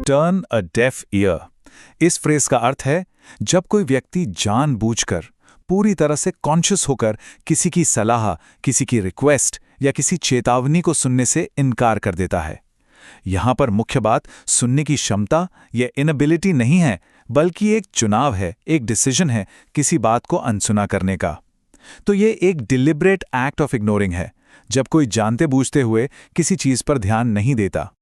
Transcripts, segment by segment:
Turn a deaf ear. इस phrase का अर्थ है जब कोई व्यक्ति जानबूझकर पूरी तरह से कॉन्शियस होकर किसी की सलाह, किसी की रिक्वेस्ट या किसी चेतावनी को सुनने से इनकार कर देता है। यहां पर मुख्य बात सुनने की क्षमता या इनएबिलिटी नहीं है, बल्कि एक चुनाव है, एक डिसीजन है किसी बात को अनसुना करने का। तो ये एक डिलिब्रेट एक्ट ऑफ इग्नोरिंग है, जब कोई जानते बूझते हुए किसी चीज पर ध्यान नहीं देता।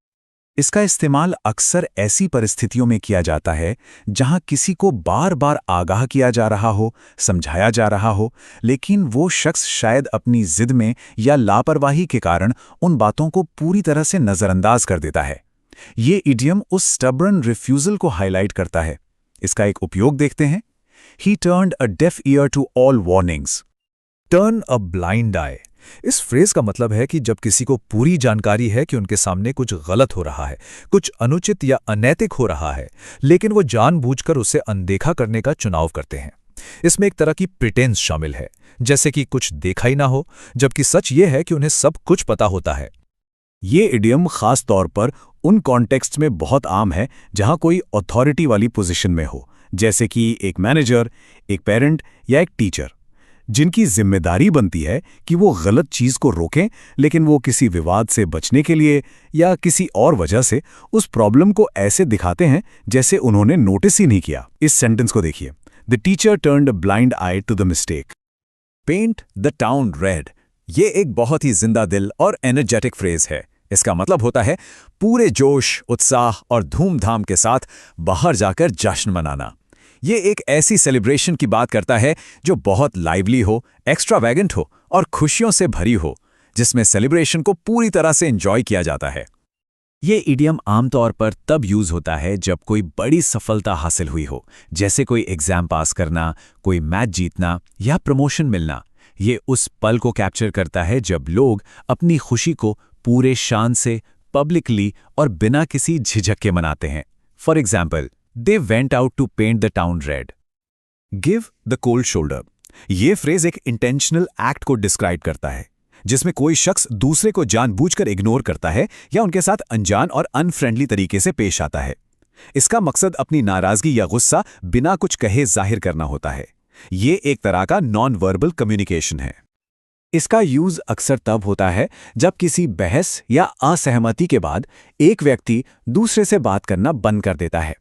इसका इस्तेमाल अक्सर ऐसी परिस्थितियों में किया जाता है जहां किसी को बार बार आगाह किया जा रहा हो, समझाया जा रहा हो, लेकिन वो शख्स शायद अपनी जिद में या लापरवाही के कारण उन बातों को पूरी तरह से नजरअंदाज कर देता है। ये इडियम उस स्टबर्न रिफ्यूजल को हाईलाइट करता है। इसका एक उपयोग देखते हैं। He turned a deaf ear to all warnings. Turn a blind eye. इस फ्रेज का मतलब है कि जब किसी को पूरी जानकारी है कि उनके सामने कुछ गलत हो रहा है, कुछ अनुचित या अनैतिक हो रहा है, लेकिन वो जानबूझकर उसे अनदेखा करने का चुनाव करते हैं। इसमें एक तरह की प्रिटेंस शामिल है, जैसे कि कुछ देखा ही ना हो, जबकि सच ये है कि उन्हें सब कुछ पता होता है। ये इडियम खास तौर पर उन कॉन्टेक्स्ट में बहुत आम है जहां कोई अथॉरिटी वाली पोजीशन में हो, जैसे कि एक मैनेजर, एक पेरेंट या एक टीचर, जिनकी जिम्मेदारी बनती है कि वो गलत चीज को रोकें, लेकिन वो किसी विवाद से बचने के लिए या किसी और वजह से उस प्रॉब्लम को ऐसे दिखाते हैं जैसे उन्होंने नोटिस ही नहीं किया। इस सेंटेंस को देखिए, the teacher turned a blind eye to the mistake. Paint the town red. ये एक बहुत ही जिंदा दिल और एनर्जेटिक फ्रेज है। इसका मतलब होता है पूरे जोश, उत्साह और धूमधाम के साथ बाहर जाकर जश्न मनाना। ये एक ऐसी सेलिब्रेशन की बात करता है जो बहुत लाइवली हो, एक्स्ट्रावैगेंट हो और खुशियों से भरी हो, जिसमें सेलिब्रेशन को पूरी तरह से एंजॉय किया जाता है। ये इडियम आमतौर पर तब यूज होता है जब कोई बड़ी सफलता हासिल हुई हो, जैसे कोई एग्जाम पास करना, कोई मैच जीतना या प्रमोशन मिलना। ये उस पल को कैप्चर करता है जब लोग अपनी खुशी को पूरे शान से, पब्लिकली और बिना किसी झिझक के मनाते हैं। For example, They went out to paint the town red. Give the cold shoulder. ये फ्रेज एक इंटेंशनल एक्ट को डिस्क्राइब करता है, जिसमें कोई शख्स दूसरे को जानबूझकर इग्नोर करता है या उनके साथ अनजान और अनफ्रेंडली तरीके से पेश आता है। इसका मकसद अपनी नाराजगी या गुस्सा बिना कुछ कहे जाहिर करना होता है। ये एक तरह का नॉन वर्बल कम्युनिकेशन है। इसका यूज अक्सर तब होता है जब किसी बहस या असहमति के बाद एक व्यक्ति दूसरे से बात करना बंद कर देता है।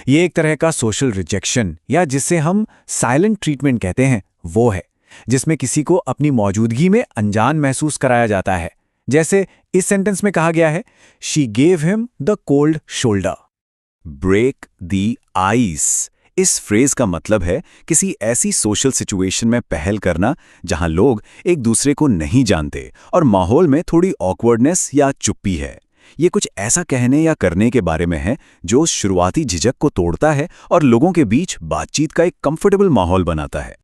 ये एक तरह का सोशल रिजेक्शन या जिसे हम साइलेंट ट्रीटमेंट कहते हैं, वो है जिसमें किसी को अपनी मौजूदगी में अनजान महसूस कराया जाता है। जैसे इस सेंटेंस में कहा गया है, she gave him the cold shoulder. Break the ice. इस फ्रेज का मतलब है किसी ऐसी सोशल सिचुएशन में पहल करना जहां लोग एक दूसरे को नहीं जानते और माहौल में थोड़ी ऑकवर्डनेस या चुप्पी है। ये कुछ ऐसा कहने या करने के बारे में है जो शुरुआती झिझक को तोड़ता है और लोगों के बीच बातचीत का एक कंफर्टेबल माहौल बनाता है।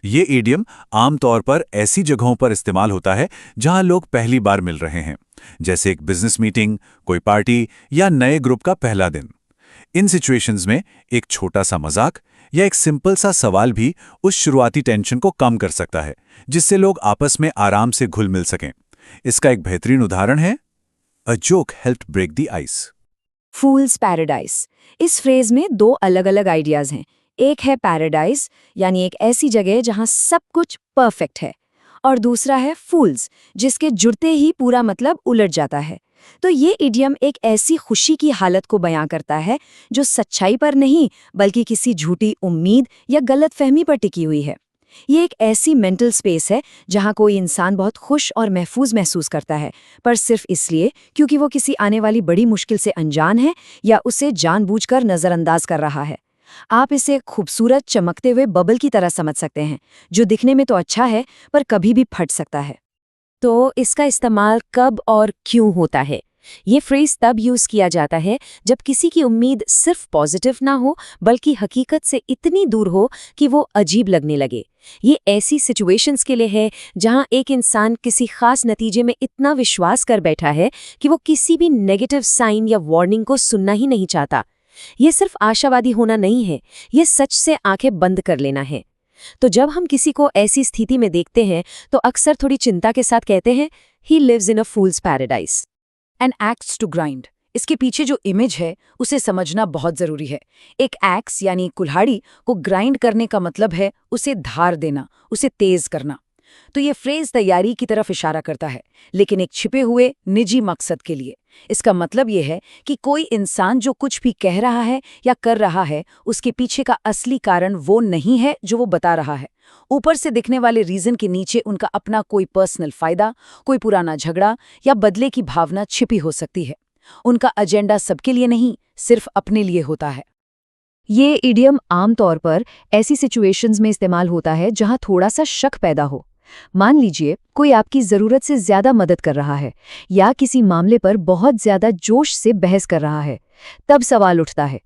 ये इडियम आमतौर पर ऐसी जगहों पर इस्तेमाल होता है जहां लोग पहली बार मिल रहे हैं, जैसे एक बिजनेस मीटिंग, कोई पार्टी या नए ग्रुप का पहला दिन। इन सिचुएशंस में एक छोटा सा मजाक या एक सिंपल सा सवाल भी उस शुरुआती टेंशन को कम कर सकता है, जिससे लोग आपस में आराम से घुल मिल सकें। इसका एक बेहतरीन उदाहरण है, A joke helped break the ice. Fools paradise. इस फ्रेज में दो अलग-अलग आइडियाज हैं। एक है पैराडाइज, यानी एक ऐसी जगह जहां सब कुछ परफेक्ट है, और दूसरा है फूल्स, जिसके जुड़ते ही पूरा मतलब उलट जाता है। तो ये इडियम एक ऐसी खुशी की हालत को बयां करता है जो सच्चाई पर नहीं, बल्कि किसी झूठी उम्मीद या गलतफहमी पर टिकी हुई है। ये एक ऐसी मेंटल स्पेस है जहां कोई इंसान बहुत खुश और महफूज महसूस करता है, पर सिर्फ इसलिए क्योंकि वो किसी आने वाली बड़ी मुश्किल से अनजान है या उसे जानबूझकर नजरअंदाज कर रहा है। आप इसे खूबसूरत चमकते हुए बबल की तरह समझ सकते हैं, जो दिखने में तो अच्छा है पर कभी भी फट सकता है। तो इसका इस्तेमाल कब और क्यों होता है? ये फ्रेज तब यूज किया जाता है जब किसी की उम्मीद सिर्फ पॉजिटिव ना हो, बल्कि हकीकत से इतनी दूर हो कि वो अजीब लगने लगे। ये ऐसी सिचुएशंस के लिए है जहां एक इंसान किसी खास नतीजे में इतना विश्वास कर बैठा है कि वो किसी भी नेगेटिव साइन या वार्निंग को सुनना ही नहीं चाहता। ये सिर्फ आशावादी होना नहीं है, ये सच से आंखें बंद कर लेना है। तो जब हम किसी को ऐसी स्थिति में देखते हैं तो अक्सर थोड़ी चिंता के साथ कहते हैं, he lives in a fool's paradise. And acts to grind. इसके पीछे जो इमेज है उसे समझना बहुत जरूरी है। एक एक्स यानी कुल्हाड़ी को ग्राइंड करने का मतलब है उसे धार देना, उसे तेज करना। तो ये फ्रेज तैयारी की तरफ इशारा करता है, लेकिन एक छिपे हुए निजी मकसद के लिए। इसका मतलब ये है कि कोई इंसान जो कुछ भी कह रहा है या कर रहा है, उसके पीछे का असली कारण वो नहीं है जो वो बता रहा है। ऊपर से दिखने वाले रीजन के नीचे उनका अपना कोई पर्सनल फायदा, कोई पुराना झगड़ा या बदले की भावना छिपी हो सकती है। उनका एजेंडा सबके लिए नहीं, सिर्फ अपने लिए होता है। ये इडियम आमतौर पर ऐसी सिचुएशंस में इस्तेमाल होता है जहां थोड़ा सा शक पैदा हो। मान लीजिए कोई आपकी जरूरत से ज्यादा मदद कर रहा है या किसी मामले पर बहुत ज्यादा जोश से बहस कर रहा है। तब सवाल उठता है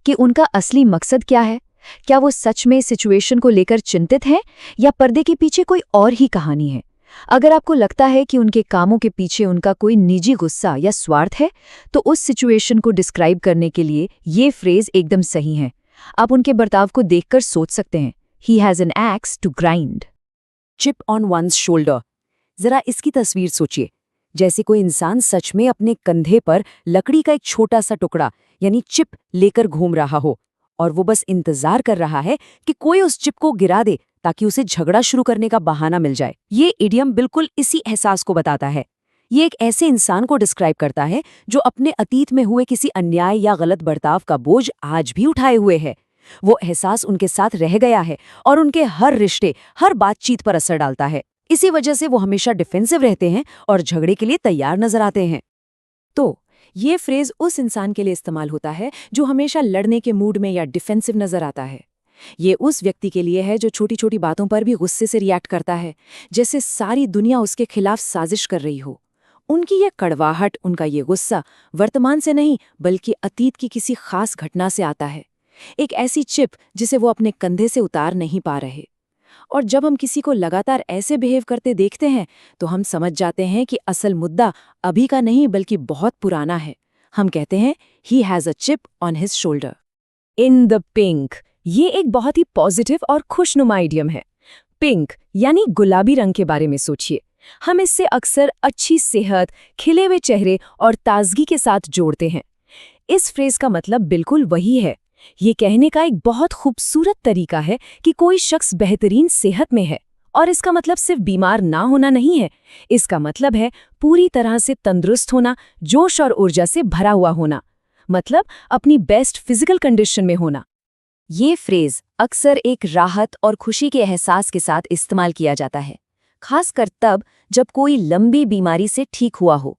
कि उनका असली मकसद क्या है? क्या वो सच में सिचुएशन को लेकर चिंतित हैं या पर्दे के पीछे कोई और ही कहानी है? अगर आपको लगता है कि उनके कामों के पीछे उनका कोई निजी गुस्सा या स्वार्थ है, तो उस सिचुएशन को डिस्क्राइब करने के लिए ये फ्रेज एकदम सही है। आप उनके बर्ताव को देखकर सोच सकते हैं, he has an axe to grind. Chip on one's shoulder. जरा इसकी तस्वीर सोचिए, जैसे कोई इंसान सच में अपने कंधे पर लकड़ी का एक छोटा सा टुकड़ा यानी चिप लेकर घूम रहा हो, और वो बस इंतजार कर रहा है कि कोई उस चिप को गिरा दे ताकि उसे झगड़ा शुरू करने का बहाना मिल जाए। ये इडियम बिल्कुल इसी एहसास को बताता है। ये एक ऐसे इंसान को डिस्क्राइब करता है जो अपने अतीत में हुए किसी अन्याय या गलत बर्ताव का बोझ आज भी उठाए हुए है। वो एहसास उनके साथ रह गया है और उनके हर रिश्ते, हर बातचीत पर असर डालता है। इसी वजह से वो हमेशा डिफेंसिव रहते हैं और झगड़े के लिए तैयार नजर आते हैं। तो ये फ्रेज उस इंसान के लिए इस्तेमाल होता है जो हमेशा लड़ने के मूड में या डिफेंसिव नजर आता है। ये उस व्यक्ति के लिए है जो छोटी छोटी बातों पर भी गुस्से से रिएक्ट करता है, जैसे सारी दुनिया उसके खिलाफ साजिश कर रही हो। उनकी ये कड़वाहट, उनका ये गुस्सा वर्तमान से नहीं बल्कि अतीत की किसी खास घटना से आता है। एक ऐसी चिप जिसे वो अपने कंधे से उतार नहीं पा रहे। और जब हम किसी को लगातार ऐसे बिहेव करते देखते हैं तो हम समझ जाते हैं कि असल मुद्दा अभी का नहीं बल्कि बहुत पुराना है। हम कहते हैं he has a chip on his shoulder. In the pink, ये एक बहुत ही पॉजिटिव और खुशनुमा इडियम है। पिंक यानी गुलाबी रंग के बारे में सोचिए। हम इससे अक्सर अच्छी सेहत, खिले हुए चेहरे और ताजगी के साथ जोड़ते हैं। इस फ्रेज का मतलब बिल्कुल वही है। ये कहने का एक बहुत खूबसूरत तरीका है कि कोई शख्स बेहतरीन सेहत में है, और इसका मतलब सिर्फ बीमार ना होना नहीं है। इसका मतलब है पूरी तरह से तंदुरुस्त होना, जोश और ऊर्जा से भरा हुआ होना, मतलब अपनी बेस्ट फिजिकल कंडीशन में होना। ये फ्रेज अक्सर एक राहत और खुशी के एहसास के साथ इस्तेमाल किया जाता है, खासकर तब जब कोई लंबी बीमारी से ठीक हुआ हो।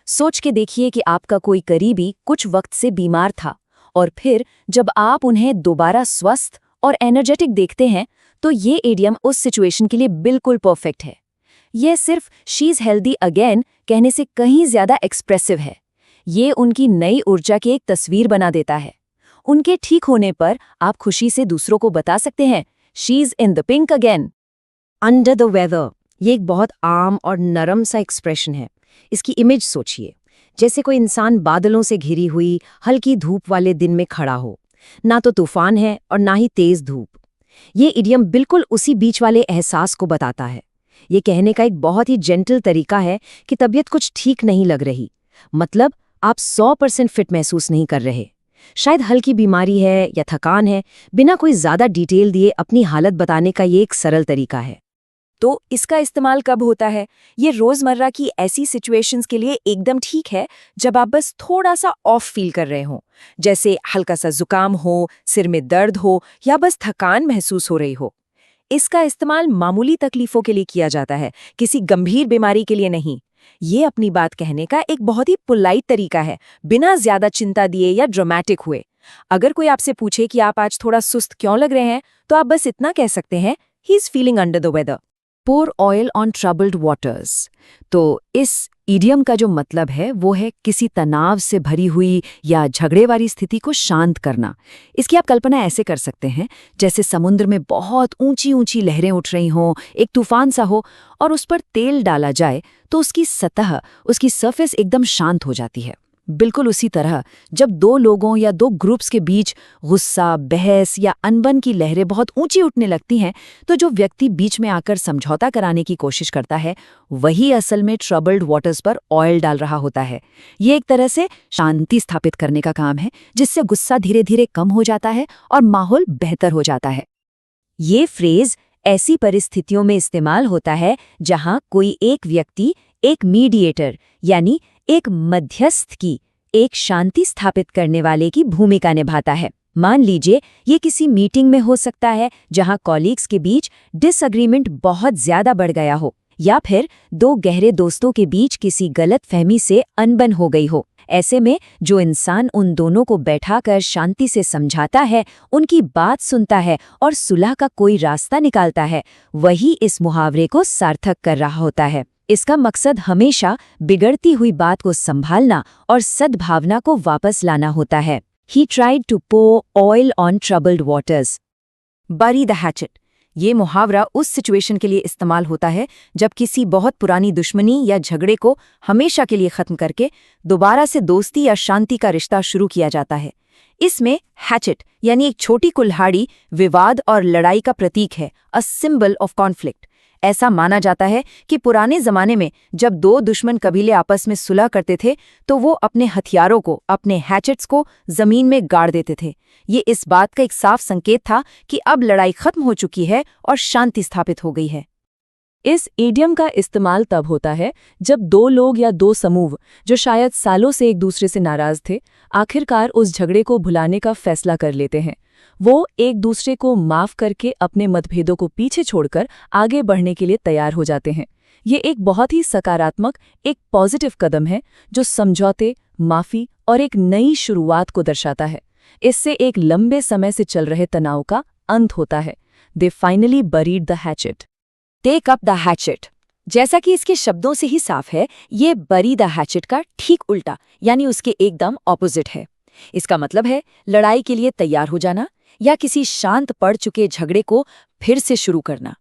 सोच के देखिए कि आपका कोई करीबी कुछ वक्त से बीमार था और फिर जब आप उन्हें दोबारा स्वस्थ और एनर्जेटिक देखते हैं तो ये इडियम उस सिचुएशन के लिए बिल्कुल परफेक्ट है। यह सिर्फ शी इज हेल्दी अगेन कहने से कहीं ज्यादा एक्सप्रेसिव है। ये उनकी नई ऊर्जा की एक तस्वीर बना देता है। उनके ठीक होने पर आप खुशी से दूसरों को बता सकते हैं, she is in the pink again. Under the weather, ये एक बहुत आम और नरम सा एक्सप्रेशन है। इसकी इमेज सोचिए, जैसे कोई इंसान बादलों से घिरी हुई हल्की धूप वाले दिन में खड़ा हो। ना तो तूफान है और ना ही तेज धूप। ये इडियम बिल्कुल उसी बीच वाले एहसास को बताता है। ये कहने का एक बहुत ही जेंटल तरीका है कि तबीयत कुछ ठीक नहीं लग रही, मतलब आप 100% फिट महसूस नहीं कर रहे। शायद हल्की बीमारी है या थकान है, बिना कोई ज्यादा डिटेल दिए अपनी हालत बताने का ये एक सरल तरीका है। तो इसका इस्तेमाल कब होता है? ये रोजमर्रा की ऐसी सिचुएशंस के लिए एकदम ठीक है जब आप बस थोड़ा सा ऑफ फील कर रहे हो, जैसे हल्का सा जुकाम हो, सिर में दर्द हो या बस थकान महसूस हो रही हो। इसका इस्तेमाल मामूली तकलीफों के लिए किया जाता है, किसी गंभीर बीमारी के लिए नहीं। ये अपनी बात कहने का एक बहुत ही पोलाइट तरीका है, बिना ज्यादा चिंता दिए या ड्रामेटिक हुए। अगर कोई आपसे पूछे कि आप आज थोड़ा सुस्त क्यों लग रहे हैं, तो आप बस इतना कह सकते हैं, he is feeling under the weather. Pour oil on troubled waters. तो इस इडियम का जो मतलब है वो है किसी तनाव से भरी हुई या झगड़े वाली स्थिति को शांत करना। इसकी आप कल्पना ऐसे कर सकते हैं जैसे समुद्र में बहुत ऊंची ऊंची लहरें उठ रही हों, एक तूफान सा हो और उस पर तेल डाला जाए तो उसकी सतह, उसकी सरफेस एकदम शांत हो जाती है। बिल्कुल उसी तरह जब दो लोगों या दो ग्रुप्स के बीच गुस्सा, बहस या अनबन की लहरें बहुत ऊंची उठने लगती हैं, तो जो व्यक्ति बीच में आकर समझौता कराने की कोशिश करता है, वही असल में ट्रबल्ड वाटर्स पर ऑयल डाल रहा होता है। ये एक तरह से शांति स्थापित करने का काम है, जिससे गुस्सा धीरे धीरे कम हो जाता है और माहौल बेहतर हो जाता है। ये फ्रेज ऐसी परिस्थितियों में इस्तेमाल होता है जहां कोई एक व्यक्ति एक मीडिएटर यानी एक मध्यस्थ की, एक शांति स्थापित करने वाले की भूमिका निभाता है। मान लीजिए ये किसी मीटिंग में हो सकता है जहां कॉलीग्स के बीच डिसएग्रीमेंट बहुत ज्यादा बढ़ गया हो, या फिर दो गहरे दोस्तों के बीच किसी गलतफहमी से अनबन हो गई हो। ऐसे में जो इंसान उन दोनों को बैठाकर शांति से समझाता है, उनकी बात सुनता है और सुलह का कोई रास्ता निकालता है, वही इस मुहावरे को सार्थक कर रहा होता है। इसका मकसद हमेशा बिगड़ती हुई बात को संभालना और सद्भावना को वापस लाना होता है। He tried to pour oil on troubled waters. Bury the hatchet। ये मुहावरा उस सिचुएशन के लिए इस्तेमाल होता है जब किसी बहुत पुरानी दुश्मनी या झगड़े को हमेशा के लिए खत्म करके दोबारा से दोस्ती या शांति का रिश्ता शुरू किया जाता है। इसमें हैचेट यानी एक छोटी कुल्हाड़ी विवाद और लड़ाई का प्रतीक है, अ सिंबल ऑफ कॉन्फ्लिक्ट। ऐसा माना जाता है कि पुराने जमाने में जब दो दुश्मन कबीले आपस में सुलह करते थे तो वो अपने हथियारों को, अपने हैचेट्स को जमीन में गाड़ देते थे। ये इस बात का एक साफ संकेत था कि अब लड़ाई खत्म हो चुकी है और शांति स्थापित हो गई है। इस इडियम का इस्तेमाल तब होता है जब दो लोग या दो समूह जो शायद सालों से एक दूसरे से नाराज थे, आखिरकार उस झगड़े को भुलाने का फैसला कर लेते हैं। वो एक दूसरे को माफ करके अपने मतभेदों को पीछे छोड़कर आगे बढ़ने के लिए तैयार हो जाते हैं। ये एक बहुत ही सकारात्मक, एक पॉजिटिव कदम है जो समझौते, माफी और एक नई शुरुआत को दर्शाता है। इससे एक लंबे समय से चल रहे तनाव का अंत होता है। They finally buried the hatchet. Take up the hatchet, जैसा कि इसके शब्दों से ही साफ है, ये बरी द हैचेट का ठीक उल्टा यानी उसके एकदम ऑपोजिट है। इसका मतलब है लड़ाई के लिए तैयार हो जाना या किसी शांत पड़ चुके झगड़े को फिर से शुरू करना।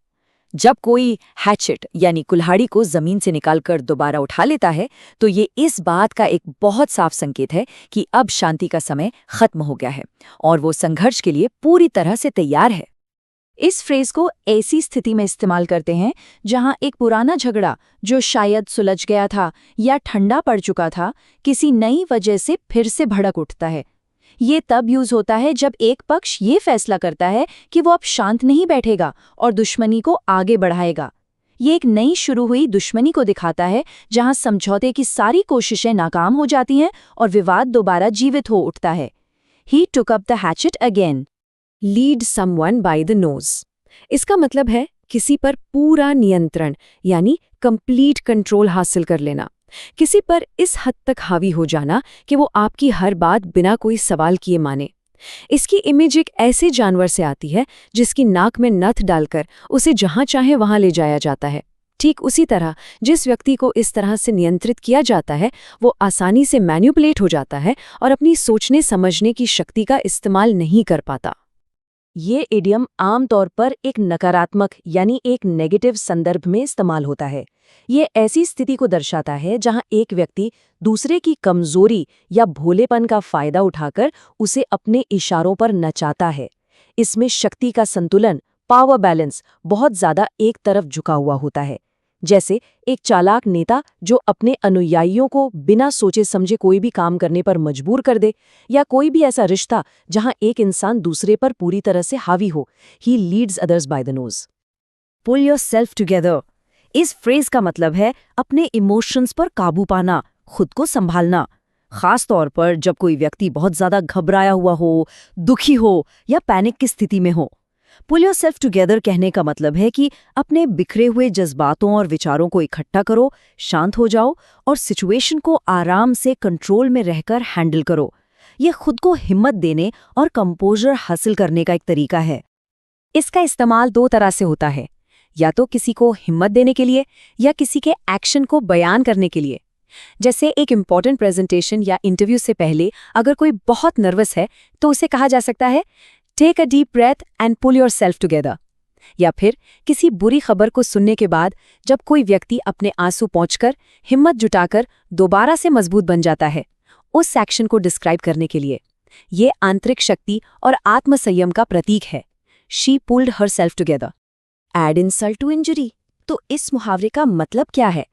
जब कोई हैचेट यानी कुल्हाड़ी को जमीन से निकालकर दोबारा उठा लेता है तो ये इस बात का एक बहुत साफ संकेत है कि अब शांति का समय खत्म हो गया है और वो संघर्ष के लिए पूरी तरह से तैयार है। इस फ्रेज को ऐसी स्थिति में इस्तेमाल करते हैं जहां एक पुराना झगड़ा जो शायद सुलझ गया था या ठंडा पड़ चुका था, किसी नई वजह से फिर से भड़क उठता है। ये तब यूज होता है जब एक पक्ष ये फैसला करता है कि वो अब शांत नहीं बैठेगा और दुश्मनी को आगे बढ़ाएगा। ये एक नई शुरू हुई दुश्मनी को दिखाता है जहां समझौते की सारी कोशिशें नाकाम हो जाती हैं और विवाद दोबारा जीवित हो उठता है। He took up the hatchet again. Lead someone bye the knows. इसका मतलब है किसी पर पूरा नियंत्रण यानी कंप्लीट कंट्रोल हासिल कर लेना, किसी पर इस हद तक हावी हो जाना कि वो आपकी हर बात बिना कोई सवाल किए माने। इसकी इमेज एक ऐसे जानवर से आती है जिसकी नाक में नथ डालकर उसे जहां चाहे वहां ले जाया जाता है। ठीक उसी तरह जिस व्यक्ति को इस तरह से नियंत्रित किया जाता है वो आसानी से मैनिपुलेट हो जाता है और अपनी सोचने समझने की शक्ति का इस्तेमाल नहीं कर पाता। ये इडियम आमतौर पर एक नकारात्मक यानी एक नेगेटिव संदर्भ में इस्तेमाल होता है। ये ऐसी स्थिति को दर्शाता है जहां एक व्यक्ति दूसरे की कमजोरी या भोलेपन का फायदा उठाकर उसे अपने इशारों पर नचाता है। इसमें शक्ति का संतुलन, पावर बैलेंस बहुत ज्यादा एक तरफ झुका हुआ होता है। जैसे एक चालाक नेता जो अपने अनुयायियों को बिना सोचे समझे कोई भी काम करने पर मजबूर कर दे, या कोई भी ऐसा रिश्ता जहां एक इंसान दूसरे पर पूरी तरह से हावी हो। He leads others by the nose. Pull yourself together. इस फ्रेज का मतलब है अपने इमोशंस पर काबू पाना, खुद को संभालना। खास तौर पर जब कोई व्यक्ति बहुत ज्यादा घबराया हुआ हो, दुखी हो या पैनिक की स्थिति में हो। पुल योरसेल्फ टुगेदर कहने का मतलब है कि अपने बिखरे हुए जज्बातों और विचारों को इकट्ठा करो, शांत हो जाओ और सिचुएशन को आराम से कंट्रोल में रहकर हैंडल करो। यह खुद को हिम्मत देने और कंपोजर हासिल करने का एक तरीका है। इसका इस्तेमाल दो तरह से होता है, या तो किसी को हिम्मत देने के लिए या किसी के एक्शन को बयान करने के लिए। जैसे एक इम्पॉर्टेंट प्रेजेंटेशन या इंटरव्यू से पहले अगर कोई बहुत नर्वस है तो उसे कहा जा सकता है, take a deep breath and pull yourself together. या फिर किसी बुरी खबर को सुनने के बाद जब कोई व्यक्ति अपने आंसू पोंछकर हिम्मत जुटाकर दोबारा से मजबूत बन जाता है, उस एक्शन को डिस्क्राइब करने के लिए। ये आंतरिक शक्ति और आत्मसंयम का प्रतीक है। She pulled herself together. Add insult to injury. तो इस मुहावरे का मतलब क्या है?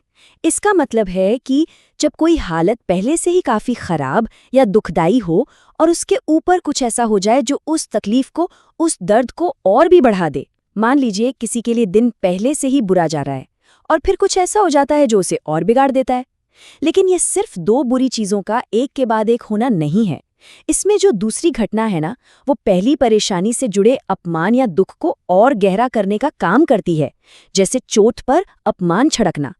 इसका मतलब है कि जब कोई हालत पहले से ही काफी खराब या दुखदाई हो और उसके ऊपर कुछ ऐसा हो जाए जो उस तकलीफ को, उस दर्द को और भी बढ़ा दे। मान लीजिए किसी के लिए दिन पहले से ही बुरा जा रहा है और फिर कुछ ऐसा हो जाता है जो उसे और बिगाड़ देता है। लेकिन ये सिर्फ दो बुरी चीजों का एक के बाद एक होना नहीं है। इसमें जो दूसरी घटना है ना, वो पहली परेशानी से जुड़े अपमान या दुख को और गहरा करने का काम करती है, जैसे चोट पर अपमान छिड़कना।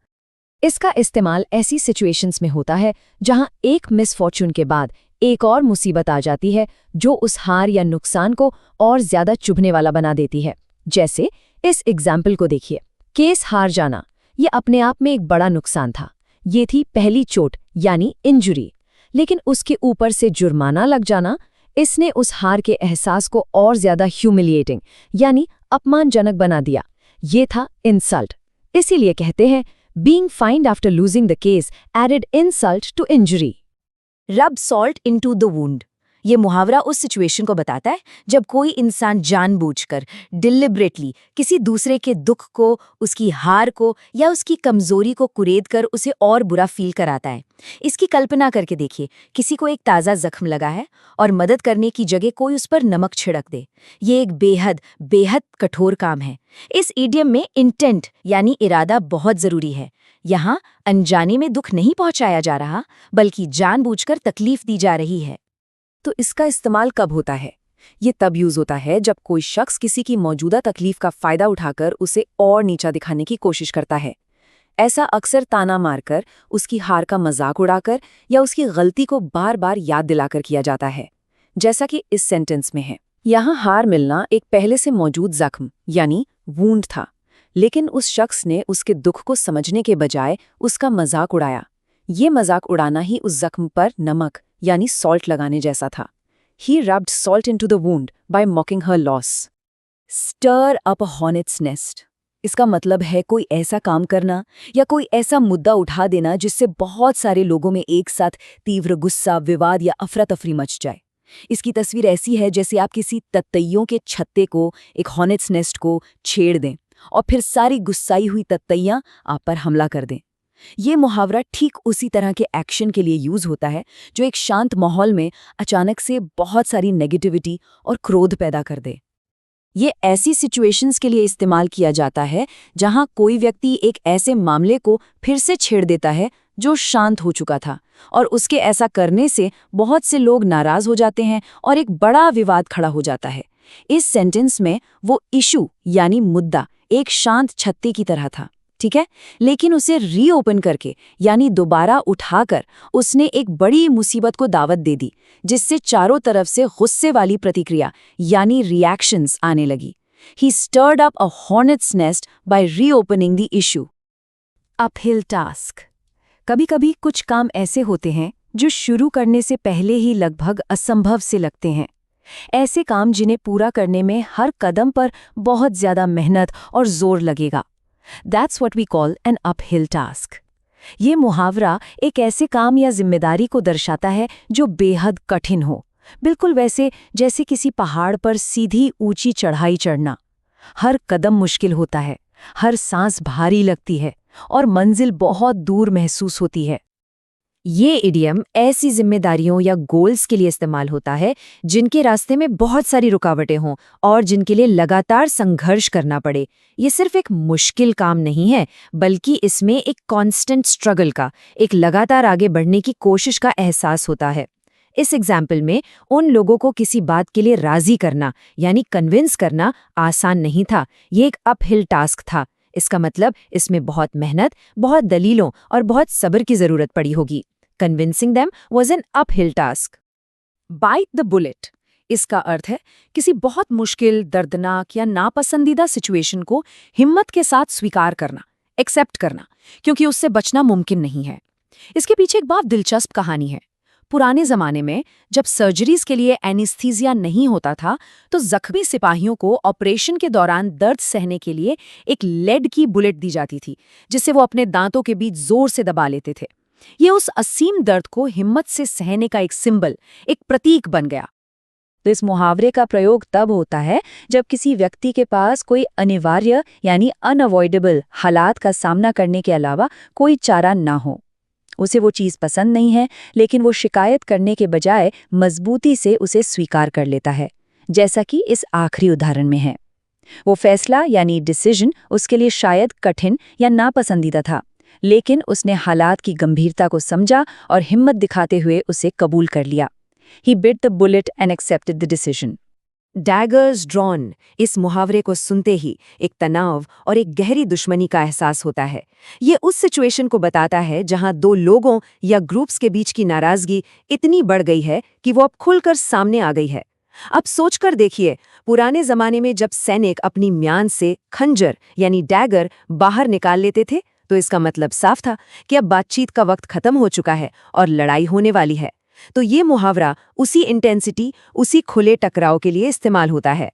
इसका इस्तेमाल ऐसी सिचुएशंस में होता है जहां एक मिसफॉर्चून के बाद एक और मुसीबत आ जाती है जो उस हार या नुकसान को और ज्यादा चुभने वाला बना देती है। जैसे इस एग्जाम्पल को देखिए। केस हार जाना, ये अपने आप में एक बड़ा नुकसान था। ये थी पहली चोट यानी इंजुरी। लेकिन उसके ऊपर से जुर्माना लग जाना, इसने उस हार के एहसास को और ज्यादा ह्यूमिलिएटिंग यानी अपमानजनक बना दिया। ये था इंसल्ट। इसीलिए कहते हैं being fined after losing the case added insult to injury. Rub salt into the wound. ये मुहावरा उस सिचुएशन को बताता है जब कोई इंसान जानबूझकर, डिलिबरेटली किसी दूसरे के दुख को, उसकी हार को या उसकी कमजोरी को कुरेदकर उसे और बुरा फील कराता है। इसकी कल्पना करके देखिए, किसी को एक ताज़ा जख्म लगा है और मदद करने की जगह कोई उस पर नमक छिड़क दे। ये एक बेहद बेहद कठोर काम है। इस इडियम में इंटेंट यानी इरादा बहुत जरूरी है। यहाँ अनजाने में दुख नहीं पहुंचाया जा रहा, बल्कि जानबूझकर तकलीफ दी जा रही है। तो इसका इस्तेमाल कब होता है? ये तब यूज होता है जब कोई शख्स किसी की मौजूदा तकलीफ का फायदा उठाकर उसे और नीचा दिखाने की कोशिश करता है। ऐसा अक्सर ताना मारकर, उसकी हार का मजाक उड़ाकर या उसकी गलती को बार बार याद दिलाकर किया जाता है। जैसा कि इस सेंटेंस में है। यहाँ हार मिलना एक पहले से मौजूद जख्म यानी वूंड था, लेकिन उस शख्स ने उसके दुख को समझने के बजाय उसका मजाक उड़ाया। ये मजाक उड़ाना ही उस जख्म पर नमक यानी सॉल्ट लगाने जैसा था। He rubbed salt into the wound by mocking her loss. Stir up a hornet's nest. इसका मतलब है कोई ऐसा काम करना या कोई ऐसा मुद्दा उठा देना जिससे बहुत सारे लोगों में एक साथ तीव्र गुस्सा, विवाद या अफरा-तफरी मच जाए। इसकी तस्वीर ऐसी है जैसे आप किसी ततैयों के छत्ते को, एक हॉर्नेट्स नेस्ट को छेड़ दें और फिर सारी गुस्साई हुई ततैयां आप पर हमला कर दें। ये मुहावरा ठीक उसी तरह के एक्शन के लिए यूज होता है जो एक शांत माहौल में अचानक से बहुत सारी नेगेटिविटी और क्रोध पैदा कर दे। ये ऐसी सिचुएशंस के लिए इस्तेमाल किया जाता है जहां कोई व्यक्ति एक ऐसे मामले को फिर से छेड़ देता है जो शांत हो चुका था, और उसके ऐसा करने से बहुत से लोग नाराज हो जाते हैं और एक बड़ा विवाद खड़ा हो जाता है। इस सेंटेंस में वो इशू यानी मुद्दा एक शांत छत्ते की तरह था, ठीक है, लेकिन उसे रीओपन करके यानी दोबारा उठाकर उसने एक बड़ी मुसीबत को दावत दे दी, जिससे चारों तरफ से गुस्से वाली प्रतिक्रिया यानी रिएक्शंस आने लगी। He stirred up a hornet's nest by reopening the issue. Uphill task. कभी-कभी कुछ काम ऐसे होते हैं जो शुरू करने से पहले ही लगभग असंभव से लगते हैं। ऐसे काम जिन्हें पूरा करने में हर कदम पर बहुत ज्यादा मेहनत और जोर लगेगा। That's what we call an uphill task. ये मुहावरा एक ऐसे काम या जिम्मेदारी को दर्शाता है जो बेहद कठिन हो, बिल्कुल वैसे जैसे किसी पहाड़ पर सीधी ऊंची चढ़ाई चढ़ना। हर कदम मुश्किल होता है, हर सांस भारी लगती है और मंजिल बहुत दूर महसूस होती है। ये इडियम ऐसी जिम्मेदारियों या गोल्स के लिए इस्तेमाल होता है जिनके रास्ते में बहुत सारी रुकावटें हों और जिनके लिए लगातार संघर्ष करना पड़े। ये सिर्फ एक मुश्किल काम नहीं है, बल्कि इसमें एक कांस्टेंट स्ट्रगल का, एक लगातार आगे बढ़ने की कोशिश का एहसास होता है। इस एग्जाम्पल में उन लोगों को किसी बात के लिए राजी करना यानी कन्विंस करना आसान नहीं था। ये एक अपहिल टास्क था। इसका मतलब इसमें बहुत मेहनत, बहुत दलीलों और बहुत सब्र की जरूरत पड़ी होगी। Convincing them was an uphill task. Bite the bullet. इसका अर्थ है किसी बहुत मुश्किल, दर्दनाक या नापसंदीदा सिचुएशन को हिम्मत के साथ स्वीकार करना, एक्सेप्ट करना, क्योंकि उससे बचना मुमकिन नहीं है। इसके पीछे एक बहुत दिलचस्प कहानी है। पुराने जमाने में जब सर्जरीज के लिए एनेस्थीसिया नहीं होता था, तो जख्मी सिपाहियों को ऑपरेशन के दौरान दर्द सहने के लिए एक लेड की बुलेट दी जाती थी, जिससे वो अपने दांतों के बीच जोर से दबा लेते थे। ये उस असीम दर्द को हिम्मत से सहने का एक सिंबल, एक प्रतीक बन गया। तो इस मुहावरे का प्रयोग तब होता है जब किसी व्यक्ति के पास कोई अनिवार्य यानी अनअवॉइडेबल हालात का सामना करने के अलावा कोई चारा ना हो। उसे वो चीज़ पसंद नहीं है, लेकिन वो शिकायत करने के बजाय मजबूती से उसे स्वीकार कर लेता है, जैसा कि इस आखिरी उदाहरण में है। वो फैसला यानी डिसीजन उसके लिए शायद कठिन या नापसंदीदा था, लेकिन उसने हालात की गंभीरता को समझा और हिम्मत दिखाते हुए उसे कबूल कर लिया। He bit the bullet and accepted the decision. Daggers drawn इस मुहावरे को सुनते ही एक तनाव और एक गहरी दुश्मनी का एहसास होता है। ये उस सिचुएशन को बताता है जहां दो लोगों या ग्रुप्स के बीच की नाराजगी इतनी बढ़ गई है कि वो अब खुलकर सामने आ गई है। अब सोचकर देखिए, पुराने जमाने में जब सैनिक अपनी म्यान से खंजर यानी डैगर बाहर निकाल लेते थे, तो इसका मतलब साफ था कि अब बातचीत का वक्त खत्म हो चुका है और लड़ाई होने वाली है। तो ये मुहावरा उसी इंटेंसिटी, उसी खुले टकराव के लिए इस्तेमाल होता है।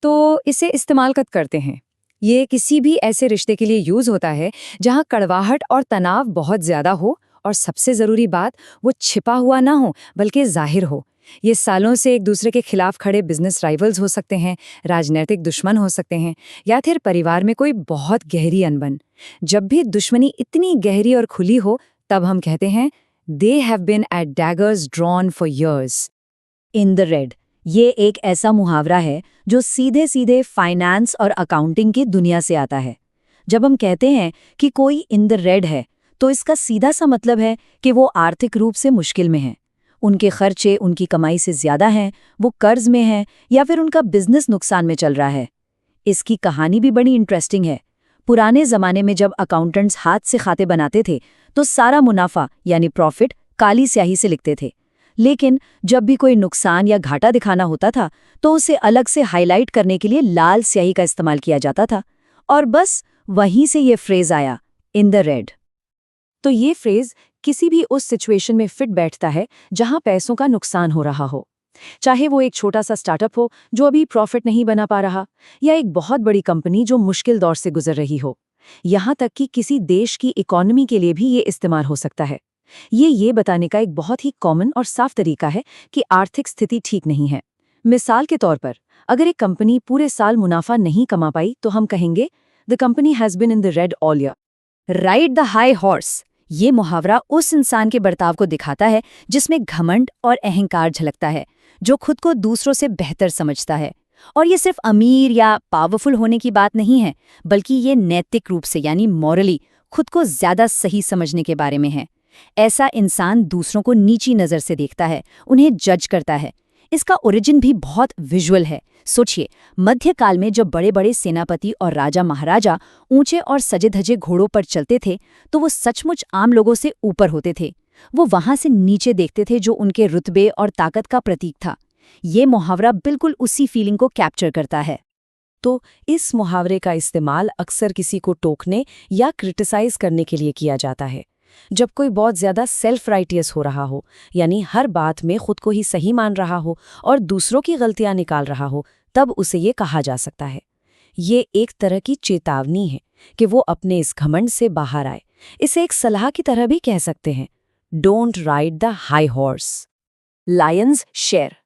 तो इसे इस्तेमाल कब करते हैं? ये किसी भी ऐसे रिश्ते के लिए यूज होता है जहां कड़वाहट और तनाव बहुत ज्यादा हो, और सबसे जरूरी बात, वो छिपा हुआ ना हो बल्कि जाहिर हो। ये सालों से एक दूसरे के खिलाफ खड़े बिजनेस राइवल्स हो सकते हैं, राजनीतिक दुश्मन हो सकते हैं, या फिर परिवार में कोई बहुत गहरी अनबन। जब भी दुश्मनी इतनी गहरी और खुली हो, तब हम कहते हैं They have been at daggers drawn for years. In the red, ये एक ऐसा मुहावरा है जो सीधे सीधे फाइनेंस और अकाउंटिंग की दुनिया से आता है। जब हम कहते हैं कि कोई इन द रेड है, तो इसका सीधा सा मतलब है कि वो आर्थिक रूप से मुश्किल में हैं। उनके खर्चे उनकी कमाई से ज्यादा हैं, वो कर्ज में हैं, या फिर उनका बिजनेस नुकसान में चल रहा है। इसकी कहानी भी बड़ी इंटरेस्टिंग है। पुराने जमाने में जब अकाउंटेंट्स हाथ से खाते बनाते थे, तो सारा मुनाफा यानी प्रॉफिट काली स्याही से लिखते थे। लेकिन जब भी कोई नुकसान या घाटा दिखाना होता था, तो उसे अलग से हाईलाइट करने के लिए लाल स्याही का इस्तेमाल किया जाता था। और बस वहीं से ये फ्रेज आया, इन द रेड। तो ये फ्रेज किसी भी उस सिचुएशन में फिट बैठता है जहां पैसों का नुकसान हो रहा हो, चाहे वो एक छोटा सा स्टार्टअप हो जो अभी प्रॉफिट नहीं बना पा रहा, या एक बहुत बड़ी कंपनी जो मुश्किल दौर से गुजर रही हो। यहां तक कि किसी देश की इकोनॉमी के लिए भी ये इस्तेमाल हो सकता है। ये बताने का एक बहुत ही कॉमन और साफ तरीका है कि आर्थिक स्थिति ठीक नहीं है। मिसाल के तौर पर, अगर एक कंपनी पूरे साल मुनाफा नहीं कमा पाई, तो हम कहेंगे the company has been in the red all year. Ride the high horse, ये मुहावरा उस इंसान के बर्ताव को दिखाता है जिसमें घमंड और अहंकार झलकता है, जो खुद को दूसरों से बेहतर समझता है। और ये सिर्फ अमीर या पावरफुल होने की बात नहीं है, बल्कि ये नैतिक रूप से यानी मॉरली खुद को ज्यादा सही समझने के बारे में है। ऐसा इंसान दूसरों को नीची नज़र से देखता है, उन्हें जज करता है। इसका ओरिजिन भी बहुत विजुअल है। सोचिए, मध्यकाल में जब बड़े बड़े सेनापति और राजा महाराजा ऊंचे और सजे धजे घोड़ों पर चलते थे, तो वो सचमुच आम लोगों से ऊपर होते थे। वो वहां से नीचे देखते थे, जो उनके रुतबे और ताकत का प्रतीक था। ये मुहावरा बिल्कुल उसी फीलिंग को कैप्चर करता है। तो इस मुहावरे का इस्तेमाल अक्सर किसी को टोकने या क्रिटिसाइज करने के लिए किया जाता है। जब कोई बहुत ज्यादा सेल्फ राइटियस हो रहा हो, यानी हर बात में खुद को ही सही मान रहा हो और दूसरों की गलतियां निकाल रहा हो, तब उसे ये कहा जा सकता है। ये एक तरह की चेतावनी है कि वो अपने इस घमंड से बाहर आए। इसे एक सलाह की तरह भी कह सकते हैं, don't ride the high horse. Lions share,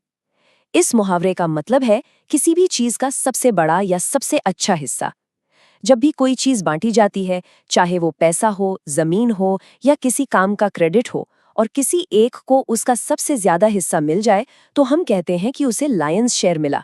इस मुहावरे का मतलब है किसी भी चीज का सबसे बड़ा या सबसे अच्छा हिस्सा। जब भी कोई चीज बांटी जाती है, चाहे वो पैसा हो, जमीन हो या किसी काम का क्रेडिट हो, और किसी एक को उसका सबसे ज्यादा हिस्सा मिल जाए, तो हम कहते हैं कि उसे लायंस शेयर मिला।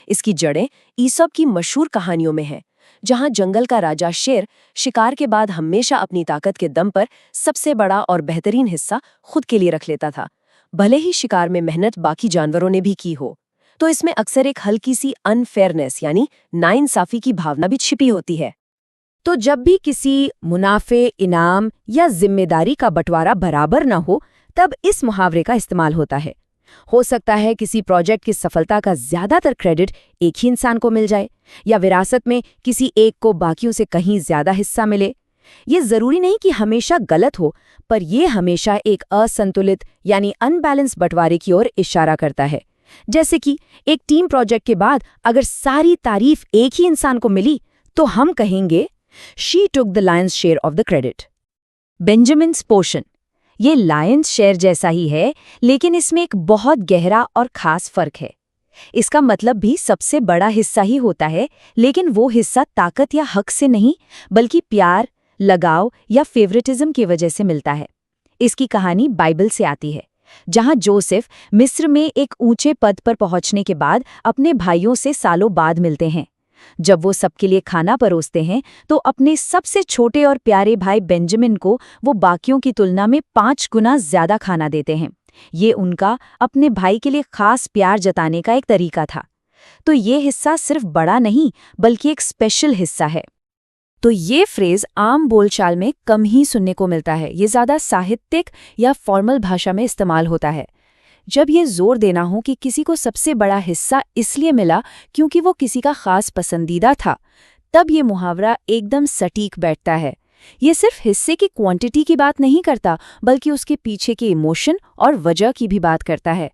इसकी जड़ें ईसोप की मशहूर कहानियों में हैं, जहां जंगल का राजा शेर शिकार के बाद हमेशा अपनी ताकत के दम पर सबसे बड़ा और बेहतरीन हिस्सा खुद के लिए रख लेता था, भले ही शिकार में मेहनत बाकी जानवरों ने भी की हो। तो इसमें अक्सर एक हल्की सी अनफेयरनेस यानी नाइंसाफी की भावना भी छिपी होती है। तो जब भी किसी मुनाफे, इनाम या जिम्मेदारी का बंटवारा बराबर न हो, तब इस मुहावरे का इस्तेमाल होता है। हो सकता है किसी प्रोजेक्ट की सफलता का ज्यादातर क्रेडिट एक ही इंसान को मिल जाए, या विरासत में किसी एक को बाकियों से कहीं ज्यादा हिस्सा मिले। ये जरूरी नहीं कि हमेशा गलत हो, पर यह हमेशा एक असंतुलित यानी अनबैलेंस बंटवारे की ओर इशारा करता है। जैसे कि एक टीम प्रोजेक्ट के बाद अगर सारी तारीफ एक ही इंसान को मिली, तो हम कहेंगे she took the lion's share of the credit. Benjamin's portion. ये लायंस शेयर जैसा ही है, लेकिन इसमें एक बहुत गहरा और खास फर्क है। इसका मतलब भी सबसे बड़ा हिस्सा ही होता है, लेकिन वो हिस्सा ताकत या हक से नहीं, बल्कि प्यार, लगाव या फेवरेटिज्म की वजह से मिलता है। इसकी कहानी बाइबल से आती है, जहां जोसेफ मिस्र में एक ऊंचे पद पर पहुंचने के बाद अपने भाइयों से सालों बाद मिलते हैं। जब वो सबके लिए खाना परोसते हैं तो अपने सबसे छोटे और प्यारे भाई बेंजामिन को वो बाकियों की तुलना में 5 गुना ज्यादा खाना देते हैं। ये उनका अपने भाई के लिए खास प्यार जताने का एक तरीका था। तो ये हिस्सा सिर्फ बड़ा नहीं, बल्कि एक स्पेशल हिस्सा है। तो ये फ्रेज आम बोलचाल में कम ही सुनने को मिलता है। ये ज़्यादा साहित्यिक या फॉर्मल भाषा में इस्तेमाल होता है। जब ये जोर देना हो कि किसी को सबसे बड़ा हिस्सा इसलिए मिला क्योंकि वो किसी का खास पसंदीदा था, तब ये मुहावरा एकदम सटीक बैठता है। ये सिर्फ हिस्से की क्वांटिटी की बात नहीं करता, बल्कि उसके पीछे के इमोशन और वजह की भी बात करता है।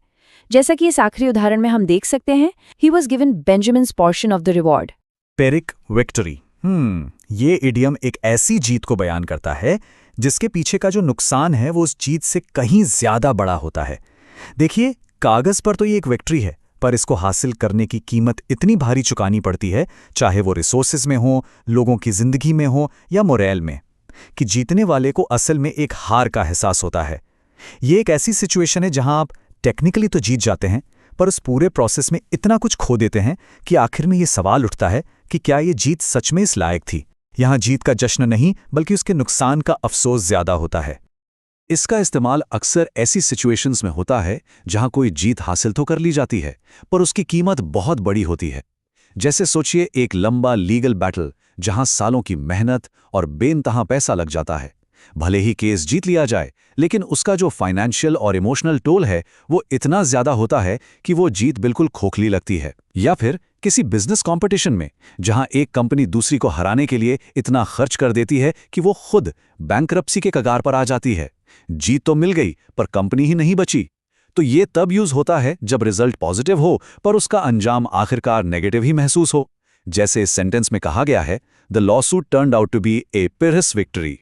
जैसा कि इस आखिरी उदाहरण में हम देख सकते हैं, he was given Benjamin's portion of the reward. Pyrrhic victory. ये इडियम एक ऐसी जीत को बयान करता है जिसके पीछे का जो नुकसान है वो उस जीत से कहीं ज्यादा बड़ा होता है। देखिए, कागज पर तो ये एक विक्ट्री है, पर इसको हासिल करने की कीमत इतनी भारी चुकानी पड़ती है, चाहे वो रिसोर्सेज में हो, लोगों की जिंदगी में हो या मोरल में, कि जीतने वाले को असल में एक हार का एहसास होता है। ये एक ऐसी सिचुएशन है जहां आप टेक्निकली तो जीत जाते हैं, पर उस पूरे प्रोसेस में इतना कुछ खो देते हैं कि आखिर में ये सवाल उठता है कि क्या ये जीत सच में इस लायक थी। यहां जीत का जश्न नहीं, बल्कि उसके नुकसान का अफसोस ज्यादा होता है। इसका इस्तेमाल अक्सर ऐसी सिचुएशंस में होता है जहां कोई जीत हासिल तो कर ली जाती है, पर उसकी कीमत बहुत बड़ी होती है। जैसे सोचिए एक लंबा लीगल बैटल जहां सालों की मेहनत और बेनतहा पैसा लग जाता है। भले ही केस जीत लिया जाए, लेकिन उसका जो फाइनेंशियल और इमोशनल टोल है वो इतना ज्यादा होता है कि वो जीत बिल्कुल खोखली लगती है। या फिर किसी बिजनेस कंपटीशन में जहां एक कंपनी दूसरी को हराने के लिए इतना खर्च कर देती है कि वो खुद बैंकरप्सी के कगार पर आ जाती है। जीत तो मिल गई, पर कंपनी ही नहीं बची। तो ये तब यूज होता है जब रिजल्ट पॉजिटिव हो, पर उसका अंजाम आखिरकार नेगेटिव ही महसूस हो। जैसे इस सेंटेंस में कहा गया है, the lawsuit turned out to be a pyrrhic victory.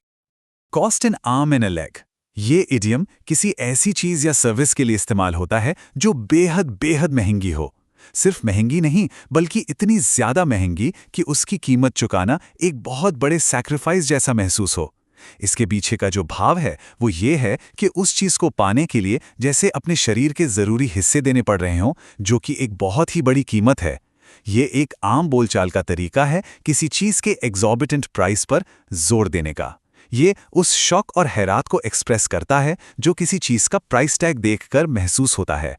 Cost an arm and a leg. ये इडियम किसी ऐसी चीज या सर्विस के लिए इस्तेमाल होता है जो बेहद बेहद महंगी हो। सिर्फ महंगी नहीं, बल्कि इतनी ज्यादा महंगी कि उसकी कीमत चुकाना एक बहुत बड़े सैक्रिफाइस जैसा महसूस हो। इसके पीछे का जो भाव है वो ये है कि उस चीज को पाने के लिए जैसे अपने शरीर के जरूरी हिस्से देने पड़ रहे हों, जो कि एक बहुत ही बड़ी कीमत है। ये एक आम बोलचाल का तरीका है किसी चीज के एग्जॉर्बिटेंट प्राइस पर जोर देने का। ये उस शॉक और हैरात को एक्सप्रेस करता है जो किसी चीज का प्राइस टैग देखकर महसूस होता है।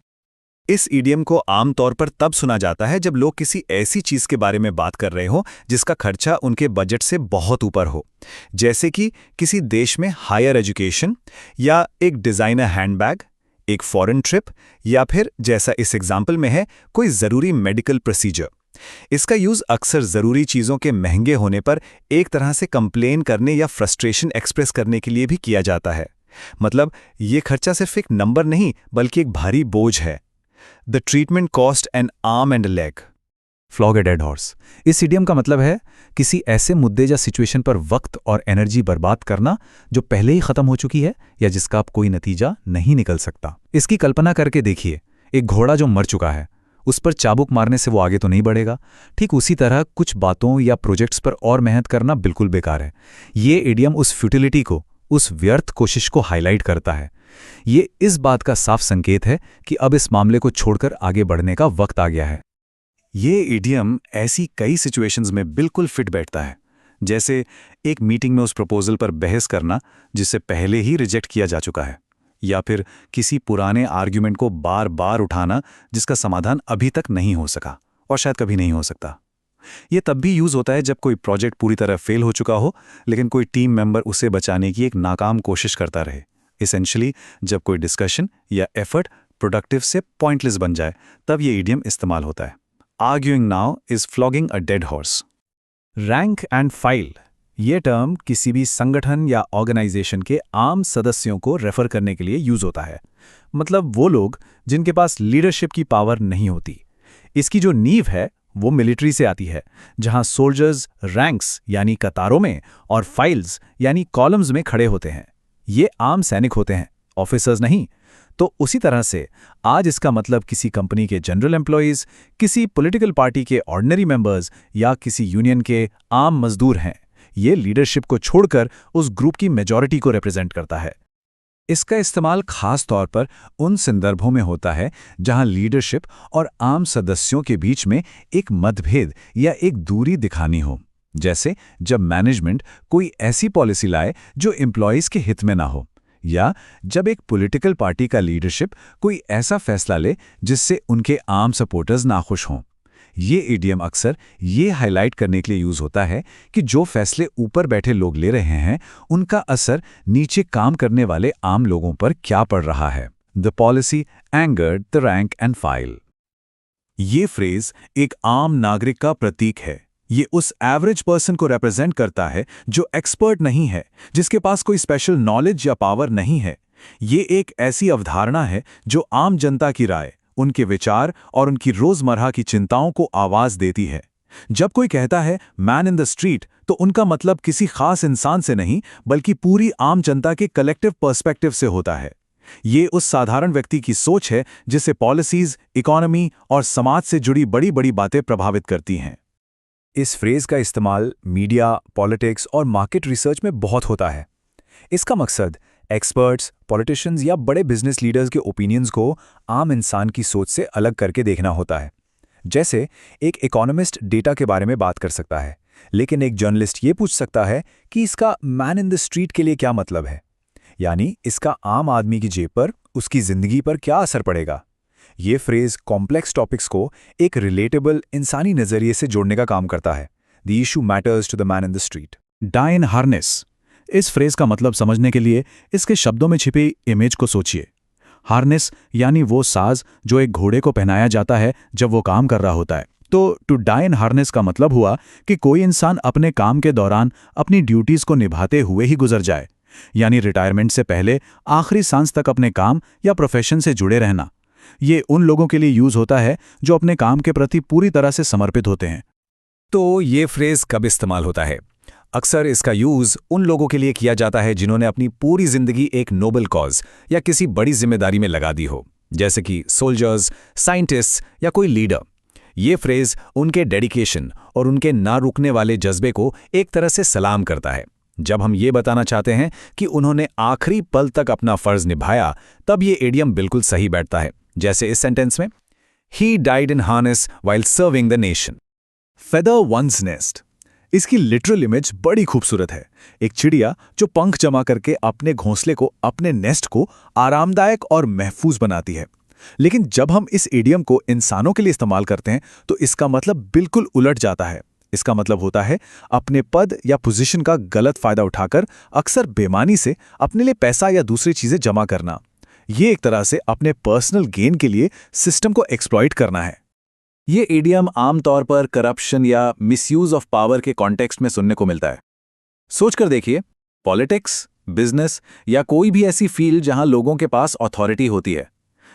इस इडियम को आमतौर पर तब सुना जाता है जब लोग किसी ऐसी चीज के बारे में बात कर रहे हो जिसका खर्चा उनके बजट से बहुत ऊपर हो, जैसे कि किसी देश में हायर एजुकेशन, या एक डिजाइनर हैंडबैग, एक फॉरेन ट्रिप, या फिर जैसा इस एग्जाम्पल में है, कोई जरूरी मेडिकल प्रोसीजर। इसका यूज अक्सर जरूरी चीजों के महंगे होने पर एक तरह से कंप्लेन करने या फ्रस्ट्रेशन एक्सप्रेस करने के लिए भी किया जाता है। मतलब ये खर्चा सिर्फ एक नंबर नहीं, बल्कि एक भारी बोझ है। The treatment cost an arm and leg. Flog a dead horse. इस इडियम का मतलब है किसी ऐसे मुद्दे या सिचुएशन पर वक्त और एनर्जी बर्बाद करना जो पहले ही खत्म हो चुकी है या जिसका अब कोई नतीजा नहीं निकल सकता। इसकी कल्पना करके देखिए, एक घोड़ा जो मर चुका है, उस पर चाबुक मारने से वो आगे तो नहीं बढ़ेगा। ठीक उसी तरह कुछ बातों या प्रोजेक्ट्स पर और मेहनत करना बिल्कुल बेकार है। ये इडियम उस फ्यूटिलिटी को, उस व्यर्थ कोशिश को हाईलाइट करता है। ये इस बात का साफ संकेत है कि अब इस मामले को छोड़कर आगे बढ़ने का वक्त आ गया है। ये इडियम ऐसी कई सिचुएशंस में बिल्कुल फिट बैठता है, जैसे एक मीटिंग में उस प्रपोजल पर बहस करना जिसे पहले ही रिजेक्ट किया जा चुका है, या फिर किसी पुराने आर्ग्यूमेंट को बार बार उठाना जिसका समाधान अभी तक नहीं हो सका और शायद कभी नहीं हो सकता। ये तब भी यूज होता है जब कोई प्रोजेक्ट पूरी तरह फेल हो चुका हो, लेकिन कोई टीम मेंबर उसे बचाने की एक नाकाम कोशिश करता रहे। इसेंशियली जब कोई डिस्कशन या एफर्ट प्रोडक्टिव से पॉइंटलेस बन जाए, तब ये इडियम इस्तेमाल होता है। Arguing now is flogging a dead horse. Rank and file. ये टर्म किसी भी संगठन या ऑर्गेनाइजेशन के आम सदस्यों को रेफर करने के लिए यूज होता है। मतलब वो लोग जिनके पास लीडरशिप की पावर नहीं होती। इसकी जो नींव है वो मिलिट्री से आती है, जहां सोल्जर्स रैंक्स यानी कतारों में और फाइल्स यानी कॉलम्स में खड़े होते हैं। ये आम सैनिक होते हैं, ऑफिसर्स नहीं। तो उसी तरह से आज इसका मतलब किसी कंपनी के जनरल एम्प्लॉइज, किसी पॉलिटिकल पार्टी के ऑर्डिनरी मेंबर्स या किसी यूनियन के आम मजदूर हैं। ये लीडरशिप को छोड़कर उस ग्रुप की मेजॉरिटी को रिप्रेजेंट करता है। इसका इस्तेमाल खास तौर पर उन संदर्भों में होता है जहां लीडरशिप और आम सदस्यों के बीच में एक मतभेद या एक दूरी दिखानी हो, जैसे जब मैनेजमेंट कोई ऐसी पॉलिसी लाए जो एम्प्लॉइज के हित में ना हो, या जब एक पॉलिटिकल पार्टी का लीडरशिप कोई ऐसा फैसला ले जिससे उनके आम सपोर्टर्स नाखुश हों। ये इडियम अक्सर ये हाईलाइट करने के लिए यूज होता है कि जो फैसले ऊपर बैठे लोग ले रहे हैं उनका असर नीचे काम करने वाले आम लोगों पर क्या पड़ रहा है। The policy angered the rank and file. ये फ्रेज एक आम नागरिक का प्रतीक है। ये उस एवरेज पर्सन को रिप्रेजेंट करता है जो एक्सपर्ट नहीं है, जिसके पास कोई स्पेशल नॉलेज या पावर नहीं है। ये एक ऐसी अवधारणा है जो आम जनता की राय, उनके विचार और उनकी रोजमर्रा की चिंताओं को आवाज देती है। जब कोई कहता है मैन इन द स्ट्रीट, तो उनका मतलब किसी खास इंसान से नहीं बल्कि पूरी आम जनता के कलेक्टिव पर्सपेक्टिव से होता है। ये उस साधारण व्यक्ति की सोच है जिसे पॉलिसीज, इकोनॉमी और समाज से जुड़ी बड़ी बड़ी बातें प्रभावित करती हैं। इस फ्रेज का इस्तेमाल मीडिया, पॉलिटिक्स और मार्केट रिसर्च में बहुत होता है। इसका मकसद एक्सपर्ट्स, पॉलिटिशियंस या बड़े बिजनेस लीडर्स के ओपिनियंस को आम इंसान की सोच से अलग करके देखना होता है। जैसे एक इकोनॉमिस्ट डेटा के बारे में बात कर सकता है, लेकिन एक जर्नलिस्ट ये पूछ सकता है कि इसका मैन इन द स्ट्रीट के लिए क्या मतलब है, यानी इसका आम आदमी की जेब पर, उसकी जिंदगी पर क्या असर पड़ेगा। ये फ्रेज कॉम्प्लेक्स टॉपिक्स को एक रिलेटेबल इंसानी नजरिए से जोड़ने का काम करता है। The issue matters to the man in the street. Die in harness. इस फ्रेज का मतलब समझने के लिए इसके शब्दों में छिपी इमेज को सोचिए। हार्नेस यानी वो साज जो एक घोड़े को पहनाया जाता है जब वो काम कर रहा होता है। तो टू डाइन हार्नेस का मतलब हुआ कि कोई इंसान अपने काम के दौरान अपनी ड्यूटीज को निभाते हुए ही गुजर जाए, यानी रिटायरमेंट से पहले आखिरी सांस तक अपने काम या प्रोफेशन से जुड़े रहना। ये उन लोगों के लिए यूज होता है जो अपने काम के प्रति पूरी तरह से समर्पित होते हैं। तो ये फ्रेज कब इस्तेमाल होता है? अक्सर इसका यूज उन लोगों के लिए किया जाता है जिन्होंने अपनी पूरी जिंदगी एक नोबल कॉज या किसी बड़ी जिम्मेदारी में लगा दी हो, जैसे कि सोल्जर्स, साइंटिस्ट्स या कोई लीडर। ये फ्रेज उनके डेडिकेशन और उनके ना रुकने वाले जज्बे को एक तरह से सलाम करता है। जब हम ये बताना चाहते हैं कि उन्होंने आखिरी पल तक अपना फर्ज निभाया, तब ये एडियम बिल्कुल सही बैठता है। जैसे इस सेंटेंस में, he died in harness while serving the nation. Feather one's nest. इसकी लिटरल इमेज बड़ी खूबसूरत है। एक चिड़िया जो पंख जमा करके अपने घोंसले को, अपने नेस्ट को आरामदायक और महफूज बनाती है। लेकिन जब हम इस इडियम को इंसानों के लिए इस्तेमाल करते हैं तो इसका मतलब बिल्कुल उलट जाता है। इसका मतलब होता है अपने पद या पोजीशन का गलत फायदा उठाकर, अक्सर बेईमानी से, अपने लिए पैसा या दूसरी चीजें जमा करना। ये एक तरह से अपने पर्सनल गेन के लिए सिस्टम को एक्सप्लॉइट करना है। ये इडियम आमतौर पर करप्शन या मिसयूज ऑफ पावर के कॉन्टेक्स्ट में सुनने को मिलता है। सोचकर देखिए, पॉलिटिक्स, बिजनेस या कोई भी ऐसी फील्ड जहां लोगों के पास अथॉरिटी होती है,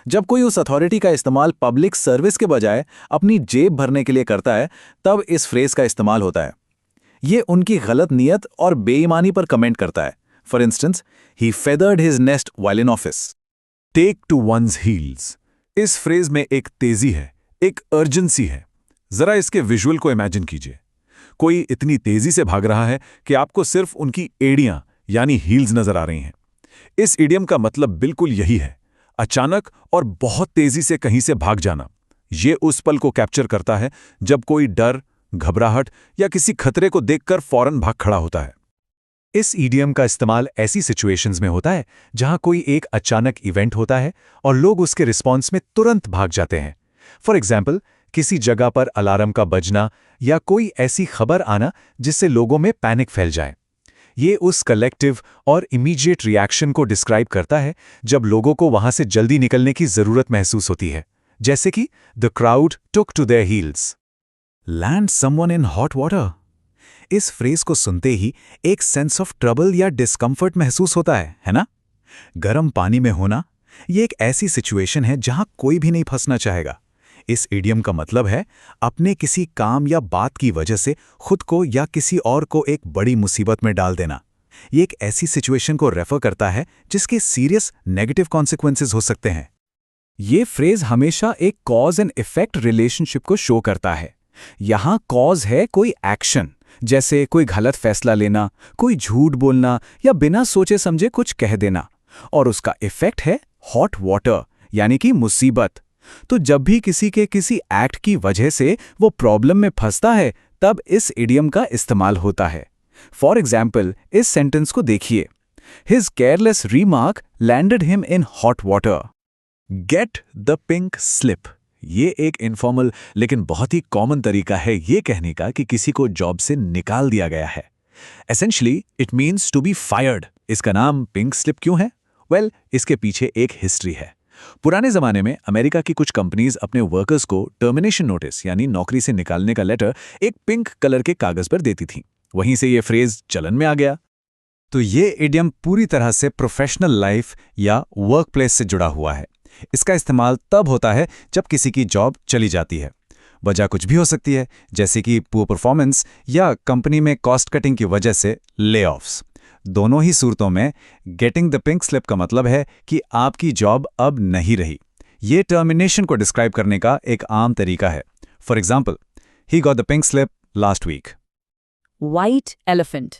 जब कोई उस अथॉरिटी का इस्तेमाल पब्लिक सर्विस के बजाय अपनी जेब भरने के लिए करता है, तब इस फ्रेज का इस्तेमाल होता है। ये उनकी गलत नीयत और बेईमानी पर कमेंट करता है। For instance, he feathered his nest while in office. Take to one's heels. इस फ्रेज में एक तेजी है, एक अर्जेंसी है। जरा इसके विजुअल को इमेजिन कीजिए। कोई इतनी तेजी से भाग रहा है कि आपको सिर्फ उनकी एड़ियां यानी हील्स नजर आ रही हैं। इस इडियम का मतलब बिल्कुल यही है, अचानक और बहुत तेजी से कहीं से भाग जाना। ये उस पल को कैप्चर करता है जब कोई डर, घबराहट या किसी खतरे को देखकर फौरन भाग खड़ा होता है। इस इडियम का इस्तेमाल ऐसी सिचुएशंस में होता है जहां कोई एक अचानक इवेंट होता है और लोग उसके रिस्पॉन्स में तुरंत भाग जाते हैं। फॉर एग्जाम्पल, किसी जगह पर अलार्म का बजना या कोई ऐसी खबर आना जिससे लोगों में पैनिक फैल जाए। ये उस कलेक्टिव और इमीडिएट रिएक्शन को डिस्क्राइब करता है जब लोगों को वहां से जल्दी निकलने की जरूरत महसूस होती है, जैसे कि the crowd took to their heels. Land someone in hot water. इस फ्रेज को सुनते ही एक सेंस ऑफ ट्रबल या डिस्कम्फर्ट महसूस होता है ना? गर्म पानी में होना, ये एक ऐसी सिचुएशन है जहां कोई भी नहीं फंसना चाहेगा। इस इडियम का मतलब है अपने किसी काम या बात की वजह से खुद को या किसी और को एक बड़ी मुसीबत में डाल देना। ये एक ऐसी सिचुएशन को रेफर करता है जिसके सीरियस नेगेटिव कॉन्सिक्वेंसेस हो सकते हैं। ये फ्रेज हमेशा एक कॉज एंड इफेक्ट रिलेशनशिप को शो करता है। यहां कॉज है कोई एक्शन, जैसे कोई गलत फैसला लेना, कोई झूठ बोलना या बिना सोचे समझे कुछ कह देना, और उसका इफेक्ट है हॉट वाटर यानी कि मुसीबत। तो जब भी किसी के किसी एक्ट की वजह से वो प्रॉब्लम में फंसता है, तब इस इडियम का इस्तेमाल होता है। फॉर एग्जाम्पल, इस सेंटेंस को देखिए, his careless remark landed him in hot water. Get the pink slip, ये एक इनफॉर्मल लेकिन बहुत ही कॉमन तरीका है ये कहने का कि किसी को जॉब से निकाल दिया गया है। Essentially it means to be fired. इसका नाम पिंक स्लिप क्यों है? वेल, इसके पीछे एक हिस्ट्री है। पुराने जमाने में अमेरिका की कुछ कंपनीज अपने वर्कर्स को टर्मिनेशन नोटिस यानी नौकरी से निकालने का लेटर एक पिंक कलर के कागज पर देती थीं। वहीं से ये फ्रेज चलन में आ गया। तो ये इडियम पूरी तरह से प्रोफेशनल लाइफ या वर्क प्लेस से जुड़ा हुआ है। इसका इस्तेमाल तब होता है जब किसी की जॉब चली जाती है। वजह कुछ भी हो सकती है, जैसे कि पुअर परफॉर्मेंस या कंपनी में कॉस्ट कटिंग की वजह से ले-ऑफ्स। दोनों ही सूरतों में गेटिंग द पिंक स्लिप का मतलब है कि आपकी जॉब अब नहीं रही। ये टर्मिनेशन को डिस्क्राइब करने का एक आम तरीका है। For example, he got the pink slip last week. White elephant.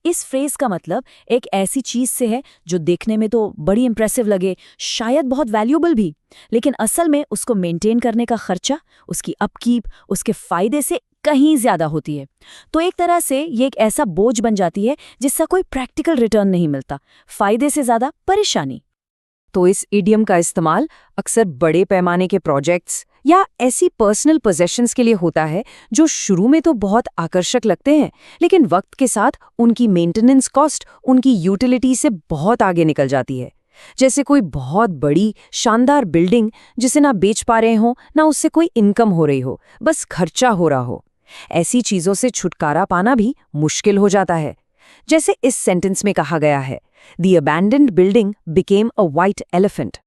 इस फ्रेज का मतलब एक ऐसी चीज से है जो देखने में तो बड़ी इंप्रेसिव लगे, शायद बहुत वैल्यूएबल भी, लेकिन असल में उसको मेंटेन करने का खर्चा, उसकी अपकीप, उसके फायदे से कहीं ज्यादा होती है। तो एक तरह से ये एक ऐसा बोझ बन जाती है जिसका कोई प्रैक्टिकल रिटर्न नहीं मिलता, फायदे से ज्यादा परेशानी। तो इस इडियम का इस्तेमाल अक्सर बड़े पैमाने के प्रोजेक्ट्स या ऐसी पर्सनल पोजेशंस के लिए होता है जो शुरू में तो बहुत आकर्षक लगते हैं, लेकिन वक्त के साथ उनकी मेंटेनेंस कॉस्ट उनकी यूटिलिटी से बहुत आगे निकल जाती है। जैसे कोई बहुत बड़ी शानदार बिल्डिंग जिसे ना बेच पा रहे हो, ना उससे कोई इनकम हो रही हो, बस खर्चा हो रहा हो। ऐसी चीजों से छुटकारा पाना भी मुश्किल हो जाता है। जैसे इस सेंटेंस में कहा गया है, The abandoned building became a white elephant.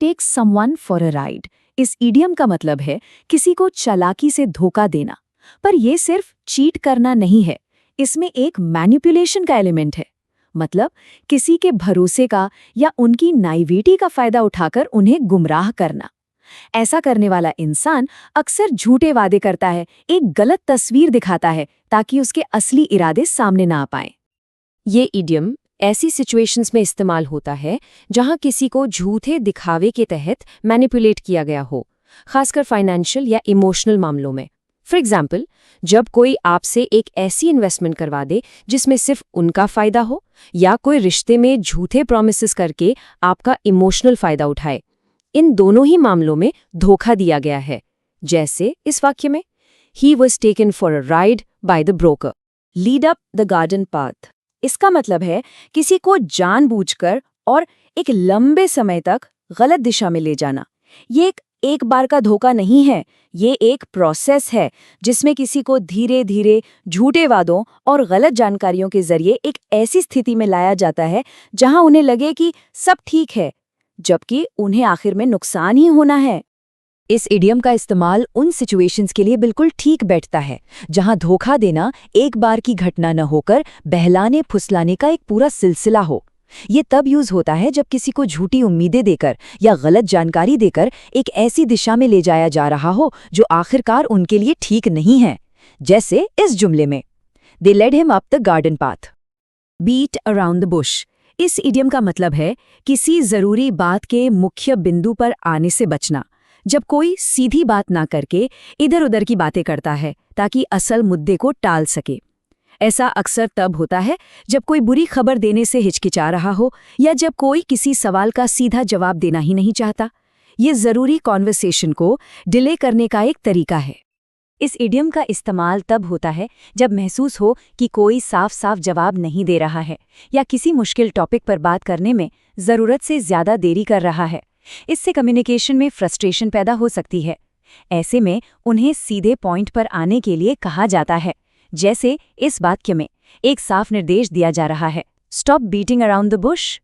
Take someone for a ride. इस इडियम का मतलब है किसी को चालाकी से धोखा देना। पर यह सिर्फ चीट करना नहीं है, इसमें एक मैनिपुलेशन का एलिमेंट है। मतलब किसी के भरोसे का या उनकी नाइविटी का फायदा उठाकर उन्हें गुमराह करना। ऐसा करने वाला इंसान अक्सर झूठे वादे करता है, एक गलत तस्वीर दिखाता है ताकि उसके असली इरादे सामने ना आ पाएं। ये इडियम ऐसी सिचुएशंस में इस्तेमाल होता है जहां किसी को झूठे दिखावे के तहत मैनिपुलेट किया गया हो, खासकर फाइनेंशियल या इमोशनल मामलों में। फॉर एग्जाम्पल, जब कोई आपसे एक ऐसी इन्वेस्टमेंट करवा दे जिसमें सिर्फ उनका फायदा हो, या कोई रिश्ते में झूठे प्रॉमिसेस करके आपका इमोशनल फायदा उठाए। इन दोनों ही मामलों में धोखा दिया गया है। जैसे इस वाक्य में, he was taken for a ride by the broker, lead up the garden path. इसका मतलब है किसी को जानबूझकर और एक लंबे समय तक गलत दिशा में ले जाना। ये एक बार का धोखा नहीं है, ये एक प्रोसेस है जिसमें किसी को धीरे धीरे झूठे वादों और गलत जानकारियों के जरिए एक ऐसी स्थिति में लाया जाता है जहां उन्हें लगे कि सब ठीक है, जबकि उन्हें आखिर में नुकसान ही होना है। इस इडियम का इस्तेमाल उन सिचुएशंस के लिए बिल्कुल ठीक बैठता है जहां धोखा देना एक बार की घटना न होकर बहलाने फुसलाने का एक पूरा सिलसिला हो। ये तब यूज होता है जब किसी को झूठी उम्मीदें देकर या गलत जानकारी देकर एक ऐसी दिशा में ले जाया जा रहा हो जो आखिरकार उनके लिए ठीक नहीं है। जैसे इस जुमले में, they led him up the garden path. Beat around the bush. इस इडियम का मतलब है किसी जरूरी बात के मुख्य बिंदु पर आने से बचना। जब कोई सीधी बात ना करके इधर उधर की बातें करता है ताकि असल मुद्दे को टाल सके। ऐसा अक्सर तब होता है जब कोई बुरी खबर देने से हिचकिचा रहा हो या जब कोई किसी सवाल का सीधा जवाब देना ही नहीं चाहता। ये जरूरी कॉन्वर्सेशन को डिले करने का एक तरीका है। इस इडियम का इस्तेमाल तब होता है जब महसूस हो कि कोई साफ साफ जवाब नहीं दे रहा है या किसी मुश्किल टॉपिक पर बात करने में ज़रूरत से ज़्यादा देरी कर रहा है। इससे कम्युनिकेशन में फ्रस्ट्रेशन पैदा हो सकती है। ऐसे में उन्हें सीधे पॉइंट पर आने के लिए कहा जाता है। जैसे इस वाक्य में एक साफ निर्देश दिया जा रहा है, stop beating around the bush.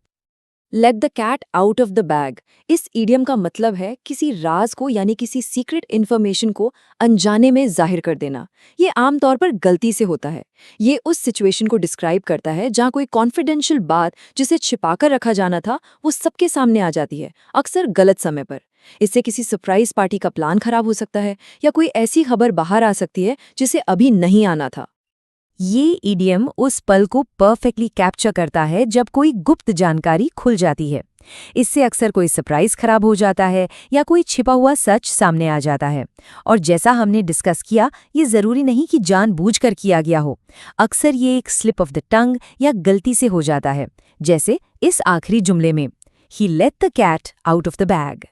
Let the cat out of the bag. इस ईडियम का मतलब है किसी राज को यानी किसी सीक्रेट इन्फॉर्मेशन को अनजाने में जाहिर कर देना। ये आमतौर पर गलती से होता है। ये उस सिचुएशन को डिस्क्राइब करता है जहाँ कोई कॉन्फिडेंशियल बात जिसे छिपाकर रखा जाना था वो सबके सामने आ जाती है, अक्सर गलत समय पर। इससे किसी सरप्राइज पार्टी का प्लान खराब हो सकता है या कोई ऐसी खबर बाहर आ सकती है जिसे अभी नहीं आना था। ये ईडियम उस पल को परफेक्टली कैप्चर करता है जब कोई गुप्त जानकारी खुल जाती है। इससे अक्सर कोई सरप्राइज खराब हो जाता है या कोई छिपा हुआ सच सामने आ जाता है। और जैसा हमने डिस्कस किया, ये जरूरी नहीं कि जानबूझकर किया गया हो। अक्सर ये एक स्लिप ऑफ द टंग या गलती से हो जाता है, जैसे इस आखिरी जुमले में, he let the cat out of the bag.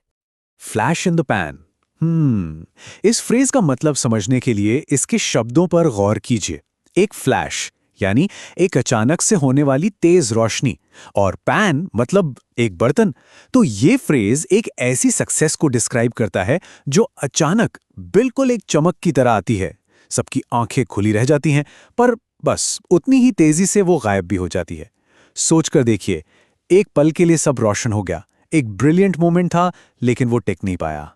Flash in the pan. इस फ्रेज का मतलब समझने के लिए इसके शब्दों पर गौर कीजिए। एक फ्लैश यानी एक अचानक से होने वाली तेज रोशनी, और पैन मतलब एक बर्तन। तो ये फ्रेज एक ऐसी सक्सेस को डिस्क्राइब करता है जो अचानक बिल्कुल एक चमक की तरह आती है। सबकी आंखें खुली रह जाती हैं, पर बस उतनी ही तेजी से वो गायब भी हो जाती है। सोचकर देखिए, एक पल के लिए सब रोशन हो गया, एक ब्रिलियंट मोमेंट था, लेकिन वो टिक नहीं पाया।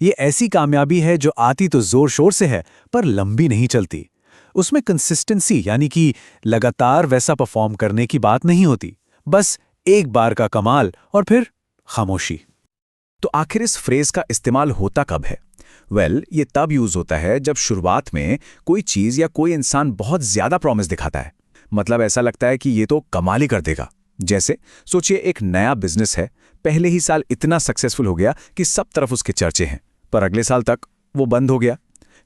ये ऐसी कामयाबी है जो आती तो जोर शोर से है, पर लंबी नहीं चलती। उसमें कंसिस्टेंसी यानी कि लगातार वैसा परफॉर्म करने की बात नहीं होती, बस एक बार का कमाल और फिर खामोशी। तो आखिर इस फ्रेज का इस्तेमाल होता कब है? ये तब यूज होता है जब शुरुआत में कोई चीज या कोई इंसान बहुत ज्यादा प्रॉमिस दिखाता है। मतलब ऐसा लगता है कि ये तो कमाल ही कर देगा। जैसे सोचिए, एक नया बिजनेस है, पहले ही साल इतना सक्सेसफुल हो गया कि सब तरफ उसके चर्चे हैं, पर अगले साल तक वो बंद हो गया।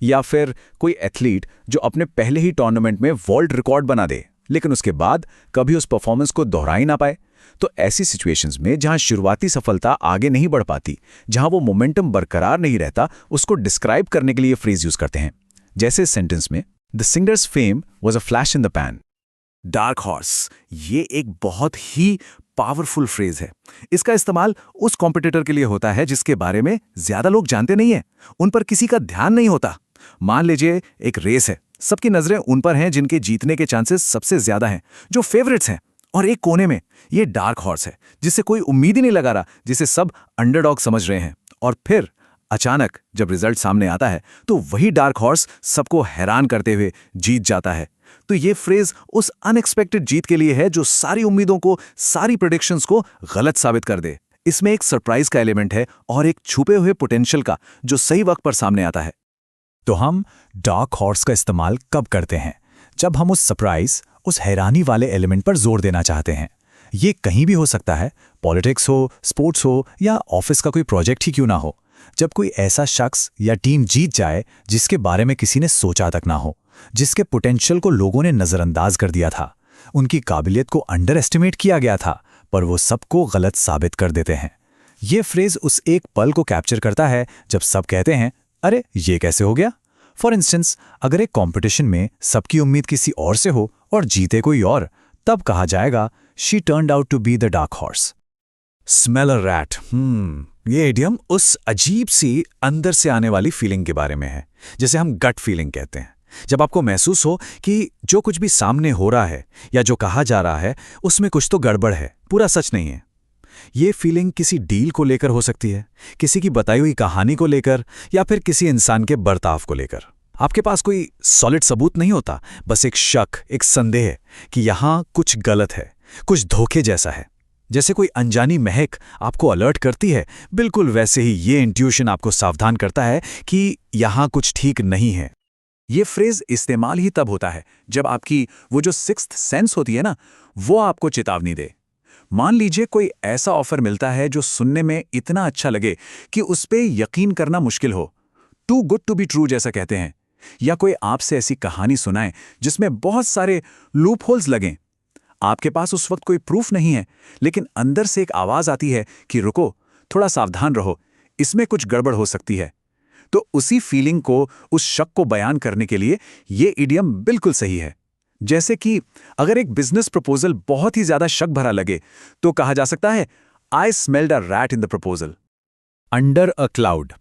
या फिर कोई एथलीट जो अपने पहले ही टूर्नामेंट में वर्ल्ड रिकॉर्ड बना दे, लेकिन उसके बाद कभी उस परफॉर्मेंस को दोहरा ही ना पाए। तो ऐसी सिचुएशंस में जहां शुरुआती सफलता आगे नहीं बढ़ पाती, जहां वो मोमेंटम बरकरार नहीं रहता, उसको डिस्क्राइब करने के लिए फ्रेज यूज करते हैं। जैसे इस सेंटेंस में, the singers fame was a flash in the pan. Dark horse, ये एक बहुत ही पावरफुल फ्रेज है। इसका इस्तेमाल उस कॉम्पिटिटर के लिए होता है जिसके बारे में ज्यादा लोग जानते नहीं है, उन पर किसी का ध्यान नहीं होता। मान लीजिए एक रेस है, सबकी नजरें उन पर हैं जिनके जीतने के चांसेस सबसे ज्यादा हैं, जो फेवरेट्स हैं। और एक कोने में ये डार्क हॉर्स है जिससे कोई उम्मीद ही नहीं लगा रहा, जिसे सब अंडरडॉग समझ रहे हैं। और फिर अचानक जब रिजल्ट सामने आता है तो वही डार्क हॉर्स सबको हैरान करते हुए जीत जाता है। तो ये फ्रेज उस अनएक्सपेक्टेड जीत के लिए है जो सारी उम्मीदों को, सारी प्रेडिक्शंस को गलत साबित कर दे। इसमें एक सरप्राइज का एलिमेंट है और एक छुपे हुए पोटेंशियल का, जो सही वक्त पर सामने आता है। तो हम डार्क हॉर्स का इस्तेमाल कब करते हैं? जब हम उस सरप्राइज, उस हैरानी वाले एलिमेंट पर जोर देना चाहते हैं। ये कहीं भी हो सकता है, पॉलिटिक्स हो, स्पोर्ट्स हो या ऑफिस का कोई प्रोजेक्ट ही क्यों ना हो। जब कोई ऐसा शख्स या टीम जीत जाए जिसके बारे में किसी ने सोचा तक ना हो, जिसके पोटेंशियल को लोगों ने नजरअंदाज कर दिया था, उनकी काबिलियत को अंडर एस्टिमेट किया गया था, पर वो सबको गलत साबित कर देते हैं। ये फ्रेज उस एक पल को कैप्चर करता है जब सब कहते हैं, अरे ये कैसे हो गया। फॉर इंस्टेंस, अगर एक कंपटीशन में सबकी उम्मीद किसी और से हो और जीते कोई और, तब कहा जाएगा, she turned out to be the dark horse. Smell a rat. ये इडियम उस अजीब सी अंदर से आने वाली फीलिंग के बारे में है, जिसे हम गट फीलिंग कहते हैं। जब आपको महसूस हो कि जो कुछ भी सामने हो रहा है या जो कहा जा रहा है उसमें कुछ तो गड़बड़ है, पूरा सच नहीं है। ये फीलिंग किसी डील को लेकर हो सकती है, किसी की बताई हुई कहानी को लेकर, या फिर किसी इंसान के बर्ताव को लेकर। आपके पास कोई सॉलिड सबूत नहीं होता, बस एक शक, एक संदेह कि यहां कुछ गलत है, कुछ धोखे जैसा है। जैसे कोई अनजानी महक आपको अलर्ट करती है, बिल्कुल वैसे ही ये इंट्यूशन आपको सावधान करता है कि यहां कुछ ठीक नहीं है। ये फ्रेज इस्तेमाल ही तब होता है जब आपकी वो जो सिक्स्थ सेंस होती है ना, वो आपको चेतावनी दे। मान लीजिए कोई ऐसा ऑफर मिलता है जो सुनने में इतना अच्छा लगे कि उस पे यकीन करना मुश्किल हो, too good to be true जैसा कहते हैं। या कोई आपसे ऐसी कहानी सुनाए जिसमें बहुत सारे लूप होल्स लगें। आपके पास उस वक्त कोई प्रूफ नहीं है, लेकिन अंदर से एक आवाज आती है कि रुको, थोड़ा सावधान रहो, इसमें कुछ गड़बड़ हो सकती है। तो उसी फीलिंग को, उस शक को बयान करने के लिए ये इडियम बिल्कुल सही है। जैसे कि अगर एक बिजनेस प्रपोजल बहुत ही ज्यादा शक भरा लगे तो कहा जा सकता है, I smelled a rat in the proposal. Under a cloud.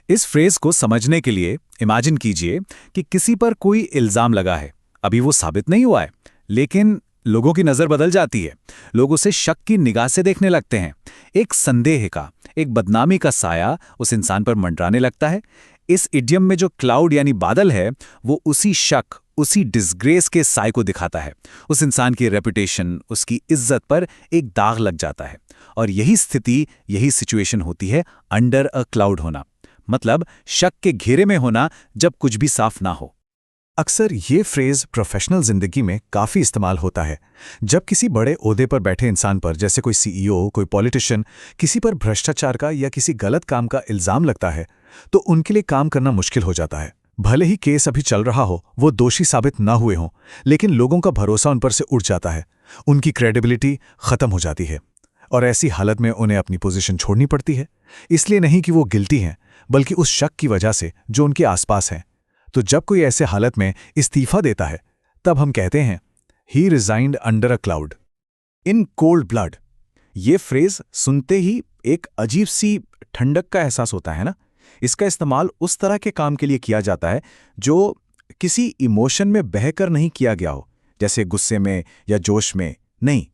इस फ्रेज को समझने के लिए इमेजिन कीजिए कि किसी पर कोई इल्जाम लगा है, अभी वो साबित नहीं हुआ है, लेकिन लोगों की नज़र बदल जाती है। लोग उसे शक की निगाह से देखने लगते हैं। एक संदेह का, एक बदनामी का साया उस इंसान पर मंडराने लगता है। इस इडियम में जो क्लाउड यानी बादल है, वो उसी शक, उसी डिसग्रेस के साय को दिखाता है। उस इंसान की रेपुटेशन, उसकी इज्जत पर एक दाग लग जाता है। और यही स्थिति, यही सिचुएशन होती है अंडर अ क्लाउड होना, मतलब शक के घेरे में होना जब कुछ भी साफ ना हो। अक्सर ये फ्रेज प्रोफेशनल जिंदगी में काफी इस्तेमाल होता है। जब किसी बड़े ओहदे पर बैठे इंसान पर, जैसे कोई सीईओ, कोई पॉलिटिशियन, किसी पर भ्रष्टाचार का या किसी गलत काम का इल्जाम लगता है, तो उनके लिए काम करना मुश्किल हो जाता है। भले ही केस अभी चल रहा हो, वो दोषी साबित ना हुए हों, लेकिन लोगों का भरोसा उन पर से उठ जाता है, उनकी क्रेडिबिलिटी खत्म हो जाती है। और ऐसी हालत में उन्हें अपनी पोजीशन छोड़नी पड़ती है, इसलिए नहीं कि वो गिल्टी हैं, बल्कि उस शक की वजह से जो उनके आसपास हैं। तो जब कोई ऐसे हालत में इस्तीफा देता है, तब हम कहते हैं he resigned under a cloud, in cold blood. ये फ्रेज सुनते ही एक अजीब सी ठंडक का एहसास होता है ना। इसका इस्तेमाल उस तरह के काम के लिए किया जाता है जो किसी इमोशन में बहकर नहीं किया गया हो, जैसे गुस्से में या जोश में नहीं,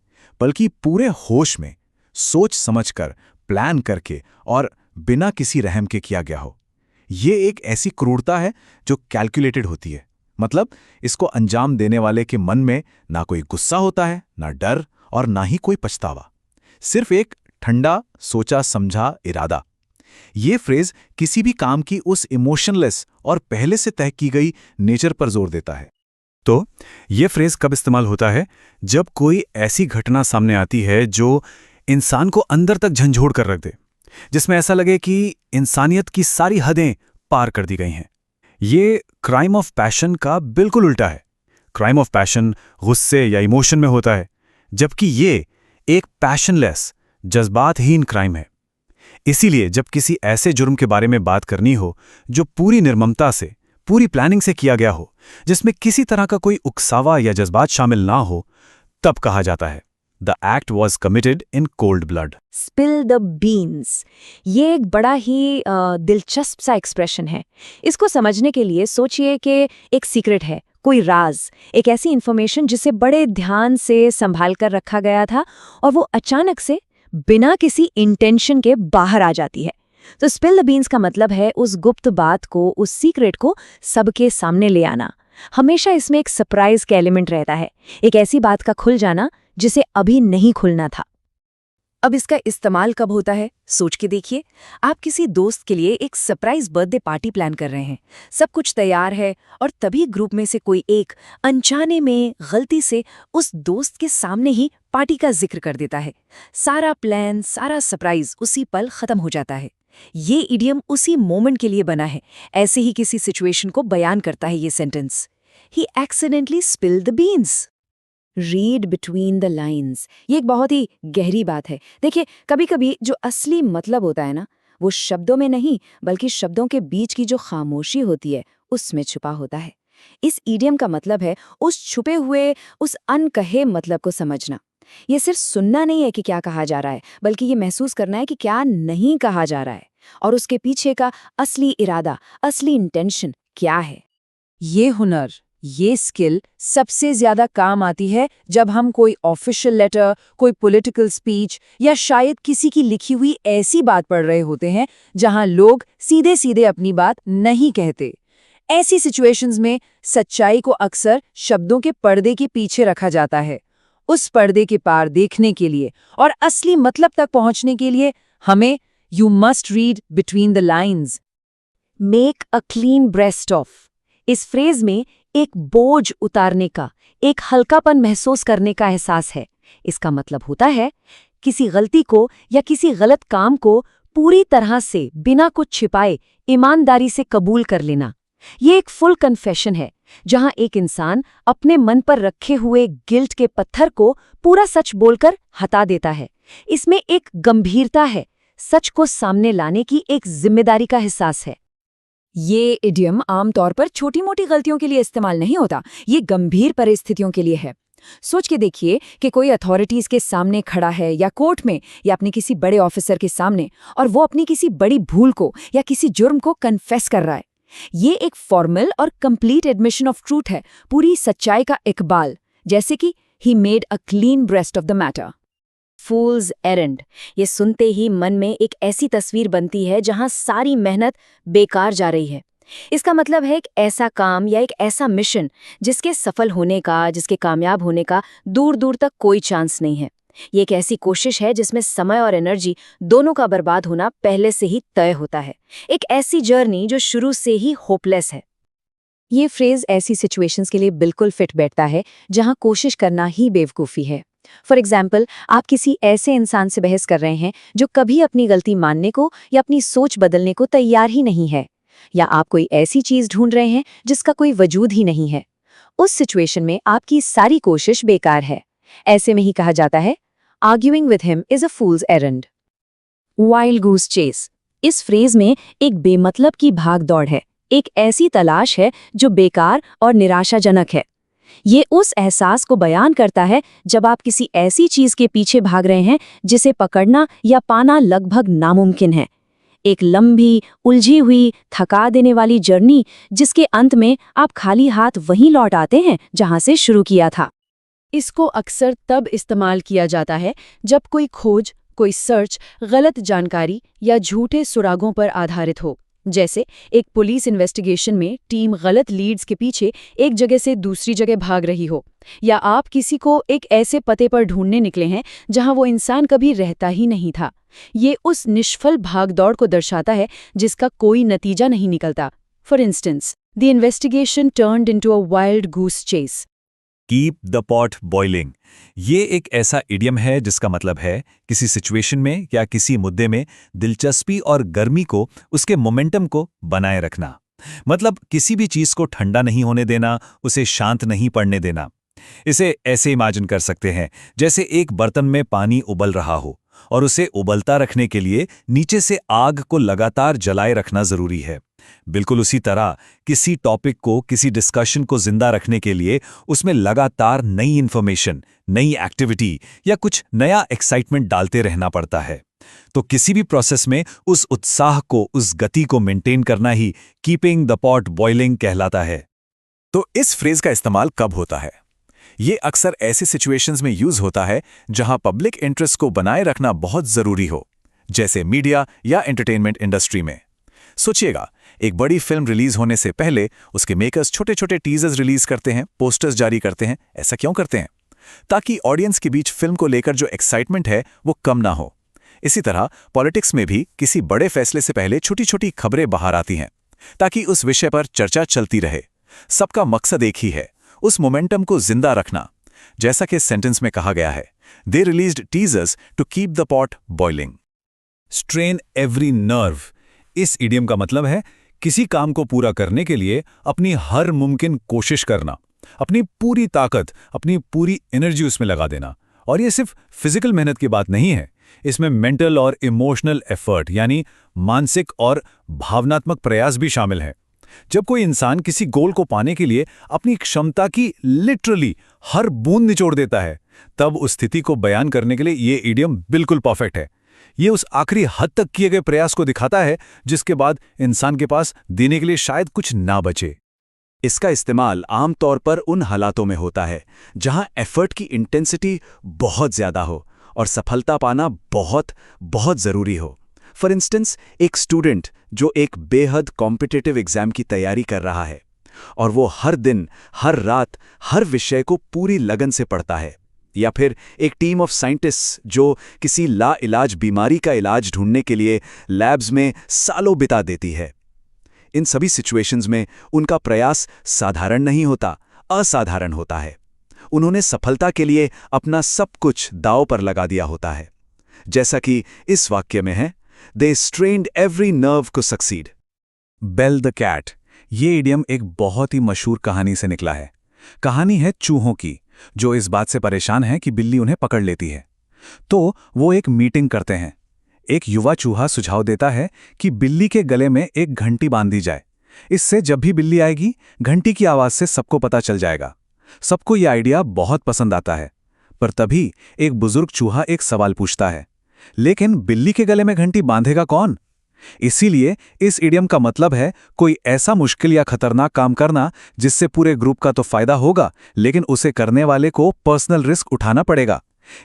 बल्कि पूरे होश में, सोच समझकर, प्लान करके और बिना किसी रहम के किया गया हो। ये एक ऐसी क्रूरता है जो कैलकुलेटेड होती है। मतलब इसको अंजाम देने वाले के मन में ना कोई गुस्सा होता है, ना डर और ना ही कोई पछतावा, सिर्फ एक ठंडा सोचा समझा इरादा। ये फ्रेज किसी भी काम की उस इमोशनलेस और पहले से तय की गई नेचर पर जोर देता है। तो ये फ्रेज कब इस्तेमाल होता है? जब कोई ऐसी घटना सामने आती है जो इंसान को अंदर तक झंझोड़ कर रख दे, जिसमें ऐसा लगे कि इंसानियत की सारी हदें पार कर दी गई हैं। ये क्राइम ऑफ पैशन का बिल्कुल उल्टा है। क्राइम ऑफ पैशन गुस्से या इमोशन में होता है, जबकि ये एक पैशनलेस, जज्बातहीन क्राइम है। इसीलिए जब किसी ऐसे जुर्म के बारे में बात करनी हो जो पूरी निर्ममता से, पूरी प्लानिंग से किया गया हो, जिसमें किसी तरह का कोई उकसावा या जज्बात शामिल ना हो, तब कहा जाता है the act was committed in cold blood. Spill the beans, ये एक बड़ा ही दिलचस्प सा एक्सप्रेशन है। इसको समझने के लिए सोचिए कि एक सीक्रेट है, कोई राज, एक ऐसी इंफॉर्मेशन जिसे बड़े ध्यान से संभाल कर रखा गया था और वो अचानक से बिना किसी इंटेंशन के बाहर आ जाती है। तो स्पिल द बीन्स का मतलब है उस गुप्त बात को, उस सीक्रेट को सबके सामने ले आना। हमेशा इसमें एक सरप्राइज का एलिमेंट रहता है, एक ऐसी बात का खुल जाना जिसे अभी नहीं खुलना था। अब इसका इस्तेमाल कब होता है, सोच के देखिए। आप किसी दोस्त के लिए एक सरप्राइज बर्थडे पार्टी प्लान कर रहे हैं, सब कुछ तैयार है, और तभी ग्रुप में से कोई एक अनजाने में गलती से उस दोस्त के सामने ही पार्टी का जिक्र कर देता है। सारा प्लान, सारा सरप्राइज उसी पल खत्म हो जाता है। ये इडियम उसी मोमेंट के लिए बना है। ऐसे ही किसी सिचुएशन को बयान करता है ये sentence, he accidentally spilled the beans. Read between the lines, ये एक बहुत ही गहरी बात है। देखिए, कभी कभी जो असली मतलब होता है ना, वो शब्दों में नहीं, बल्कि शब्दों के बीच की जो खामोशी होती है उसमें छुपा होता है। इस इडियम का मतलब है उस छुपे हुए, उस अनकहे मतलब को समझना। ये सिर्फ सुनना नहीं है कि क्या कहा जा रहा है, बल्कि ये महसूस करना है कि क्या नहीं कहा जा रहा है और उसके पीछे का असली इरादा, असली इंटेंशन क्या है। ये हुनर, ये स्किल सबसे ज्यादा काम आती है जब हम कोई ऑफिशियल लेटर, कोई पॉलिटिकल स्पीच या शायद किसी की लिखी हुई ऐसी बात पढ़ रहे होते हैं जहां लोग सीधे सीधे अपनी बात नहीं कहते। ऐसी सिचुएशंस में सच्चाई को अक्सर शब्दों के पर्दे के पीछे रखा जाता है। उस पर्दे के पार देखने के लिए और असली मतलब तक पहुंचने के लिए हमें you must read between the lines. Make a clean breast of, इस फ्रेज में एक बोझ उतारने का, एक हल्कापन महसूस करने का एहसास है। इसका मतलब होता है किसी गलती को या किसी गलत काम को पूरी तरह से बिना कुछ छिपाए ईमानदारी से कबूल कर लेना। ये एक फुल कन्फेशन है, जहां एक इंसान अपने मन पर रखे हुए गिल्ट के पत्थर को पूरा सच बोलकर हटा देता है। इसमें एक गंभीरता है, सच को सामने लाने की एक जिम्मेदारी का एहसास है। ये इडियम आमतौर पर छोटी मोटी गलतियों के लिए इस्तेमाल नहीं होता, ये गंभीर परिस्थितियों के लिए है। सोच के देखिए कि कोई अथॉरिटीज के सामने खड़ा है या कोर्ट में या अपने किसी बड़े ऑफिसर के सामने, और वो अपनी किसी बड़ी भूल को या किसी जुर्म को कन्फेस कर रहा है। ये एक फॉर्मल और कंप्लीट एडमिशन ऑफ ट्रूथ है, पूरी सच्चाई का इकबाल। जैसे कि he made a clean breast of the matter. Fool's errand, ये सुनते ही मन में एक ऐसी तस्वीर बनती है जहां सारी मेहनत बेकार जा रही है। इसका मतलब है एक ऐसा काम या एक ऐसा मिशन जिसके सफल होने का, जिसके कामयाब होने का दूर दूर तक कोई चांस नहीं है। ये एक ऐसी कोशिश है जिसमें समय और एनर्जी दोनों का बर्बाद होना पहले से ही तय होता है। एक ऐसी जर्नी जो शुरू से ही होपलेस है। ये फ्रेज ऐसी सिचुएशंस के लिए बिल्कुल फिट बैठता है जहां कोशिश करना ही बेवकूफ़ी है। फॉर एग्जाम्पल, आप किसी ऐसे इंसान से बहस कर रहे हैं जो कभी अपनी गलती मानने को या अपनी सोच बदलने को तैयार ही नहीं है, या आप कोई ऐसी चीज ढूंढ रहे हैं जिसका कोई वजूद ही नहीं है। उस सिचुएशन में आपकी सारी कोशिश बेकार है। ऐसे में ही कहा जाता है, arguing with him is a fool's errand. Wild goose chase, इस फ्रेज में एक बेमतलब की भाग दौड़ है, एक ऐसी तलाश है जो बेकार और निराशाजनक है। ये उस एहसास को बयान करता है जब आप किसी ऐसी चीज के पीछे भाग रहे हैं जिसे पकड़ना या पाना लगभग नामुमकिन है। एक लंबी, उलझी हुई, थका देने वाली जर्नी जिसके अंत में आप खाली हाथ वहीं लौट आते हैं जहां से शुरू किया था। इसको अक्सर तब इस्तेमाल किया जाता है जब कोई खोज, कोई सर्च गलत जानकारी या झूठे सुरागों पर आधारित हो। जैसे एक पुलिस इन्वेस्टिगेशन में टीम गलत लीड्स के पीछे एक जगह से दूसरी जगह भाग रही हो, या आप किसी को एक ऐसे पते पर ढूंढने निकले हैं जहां वो इंसान कभी रहता ही नहीं था। ये उस निष्फल भागदौड़ को दर्शाता है जिसका कोई नतीजा नहीं निकलता। For instance, the investigation turned into a wild goose chase. Keep the pot boiling, ये एक ऐसा इडियम है जिसका मतलब है किसी सिचुएशन में या किसी मुद्दे में दिलचस्पी और गर्मी को, उसके मोमेंटम को बनाए रखना। मतलब किसी भी चीज को ठंडा नहीं होने देना, उसे शांत नहीं पड़ने देना। इसे ऐसे इमेजिन कर सकते हैं जैसे एक बर्तन में पानी उबल रहा हो और उसे उबलता रखने के लिए नीचे से आग को लगातार जलाए रखना जरूरी है। बिल्कुल उसी तरह किसी टॉपिक को, किसी डिस्कशन को जिंदा रखने के लिए उसमें लगातार नई इन्फॉर्मेशन, नई एक्टिविटी या कुछ नया एक्साइटमेंट डालते रहना पड़ता है। तो किसी भी प्रोसेस में उस उत्साह को, उस गति को मेंटेन करना ही कीपिंग द पॉट बॉइलिंग कहलाता है। तो इस फ्रेज का इस्तेमाल कब होता है? ये अक्सर ऐसी सिचुएशंस में यूज होता है जहां पब्लिक इंटरेस्ट को बनाए रखना बहुत जरूरी हो, जैसे मीडिया या एंटरटेनमेंट इंडस्ट्री में। सोचिएगा, एक बड़ी फिल्म रिलीज होने से पहले उसके मेकर्स छोटे-छोटे टीजर्स रिलीज करते हैं, पोस्टर्स जारी करते हैं। ऐसा क्यों करते हैं? ताकि ऑडियंस के बीच फिल्म को लेकर जो एक्साइटमेंट है वो कम ना हो। इसी तरह पॉलिटिक्स में भी किसी बड़े फैसले से पहले छोटी-छोटी खबरें बाहर आती हैं, ताकि उस विषय पर चर्चा चलती रहे। सबका मकसद एक ही है, उस मोमेंटम को जिंदा रखना। जैसा कि सेंटेंस में कहा गया है, they released teasers to keep the pot boiling. Strain every nerve, इस इडियम का मतलब है किसी काम को पूरा करने के लिए अपनी हर मुमकिन कोशिश करना, अपनी पूरी ताकत, अपनी पूरी एनर्जी उसमें लगा देना। और ये सिर्फ फिजिकल मेहनत की बात नहीं है, इसमें मेंटल और इमोशनल एफर्ट यानी मानसिक और भावनात्मक प्रयास भी शामिल है। जब कोई इंसान किसी गोल को पाने के लिए अपनी क्षमता की लिटरली हर बूंद निचोड़ देता है, तब उस स्थिति को बयान करने के लिए ये इडियम बिल्कुल परफेक्ट है। ये उस आखिरी हद तक किए गए प्रयास को दिखाता है जिसके बाद इंसान के पास देने के लिए शायद कुछ ना बचे। इसका इस्तेमाल आमतौर पर उन हालातों में होता है जहां एफर्ट की इंटेंसिटी बहुत ज्यादा हो और सफलता पाना बहुत बहुत जरूरी हो। फॉर इंस्टेंस, एक स्टूडेंट जो एक बेहद कॉम्पिटिटिव एग्जाम की तैयारी कर रहा है और वो हर दिन, हर रात, हर विषय को पूरी लगन से पढ़ता है, या फिर एक टीम ऑफ साइंटिस्ट्स जो किसी लाइलाज बीमारी का इलाज ढूंढने के लिए लैब्स में सालों बिता देती है। इन सभी सिचुएशंस में उनका प्रयास साधारण नहीं होता, असाधारण होता है। उन्होंने सफलता के लिए अपना सब कुछ दांव पर लगा दिया होता है। जैसा कि इस वाक्य में है, they strained every nerve to succeed. Bell the cat, ये इडियम एक बहुत ही मशहूर कहानी से निकला है। कहानी है चूहों की, जो इस बात से परेशान हैं कि बिल्ली उन्हें पकड़ लेती है। तो वो एक मीटिंग करते हैं। एक युवा चूहा सुझाव देता है कि बिल्ली के गले में एक घंटी बांध दी जाए। इससे जब भी बिल्ली आएगी, घंटी की आवाज से सबको पता चल जाएगा। सबको यह आइडिया बहुत पसंद आता है, पर तभी एक बुजुर्ग चूहा एक सवाल पूछता है, लेकिन बिल्ली के गले में घंटी बांधेगा कौन? इसीलिए इस इडियम का मतलब है कोई ऐसा मुश्किल या खतरनाक काम करना जिससे पूरे ग्रुप का तो फायदा होगा, लेकिन उसे करने वाले को पर्सनल रिस्क उठाना पड़ेगा।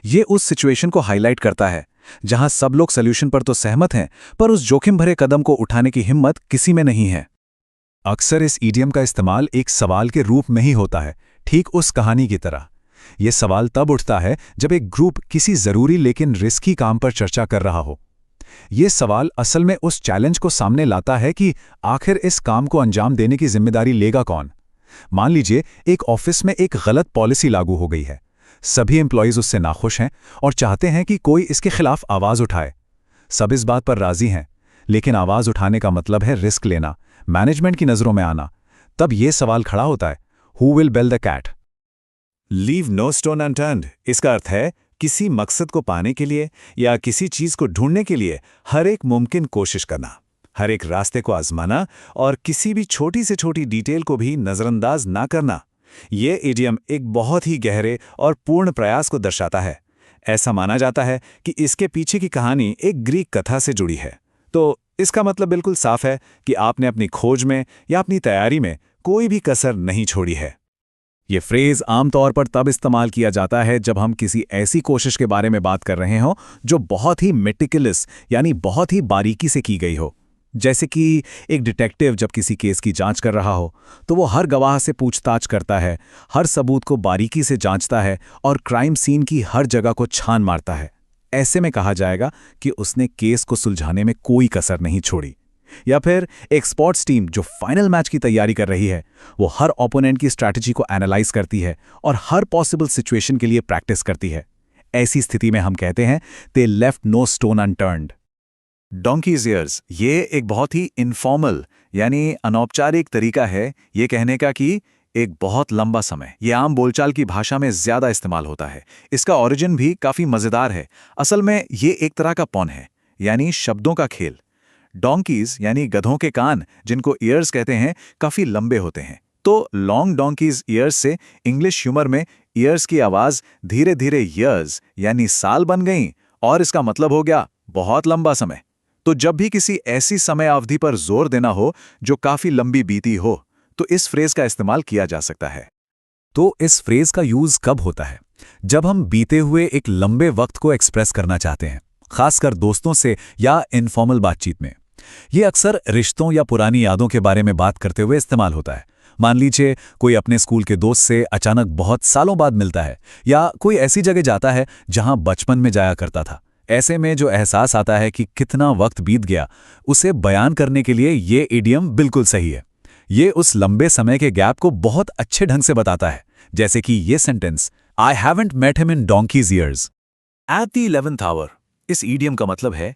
ये उस सिचुएशन को हाईलाइट करता है जहां सब लोग सॉल्यूशन पर तो सहमत हैं, पर उस जोखिम भरे कदम को उठाने की हिम्मत किसी में नहीं है। अक्सर इस ईडियम का इस्तेमाल एक सवाल के रूप में ही होता है, ठीक उस कहानी की तरह। यह सवाल तब उठता है जब एक ग्रुप किसी जरूरी लेकिन रिस्की काम पर चर्चा कर रहा हो। यह सवाल असल में उस चैलेंज को सामने लाता है कि आखिर इस काम को अंजाम देने की जिम्मेदारी लेगा कौन। मान लीजिए एक ऑफिस में एक गलत पॉलिसी लागू हो गई है। सभी एम्प्लॉयज उससे नाखुश हैं और चाहते हैं कि कोई इसके खिलाफ आवाज उठाए। सब इस बात पर राजी हैं, लेकिन आवाज उठाने का मतलब है रिस्क लेना, मैनेजमेंट की नजरों में आना। तब यह सवाल खड़ा होता है, who will bell the cat? Leave no stone unturned. इसका अर्थ है किसी मकसद को पाने के लिए या किसी चीज को ढूंढने के लिए हर एक मुमकिन कोशिश करना, हर एक रास्ते को आजमाना और किसी भी छोटी से छोटी डिटेल को भी नजरअंदाज ना करना। ये इडियम एक बहुत ही गहरे और पूर्ण प्रयास को दर्शाता है। ऐसा माना जाता है कि इसके पीछे की कहानी एक ग्रीक कथा से जुड़ी है। तो इसका मतलब बिल्कुल साफ है कि आपने अपनी खोज में या अपनी तैयारी में कोई भी कसर नहीं छोड़ी है। ये फ्रेज आमतौर पर तब इस्तेमाल किया जाता है जब हम किसी ऐसी कोशिश के बारे में बात कर रहे हों जो बहुत ही मेटिकुलस यानी बहुत ही बारीकी से की गई हो। जैसे कि एक डिटेक्टिव जब किसी केस की जांच कर रहा हो तो वो हर गवाह से पूछताछ करता है, हर सबूत को बारीकी से जांचता है और क्राइम सीन की हर जगह को छान मारता है। ऐसे में कहा जाएगा कि उसने केस को सुलझाने में कोई कसर नहीं छोड़ी। या फिर एक स्पोर्ट्स टीम जो फाइनल मैच की तैयारी कर रही है, वो हर ओपोनेंट की स्ट्रैटेजी को एनालाइज करती है और हर पॉसिबल सिचुएशन के लिए प्रैक्टिस करती है। ऐसी स्थिति में हम कहते हैं they left no stone unturned. Donkey's years ये एक बहुत ही इनफॉर्मल यानी अनौपचारिक तरीका है ये कहने का कि एक बहुत लंबा समय। ये आम बोलचाल की भाषा में ज्यादा इस्तेमाल होता है। इसका ओरिजिन भी काफी मजेदार है। असल में ये एक तरह का पॉन है, यानी शब्दों का खेल। डोंकीज यानी गधों के कान, जिनको ईयर्स कहते हैं, काफी लंबे होते हैं। तो लॉन्ग डोंकीज ईयर्स से इंग्लिश ह्यूमर में ईयर्स की आवाज धीरे धीरे ईयर्स यानी साल बन गई और इसका मतलब हो गया बहुत लंबा समय। तो जब भी किसी ऐसी समय अवधि पर जोर देना हो जो काफी लंबी बीती हो, तो इस फ्रेज का इस्तेमाल किया जा सकता है। तो इस फ्रेज का यूज कब होता है? जब हम बीते हुए एक लंबे वक्त को एक्सप्रेस करना चाहते हैं, खासकर दोस्तों से या इनफॉर्मल बातचीत में। यह अक्सर रिश्तों या पुरानी यादों के बारे में बात करते हुए इस्तेमाल होता है। मान लीजिए कोई अपने स्कूल के दोस्त से अचानक बहुत सालों बाद मिलता है, या कोई ऐसी जगह जाता है जहां बचपन में जाया करता था। ऐसे में जो एहसास आता है कि कितना वक्त बीत गया, उसे बयान करने के लिए ये इडियम बिल्कुल सही है। ये उस लंबे समय के गैप को बहुत अच्छे ढंग से बताता है। जैसे कि ये sentence, I haven't met him in donkey's years at the 11th hour. इस ईडियम का मतलब है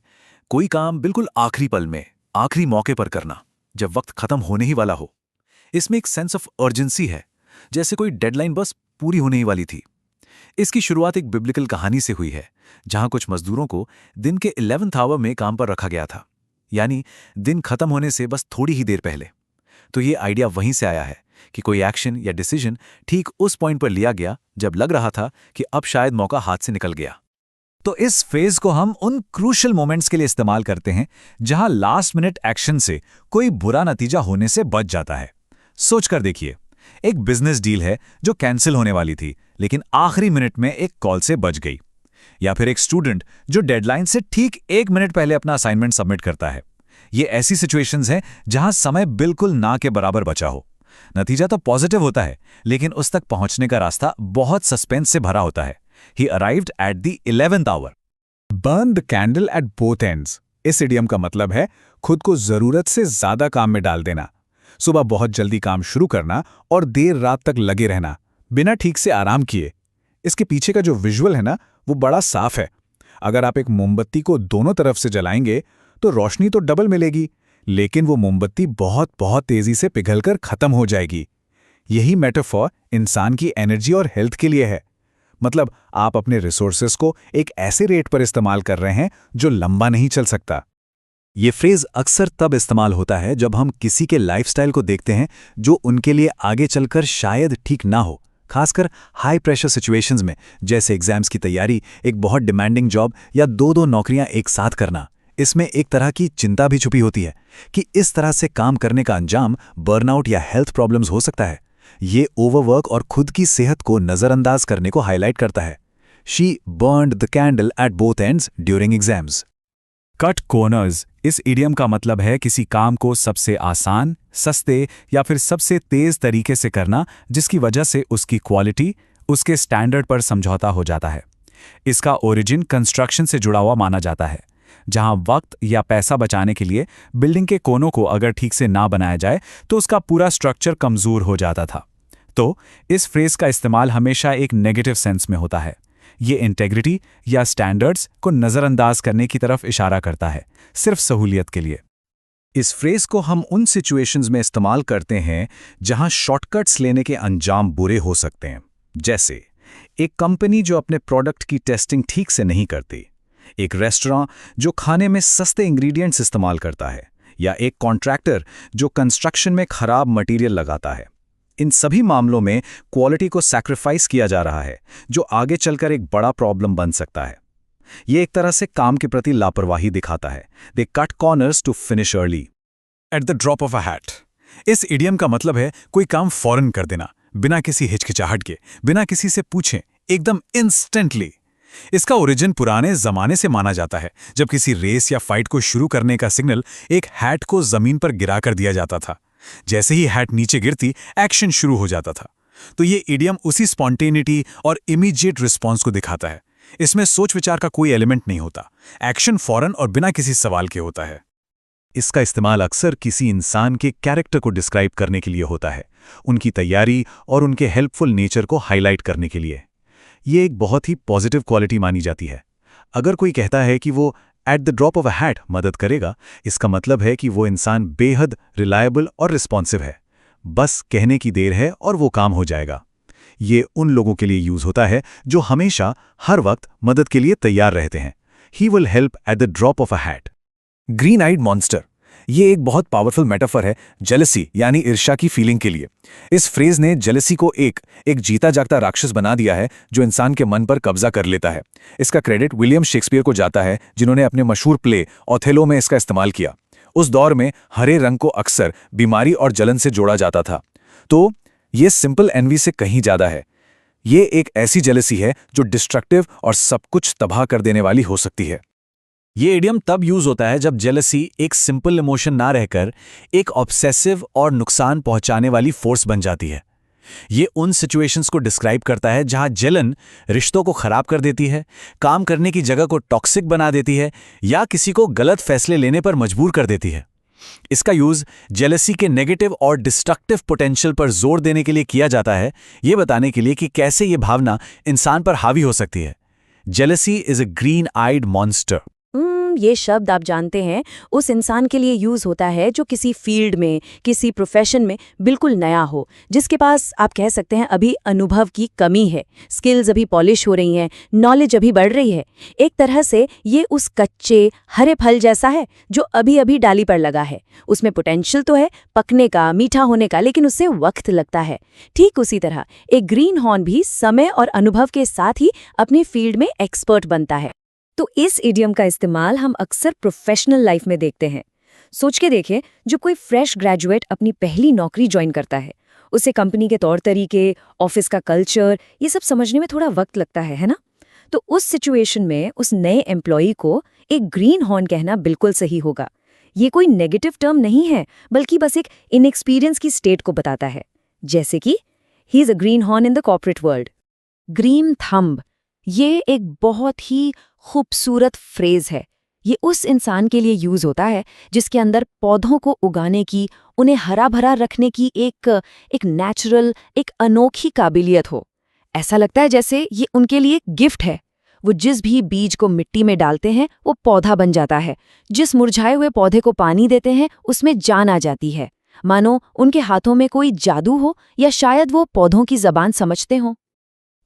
कोई काम बिल्कुल आखिरी पल में, आखिरी मौके पर करना, जब वक्त खत्म होने ही वाला हो। इसमें एक सेंस ऑफ अर्जेंसी है, जैसे कोई डेडलाइन बस पूरी होने ही वाली थी। इसकी शुरुआत एक बिब्लिकल कहानी से हुई है, जहां कुछ मजदूरों को दिन के 11th आवर में काम पर रखा गया था, यानी दिन खत्म होने से बस थोड़ी ही देर पहले। तो ये आइडिया वहीं से आया है कि कोई एक्शन या डिसीजन ठीक उस पॉइंट पर लिया गया जब लग रहा था कि अब शायद मौका हाथ से निकल गया। तो इस फ्रेज को हम उन क्रूशल मोमेंट्स के लिए इस्तेमाल करते हैं जहां लास्ट मिनट एक्शन से कोई बुरा नतीजा होने से बच जाता है। सोचकर देखिए, एक बिजनेस डील है जो कैंसिल होने वाली थी, लेकिन आखिरी मिनट में एक कॉल से बच गई। या फिर एक स्टूडेंट जो डेडलाइन से ठीक 1 मिनट पहले अपना असाइनमेंट सबमिट करता है। ये ऐसी सिचुएशंस हैं जहां समय बिल्कुल ना के बराबर बचा हो। नतीजा तो पॉजिटिव होता है, लेकिन उस तक पहुंचने का रास्ता बहुत सस्पेंस से भरा होता है। He arrived at the 11th hour. Burn the candle at both ends. इस इडियम का मतलब है खुद को जरूरत से ज्यादा काम में डाल देना। सुबह बहुत जल्दी काम शुरू करना और देर रात तक लगे रहना बिना ठीक से आराम किए। इसके पीछे का जो विजुअल है ना, वो बड़ा साफ है। अगर आप एक मोमबत्ती को दोनों तरफ से जलाएंगे तो रोशनी तो डबल मिलेगी, लेकिन वो मोमबत्ती बहुत बहुत तेजी से पिघलकर खत्म हो जाएगी। यही मेटाफॉर इंसान की एनर्जी और हेल्थ के लिए है। मतलब आप अपने रिसोर्सेस को एक ऐसे रेट पर इस्तेमाल कर रहे हैं जो लंबा नहीं चल सकता। ये फ्रेज अक्सर तब इस्तेमाल होता है जब हम किसी के लाइफस्टाइल को देखते हैं जो उनके लिए आगे चलकर शायद ठीक ना हो, खासकर हाई प्रेशर सिचुएशंस में, जैसे एग्जाम्स की तैयारी, एक बहुत डिमांडिंग जॉब या 2-2 नौकरियां एक साथ करना। इसमें एक तरह की चिंता भी छुपी होती है कि इस तरह से काम करने का अंजाम बर्नआउट या हेल्थ प्रॉब्लम्स हो सकता है। ये ओवरवर्क और खुद की सेहत को नज़रअंदाज करने को हाईलाइट करता है। She burned the candle at both ends during exams. Cut corners इस इडियम का मतलब है किसी काम को सबसे आसान, सस्ते या फिर सबसे तेज तरीके से करना, जिसकी वजह से उसकी क्वालिटी, उसके स्टैंडर्ड पर समझौता हो जाता है। इसका ओरिजिन कंस्ट्रक्शन से जुड़ा हुआ माना जाता है, जहां वक्त या पैसा बचाने के लिए बिल्डिंग के कोनों को अगर ठीक से ना बनाया जाए तो उसका पूरा स्ट्रक्चर कमजोर हो जाता था। तो इस फ्रेज का इस्तेमाल हमेशा एक नेगेटिव सेंस में होता है। ये इंटेग्रिटी या स्टैंडर्ड्स को नज़रअंदाज करने की तरफ इशारा करता है, सिर्फ सहूलियत के लिए। इस फ्रेज को हम उन सिचुएशंस में इस्तेमाल करते हैं जहां शॉर्टकट्स लेने के अंजाम बुरे हो सकते हैं, जैसे एक कंपनी जो अपने प्रोडक्ट की टेस्टिंग ठीक से नहीं करती, एक रेस्टोरेंट जो खाने में सस्ते इंग्रेडिएंट्स इस्तेमाल करता है, या एक कॉन्ट्रैक्टर जो कंस्ट्रक्शन में खराब मटेरियल लगाता है। इन सभी मामलों में क्वालिटी को सैक्रिफाइस किया जा रहा है, जो आगे चलकर एक बड़ा प्रॉब्लम बन सकता है। ये एक तरह से काम के प्रति लापरवाही दिखाता है। They cut corners to finish early. At the drop of a hat इस इडियम का मतलब है कोई काम फौरन कर देना, बिना किसी हिचकिचाहट के, बिना किसी से पूछे, एकदम इंस्टेंटली। इसका ओरिजिन पुराने जमाने से माना जाता है, जब किसी रेस या फाइट को शुरू करने का सिग्नल एक हैट को जमीन पर गिरा कर दिया जाता था। जैसे ही हैट नीचे गिरती, एक्शन शुरू हो जाता था। तो ये इडियम उसी स्पॉन्टेनिटी और इमीडिएट रिस्पॉन्स को दिखाता है। इसमें सोच विचार का कोई एलिमेंट नहीं होता, एक्शन फौरन और बिना किसी सवाल के होता है। इसका इस्तेमाल अक्सर किसी इंसान के कैरेक्टर को डिस्क्राइब करने के लिए होता है, उनकी तैयारी और उनके हेल्पफुल नेचर को हाईलाइट करने के लिए। ये एक बहुत ही पॉजिटिव क्वालिटी मानी जाती है। अगर कोई कहता है कि वो eight the drop of a hat मदद करेगा, इसका मतलब है कि वो इंसान बेहद रिलायबल और रिस्पॉन्सिव है। बस कहने की देर है और वो काम हो जाएगा। ये उन लोगों के लिए यूज होता है जो हमेशा हर वक्त मदद के लिए तैयार रहते हैं। He will help at the drop of a hat. Green eyed monster ये एक बहुत पावरफुल मेटाफर है जेलसी यानी ईर्ष्या की फीलिंग के लिए। इस फ्रेज ने जेलसी को एक जीता जागता राक्षस बना दिया है जो इंसान के मन पर कब्जा कर लेता है। इसका क्रेडिट विलियम शेक्सपियर को जाता है, जिन्होंने अपने मशहूर प्ले ओथेलो में इसका इस्तेमाल किया। उस दौर में हरे रंग को अक्सर बीमारी और जलन से जोड़ा जाता था। तो ये सिंपल एनवी से कहीं ज्यादा है। ये एक ऐसी जेलसी है जो डिस्ट्रक्टिव और सब कुछ तबाह कर देने वाली हो सकती है। ये इडियम तब यूज होता है जब जेलसी एक सिंपल इमोशन ना रहकर एक ऑब्सेसिव और नुकसान पहुंचाने वाली फोर्स बन जाती है। ये उन सिचुएशंस को डिस्क्राइब करता है जहां जलन रिश्तों को खराब कर देती है, काम करने की जगह को टॉक्सिक बना देती है या किसी को गलत फैसले लेने पर मजबूर कर देती है। इसका यूज जेलसी के नेगेटिव और डिस्ट्रक्टिव पोटेंशियल पर जोर देने के लिए किया जाता है, ये बताने के लिए कि कैसे ये भावना इंसान पर हावी हो सकती है। Jealousy is a green eyed monster. ये शब्द आप जानते हैं उस इंसान के लिए यूज होता है जो किसी फील्ड में, किसी प्रोफेशन में बिल्कुल नया हो, जिसके पास आप कह सकते हैं अभी अनुभव की कमी है, स्किल्स अभी पॉलिश हो रही हैं, नॉलेज अभी बढ़ रही है। एक तरह से ये उस कच्चे हरे फल जैसा है जो अभी अभी डाली पर लगा है। उसमें पोटेंशियल तो है पकने का, मीठा होने का, लेकिन उससे वक्त लगता है। ठीक उसी तरह एक ग्रीन हॉर्न भी समय और अनुभव के साथ ही अपने फील्ड में एक्सपर्ट बनता है। तो इस इडियम का इस्तेमाल हम अक्सर प्रोफेशनल लाइफ में देखते हैं। सोच के देखें, जब कोई फ्रेश ग्रेजुएट अपनी पहली नौकरी ज्वाइन करता है, उसे कंपनी के तौर तरीके, ऑफिस का कल्चर, ये सब समझने में थोड़ा वक्त लगता है ना? तो उस सिचुएशन में उस नए एम्प्लॉई को एक ग्रीन हॉर्न कहना बिल्कुल सही होगा। ये कोई नेगेटिव टर्म नहीं है, बल्कि बस एक इनएक्सपीरियंस की स्टेट को बताता है। जैसे कि he is a green horn in the corporate world. Green thumb ये एक बहुत ही खूबसूरत फ्रेज है। ये उस इंसान के लिए यूज होता है जिसके अंदर पौधों को उगाने की, उन्हें हरा भरा रखने की एक नेचुरल, एक अनोखी काबिलियत हो। ऐसा लगता है जैसे ये उनके लिए एक गिफ्ट है। वो जिस भी बीज को मिट्टी में डालते हैं वो पौधा बन जाता है। जिस मुरझाए हुए पौधे को पानी देते हैं उसमें जान आ जाती है, मानो उनके हाथों में कोई जादू हो, या शायद वो पौधों की जबान समझते हों।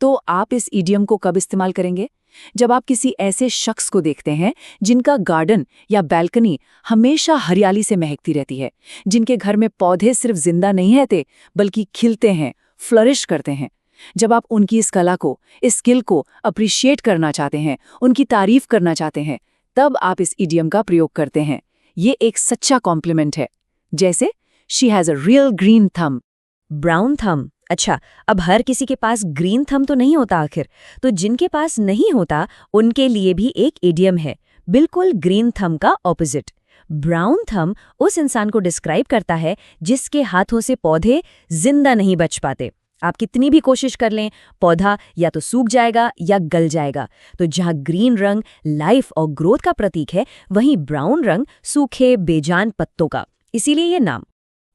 तो आप इस इडियम को कब इस्तेमाल करेंगे? जब आप किसी ऐसे शख्स को देखते हैं जिनका गार्डन या बैल्कनी हमेशा हरियाली से महकती रहती है, जिनके घर में पौधे सिर्फ जिंदा नहीं रहते बल्कि खिलते हैं, फ्लरिश करते हैं। जब आप उनकी इस कला को, इस स्किल को अप्रिशिएट करना चाहते हैं, उनकी तारीफ करना चाहते हैं, तब आप इस इडियम का प्रयोग करते हैं। ये एक सच्चा कॉम्प्लीमेंट है। जैसे she has a real green thumb. Brown thumb. अच्छा, अब हर किसी के पास ग्रीन थंब तो नहीं होता आखिर, तो जिनके पास नहीं होता उनके लिए भी एक इडियम है, बिल्कुल ग्रीन थंब का ऑपोजिट। ब्राउन थंब उस इंसान को डिस्क्राइब करता है जिसके हाथों से पौधे जिंदा नहीं बच पाते। आप कितनी भी कोशिश कर लें, पौधा या तो सूख जाएगा या गल जाएगा। तो जहां ग्रीन रंग लाइफ और ग्रोथ का प्रतीक है, वहीं ब्राउन रंग सूखे बेजान पत्तों का, इसीलिए ये नाम।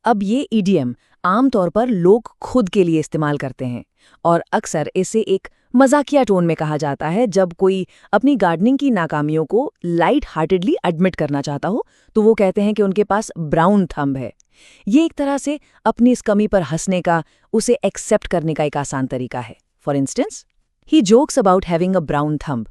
अब ये इडियम आमतौर पर लोग खुद के लिए इस्तेमाल करते हैं और अक्सर इसे एक मजाकिया टोन में कहा जाता है। जब कोई अपनी गार्डनिंग की नाकामियों को लाइट हार्टेडली एडमिट करना चाहता हो तो वो कहते हैं कि उनके पास ब्राउन थंब है। ये एक तरह से अपनी इस कमी पर हंसने का, उसे एक्सेप्ट करने का एक आसान तरीका है। For instance, he jokes about having a brown thumb.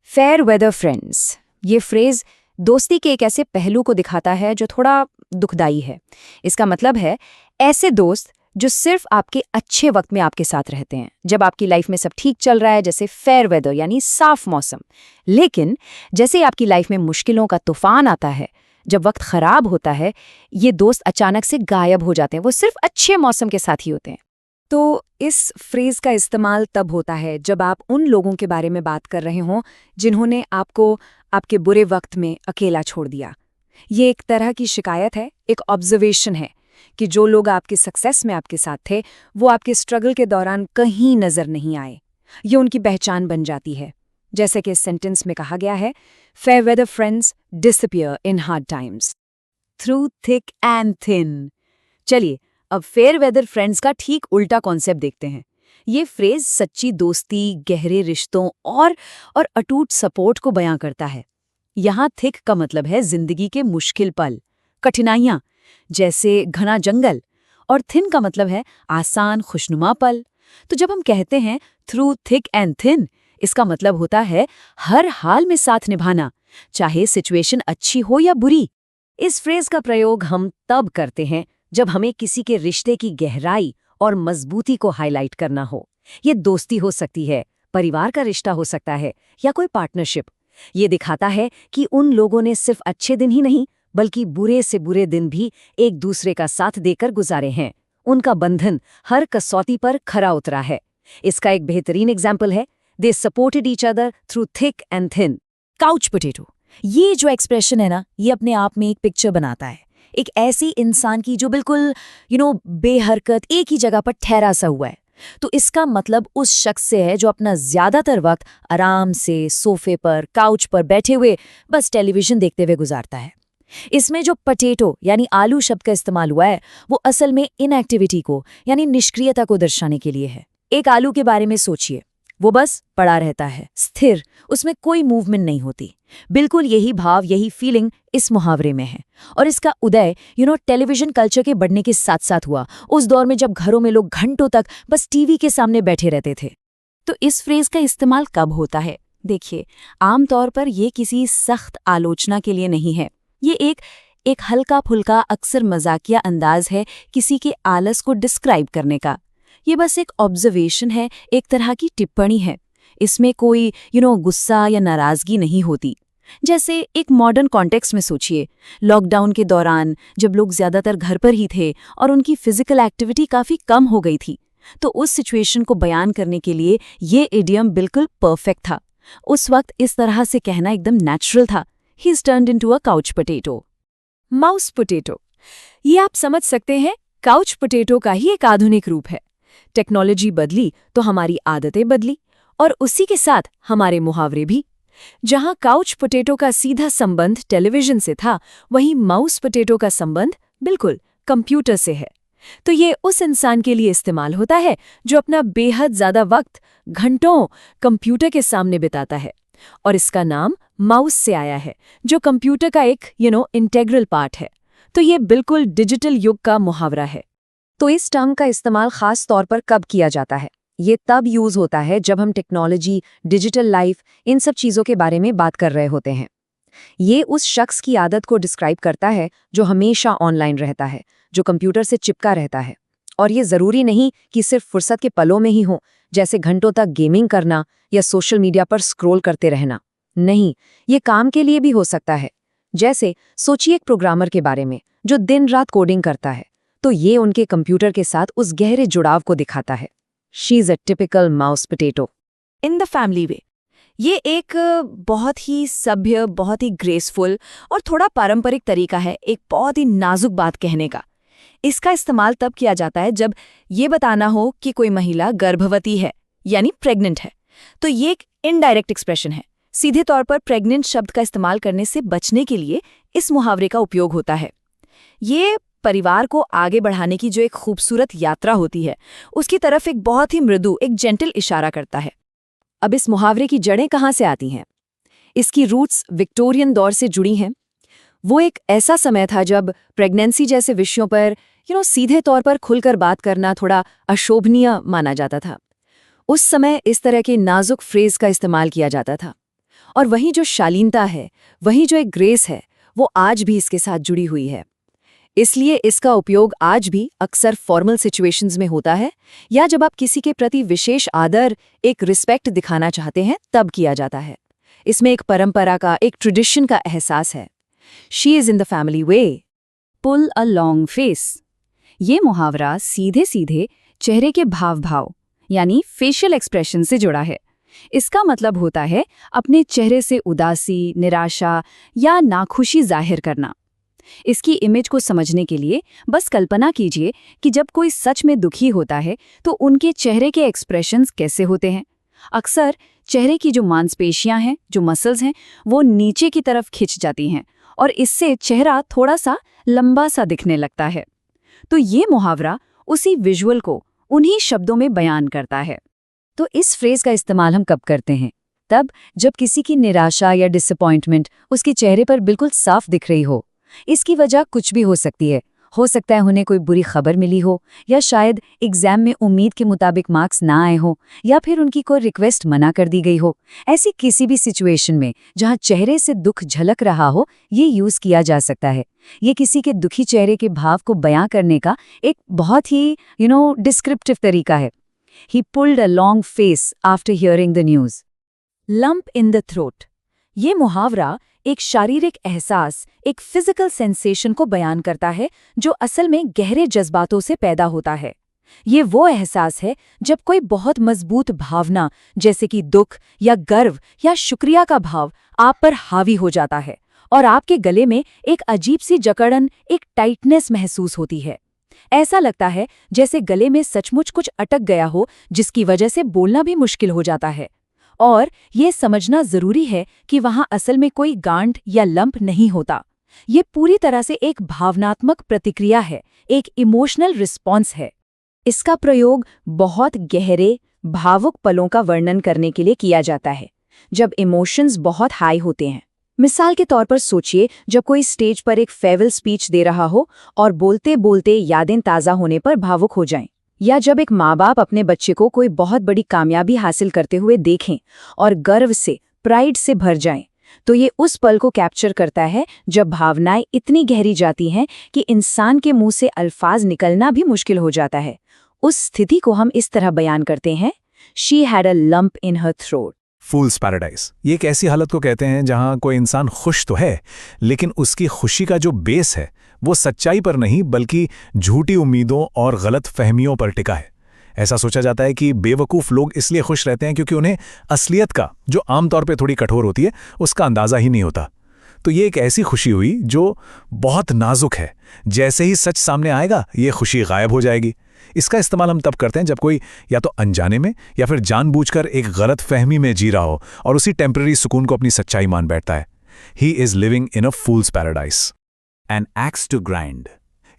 Fair weather friends, ये फ्रेज दोस्ती के एक ऐसे पहलू को दिखाता है जो थोड़ा दुखदाई है। इसका मतलब है ऐसे दोस्त जो सिर्फ आपके अच्छे वक्त में आपके साथ रहते हैं, जब आपकी लाइफ में सब ठीक चल रहा है, जैसे फेयर वेदर यानी साफ मौसम। लेकिन जैसे ही आपकी लाइफ में मुश्किलों का तूफान आता है, जब वक्त खराब होता है, ये दोस्त अचानक से गायब हो जाते हैं। वो सिर्फ अच्छे मौसम के साथ ही होते हैं। तो इस फ्रेज का इस्तेमाल तब होता है जब आप उन लोगों के बारे में बात कर रहे हों जिन्होंने आपको आपके बुरे वक्त में अकेला छोड़ दिया। ये एक तरह की शिकायत है, एक ऑब्जर्वेशन है कि जो लोग आपके सक्सेस में आपके साथ थे, वो आपके स्ट्रगल के दौरान कहीं नजर नहीं आए। ये उनकी पहचान बन जाती है। जैसे कि इस सेंटेंस में कहा गया है, fair weather friends disappear in hard times through thick and thin. चलिए अब फेयर वेदर फ्रेंड्स का ठीक उल्टा कॉन्सेप्ट देखते हैं। ये फ्रेज सच्ची दोस्ती, गहरे रिश्तों और अटूट सपोर्ट को बयां करता है। यहाँ थिक का मतलब है जिंदगी के मुश्किल पल, कठिनाइयां, जैसे घना जंगल, और थिन का मतलब है आसान खुशनुमा पल। तो जब हम कहते हैं थ्रू थिक एंड थिन, इसका मतलब होता है हर हाल में साथ निभाना, चाहे सिचुएशन अच्छी हो या बुरी। इस फ्रेज का प्रयोग हम तब करते हैं जब हमें किसी के रिश्ते की गहराई और मजबूती को हाईलाइट करना हो। ये दोस्ती हो सकती है, परिवार का रिश्ता हो सकता है, या कोई पार्टनरशिप। ये दिखाता है कि उन लोगों ने सिर्फ अच्छे दिन ही नहीं, बल्कि बुरे से बुरे दिन भी एक दूसरे का साथ देकर गुजारे हैं। उनका बंधन हर कसौटी पर खरा उतरा है। इसका एक बेहतरीन एग्जाम्पल है, they supported each other through thick and thin. Couch potato, ये जो एक्सप्रेशन है ना, ये अपने आप में एक पिक्चर बनाता है, एक ऐसी इंसान की जो बिल्कुल बेहरकत एक ही जगह पर ठहरा सा हुआ है। तो इसका मतलब उस शख्स से है जो अपना ज्यादातर वक्त आराम से सोफे पर, काउच पर बैठे हुए बस टेलीविजन देखते हुए गुजारता है। इसमें जो पोटैटो यानी आलू शब्द का इस्तेमाल हुआ है, वो असल में इनएक्टिविटी को यानी निष्क्रियता को दर्शाने के लिए है। एक आलू के बारे में सोचिए, वो बस पड़ा रहता है, स्थिर, उसमें कोई मूवमेंट नहीं होती। बिल्कुल यही भाव, यही फीलिंग इस मुहावरे में है। और इसका उदय टेलीविजन कल्चर के बढ़ने के साथ साथ हुआ, उस दौर में जब घरों में लोग घंटों तक बस टीवी के सामने बैठे रहते थे। तो इस फ्रेज का इस्तेमाल कब होता है? देखिए, आमतौर पर ये किसी सख्त आलोचना के लिए नहीं है। ये एक हल्का फुल्का, अक्सर मजाकिया अंदाज है किसी के आलस को डिस्क्राइब करने का। ये बस एक ऑब्जर्वेशन है, एक तरह की टिप्पणी है। इसमें कोई गुस्सा या नाराजगी नहीं होती। जैसे एक मॉडर्न कॉन्टेक्स्ट में सोचिए, लॉकडाउन के दौरान जब लोग ज्यादातर घर पर ही थे और उनकी फिजिकल एक्टिविटी काफी कम हो गई थी, तो उस सिचुएशन को बयान करने के लिए ये इडियम बिल्कुल परफेक्ट था। उस वक्त इस तरह से कहना एकदम नेचुरल था, He's turned into a couch potato. Mouse potato, ये आप समझ सकते हैं काउच पोटैटो का ही एक आधुनिक रूप है। टेक्नोलॉजी बदली तो हमारी आदतें बदली, और उसी के साथ हमारे मुहावरे भी। जहां काउच पोटैटो का सीधा संबंध टेलीविजन से था, वहीं माउस पोटैटो का संबंध बिल्कुल कंप्यूटर से है। तो ये उस इंसान के लिए इस्तेमाल होता है जो अपना बेहद ज्यादा वक्त घंटों कंप्यूटर के सामने बिताता है, और इसका नाम माउस से आया है, जो कंप्यूटर का एक इंटेग्रल पार्ट है। तो ये बिल्कुल डिजिटल युग का मुहावरा है। तो इस टर्म का इस्तेमाल खास तौर पर कब किया जाता है? ये तब यूज होता है जब हम टेक्नोलॉजी, डिजिटल लाइफ, इन सब चीज़ों के बारे में बात कर रहे होते हैं। ये उस शख्स की आदत को डिस्क्राइब करता है जो हमेशा ऑनलाइन रहता है, जो कंप्यूटर से चिपका रहता है। और ये ज़रूरी नहीं कि सिर्फ फुर्सत के पलों में ही हो, जैसे घंटों तक गेमिंग करना या सोशल मीडिया पर स्क्रॉल करते रहना। नहीं, ये काम के लिए भी हो सकता है। जैसे सोचिए एक प्रोग्रामर के बारे में जो दिन रात कोडिंग करता है, तो ये उनके कंप्यूटर के साथ उस गहरे जुड़ाव को दिखाता है। She is a typical mouse potato in the family way. ये एक बहुत ही सभ्य, बहुत ही ग्रेसफुल और थोड़ा पारंपरिक तरीका है एक बहुत ही नाजुक बात कहने का। इसका इस्तेमाल तब किया जाता है जब ये बताना हो कि कोई महिला गर्भवती है यानी प्रेग्नेंट है। तो ये एक इनडायरेक्ट एक्सप्रेशन है। सीधे तौर पर प्रेग्नेंट शब्द का इस्तेमाल करने से बचने के लिए इस मुहावरे का उपयोग होता है। ये परिवार को आगे बढ़ाने की जो एक खूबसूरत यात्रा होती है, उसकी तरफ एक बहुत ही मृदु, एक जेंटल इशारा करता है। अब इस मुहावरे की जड़ें कहाँ से आती हैं? इसकी रूट्स विक्टोरियन दौर से जुड़ी हैं। वो एक ऐसा समय था जब प्रेगनेंसी जैसे विषयों पर सीधे तौर पर खुलकर बात करना थोड़ा अशोभनीय माना जाता था। उस समय इस तरह के नाजुक फ्रेज का इस्तेमाल किया जाता था। और वहीं जो शालीनता है, वहीं जो एक ग्रेस है, वो आज भी इसके साथ जुड़ी हुई है। इसलिए इसका उपयोग आज भी अक्सर फॉर्मल सिचुएशंस में होता है, या जब आप किसी के प्रति विशेष आदर, एक रिस्पेक्ट दिखाना चाहते हैं, तब किया जाता है। इसमें एक परंपरा का, एक ट्रेडिशन का एहसास है। She is in the family way. Pull a long face. ये मुहावरा सीधे सीधे चेहरे के भाव यानी फेशियल एक्सप्रेशन से जुड़ा है। इसका मतलब होता है अपने चेहरे से उदासी, निराशा या नाखुशी जाहिर करना। इसकी इमेज को समझने के लिए बस कल्पना कीजिए कि जब कोई सच में दुखी होता है तो उनके चेहरे के एक्सप्रेशंस कैसे होते हैं। अक्सर चेहरे की जो मांसपेशियां हैं, जो मसल्स हैं, वो नीचे की तरफ खिंच जाती हैं और इससे चेहरा थोड़ा सा लंबा सा दिखने लगता है। तो ये मुहावरा उसी विजुअल को उन्हीं शब्दों में बयान करता है। तो इस फ्रेज का इस्तेमाल हम कब करते हैं? तब जब किसी की निराशा या डिसअपॉइंटमेंट उसके चेहरे पर बिल्कुल साफ दिख रही हो। इसकी वजह कुछ भी हो सकती है। हो सकता है उन्हें कोई बुरी खबर मिली हो, या शायद एग्जाम में उम्मीद के मुताबिक मार्क्स ना आए हो, या फिर उनकी कोई रिक्वेस्ट मना कर दी गई हो। ऐसी किसी भी सिचुएशन में जहां चेहरे से दुख झलक रहा हो, ये यूज किया जा सकता है। ये किसी के दुखी चेहरे के भाव को बयां करने का एक बहुत ही डिस्क्रिप्टिव तरीका है। He pulled a long face after hearing the news. Lump in the throat. ये मुहावरा एक शारीरिक एहसास, एक फिजिकल सेंसेशन को बयान करता है जो असल में गहरे जज्बातों से पैदा होता है। ये वो एहसास है जब कोई बहुत मजबूत भावना, जैसे कि दुख या गर्व या शुक्रिया का भाव आप पर हावी हो जाता है और आपके गले में एक अजीब सी जकड़न, एक टाइटनेस महसूस होती है। ऐसा लगता है जैसे गले में सचमुच कुछ अटक गया हो, जिसकी वजह से बोलना भी मुश्किल हो जाता है। और ये समझना जरूरी है कि वहां असल में कोई गांठ या लंप नहीं होता। ये पूरी तरह से एक भावनात्मक प्रतिक्रिया है, एक इमोशनल रिस्पॉन्स है। इसका प्रयोग बहुत गहरे, भावुक पलों का वर्णन करने के लिए किया जाता है, जब इमोशंस बहुत हाई होते हैं। मिसाल के तौर पर सोचिए, जब कोई स्टेज पर एक फेयरवेल स्पीच दे रहा हो और बोलते बोलते यादें ताज़ा होने पर भावुक हो जाएं, या जब एक माँ बाप अपने बच्चे को कोई बहुत बड़ी कामयाबी हासिल करते हुए देखें और गर्व से, प्राइड से भर जाएं, तो ये उस पल को कैप्चर करता है जब भावनाएं इतनी गहरी जाती हैं कि इंसान के मुंह से अल्फाज निकलना भी मुश्किल हो जाता है। उस स्थिति को हम इस तरह बयान करते हैं, she had a lump in her throat. Fools paradise. ये एक ऐसी हालत को कहते हैं जहां कोई इंसान खुश तो है, लेकिन उसकी खुशी का जो बेस है वो सच्चाई पर नहीं बल्कि झूठी उम्मीदों और गलत फहमियों पर टिका है। ऐसा सोचा जाता है कि बेवकूफ़ लोग इसलिए खुश रहते हैं क्योंकि उन्हें असलियत का, जो आमतौर पे थोड़ी कठोर होती है, उसका अंदाज़ा ही नहीं होता। तो ये एक ऐसी खुशी हुई जो बहुत नाजुक है। जैसे ही सच सामने आएगा ये खुशी गायब हो जाएगी। इसका इस्तेमाल हम तब करते हैं जब कोई या तो अनजाने में या फिर जानबूझकर एक गलत फहमी में जी रहा हो और उसी टेम्पररी सुकून को अपनी सच्चाई मान बैठता है। He is living in a fool's paradise. An axe to grind.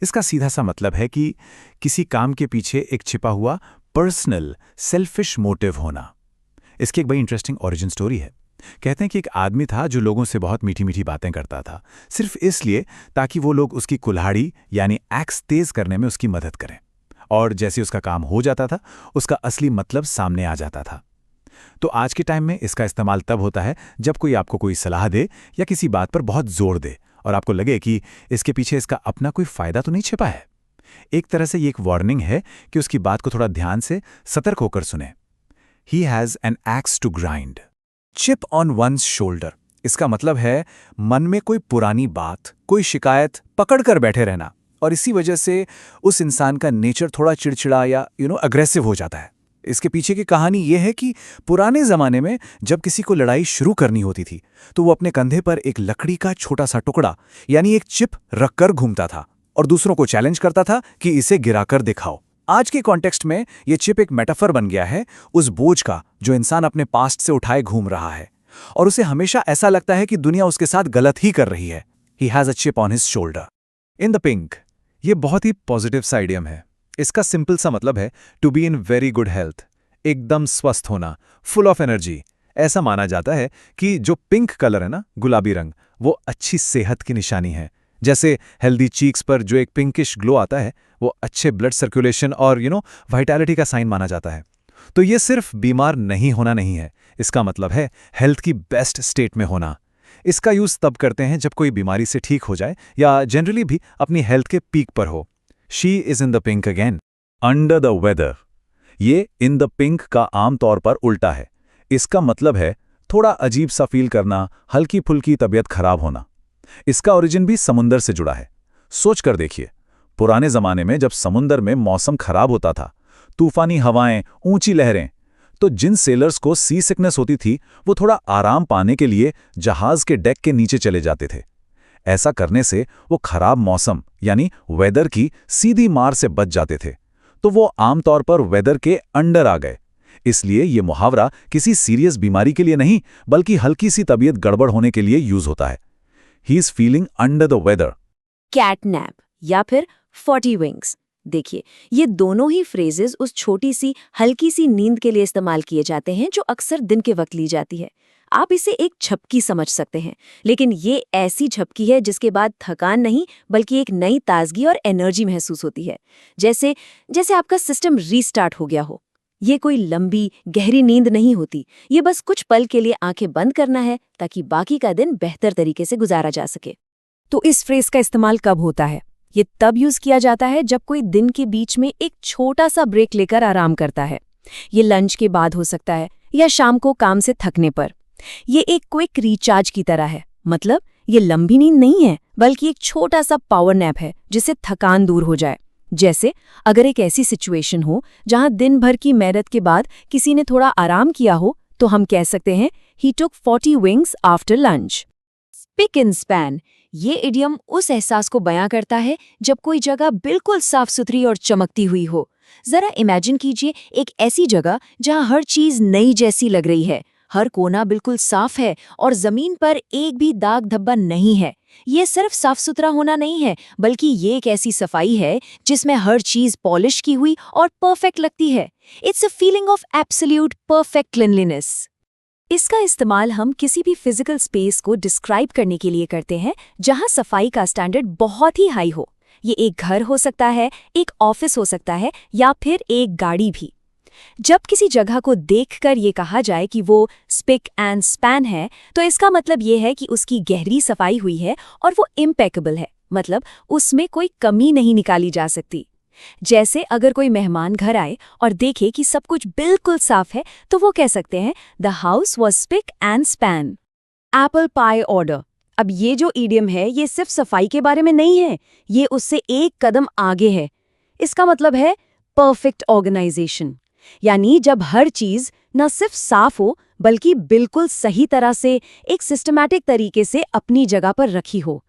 इसका सीधा सा मतलब है कि किसी काम के पीछे एक छिपा हुआ पर्सनल, सेल्फिश मोटिव होना। इसकी एक बड़ी इंटरेस्टिंग ओरिजिन स्टोरी है। कहते हैं कि एक आदमी था जो लोगों से बहुत मीठी मीठी बातें करता था, सिर्फ इसलिए ताकि वो लोग उसकी कुल्हाड़ी यानी एक्स तेज करने में उसकी मदद करें। और जैसे उसका काम हो जाता था, उसका असली मतलब सामने आ जाता था। तो आज के टाइम में इसका इस्तेमाल तब होता है जब कोई आपको कोई सलाह दे या किसी बात पर बहुत जोर दे और आपको लगे कि इसके पीछे इसका अपना कोई फायदा तो नहीं छिपा है। एक तरह से ये एक वार्निंग है कि उसकी बात को थोड़ा ध्यान से, सतर्क होकर सुने। He has an axe to grind. Chip on one's shoulder, इसका मतलब है मन में कोई पुरानी बात, कोई शिकायत पकड़ कर बैठे रहना, और इसी वजह से उस इंसान का नेचर थोड़ा चिड़चिड़ा या अग्रेसिव हो जाता है। इसके पीछे की कहानी यह है कि पुराने ज़माने में जब किसी को लड़ाई शुरू करनी होती थी तो वो अपने कंधे पर एक लकड़ी का छोटा सा टुकड़ा यानी एक चिप रखकर घूमता था और दूसरों को चैलेंज करता था कि इसे गिराकर दिखाओ। आज के कॉन्टेक्स्ट में ये चिप एक मेटाफर बन गया है उस बोझ का जो इंसान अपने पास्ट से उठाए घूम रहा है और उसे हमेशा ऐसा लगता है कि दुनिया उसके साथ गलत ही कर रही है। He has a chip on his shoulder. In the pink, ये बहुत ही पॉजिटिव सा आइडियम है। इसका सिंपल सा मतलब है to be in very good health, एकदम स्वस्थ होना, फुल ऑफ एनर्जी। ऐसा माना जाता है कि जो पिंक कलर है ना, गुलाबी रंग, वो अच्छी सेहत की निशानी है। जैसे हेल्दी चीक्स पर जो एक पिंकिश ग्लो आता है वो अच्छे ब्लड सर्कुलेशन और वाइटैलिटी का साइन माना जाता है। तो ये सिर्फ बीमार नहीं होना नहीं है, इसका मतलब है हेल्थ की बेस्ट स्टेट में होना। इसका यूज़ तब करते हैं जब कोई बीमारी से ठीक हो जाए या जनरली भी अपनी हेल्थ के पीक पर हो। She is in the pink again. Under the weather, ये इन द पिंक का आमतौर पर उल्टा है। इसका मतलब है थोड़ा अजीब सा फील करना, हल्की फुल्की तबीयत खराब होना। इसका ओरिजिन भी समुंदर से जुड़ा है। सोच कर देखिए, पुराने जमाने में जब समुंदर में मौसम खराब होता था, तूफानी हवाएं, ऊंची लहरें, तो जिन सेलर्स को सी सिकनेस होती थी वो थोड़ा आराम पाने के लिए जहाज के डेक के नीचे चले जाते थे। ऐसा करने से वो खराब मौसम यानी वेदर की सीधी मार से बच जाते थे, तो वो आमतौर पर वेदर के अंडर आ गए। इसलिए ये मुहावरा किसी सीरियस बीमारी के लिए नहीं बल्कि हल्की सी तबीयत गड़बड़ होने के लिए यूज होता है। He is feeling under the weather. Cat nap या फिर 40 विंग्स। देखिए, ये दोनों ही फ्रेजेस उस छोटी सी हल्की सी नींद के लिए इस्तेमाल किए जाते हैं जो अक्सर दिन के वक्त ली जाती है। आप इसे एक झपकी समझ सकते हैं, लेकिन ये ऐसी झपकी है जिसके बाद थकान नहीं बल्कि एक नई ताजगी और एनर्जी महसूस होती है, जैसे आपका सिस्टम रीस्टार्ट हो गया हो। ये कोई लंबी गहरी नींद नहीं होती, ये बस कुछ पल के लिए आंखें बंद करना है ताकि बाकी का दिन बेहतर तरीके से गुजारा जा सके। तो इस फ्रेज का इस्तेमाल कब होता है? ये तब यूज किया जाता है जब कोई दिन के बीच में एक छोटा सा ब्रेक लेकर आराम करता है। ये लंच के बाद हो सकता है या शाम को काम से थकने पर। ये एक क्विक रिचार्ज की तरह है, मतलब ये लंबी नींद नहीं है बल्कि एक छोटा सा पावर नैप है जिससे थकान दूर हो जाए। जैसे अगर एक ऐसी सिचुएशन हो जहां दिन भर की मेहनत के बाद किसी ने थोड़ा आराम किया हो तो हम कह सकते हैं ही टुक 40 wings after lunch. Spick and span, ये इडियम उस एहसास को बयां करता है जब कोई जगह बिल्कुल साफ सुथरी और चमकती हुई हो। जरा इमेजिन कीजिए एक ऐसी जगह जहां हर चीज नई जैसी लग रही है, हर कोना बिल्कुल साफ है और जमीन पर एक भी दाग धब्बा नहीं है। ये सिर्फ साफ सुथरा होना नहीं है बल्कि ये एक ऐसी सफाई है जिसमें हर चीज पॉलिश की हुई और परफेक्ट लगती है। It's a feeling of absolute perfect cleanliness. इसका इस्तेमाल हम किसी भी फिजिकल स्पेस को डिस्क्राइब करने के लिए करते हैं जहां सफाई का स्टैंडर्ड बहुत ही हाई हो। ये एक घर हो सकता है, एक ऑफिस हो सकता है या फिर एक गाड़ी भी। जब किसी जगह को देखकर ये कहा जाए कि वो स्पिक एंड स्पैन है, तो इसका मतलब ये है कि उसकी गहरी सफाई हुई है और वो इम्पेकेबल है, मतलब उसमें कोई कमी नहीं निकाली जा सकती। जैसे अगर कोई मेहमान घर आए और देखे कि सब कुछ बिल्कुल साफ है तो वो कह सकते हैं the house was spick and span. Apple pie order. अब ये जो ईडियम है ये सिर्फ सफाई के बारे में नहीं है, ये उससे एक कदम आगे है। इसका मतलब है परफेक्ट ऑर्गेनाइजेशन, यानी जब हर चीज न सिर्फ साफ हो बल्कि बिल्कुल सही तरह से एक सिस्टमैटिक तरीके से अपनी जगह पर रखी हो।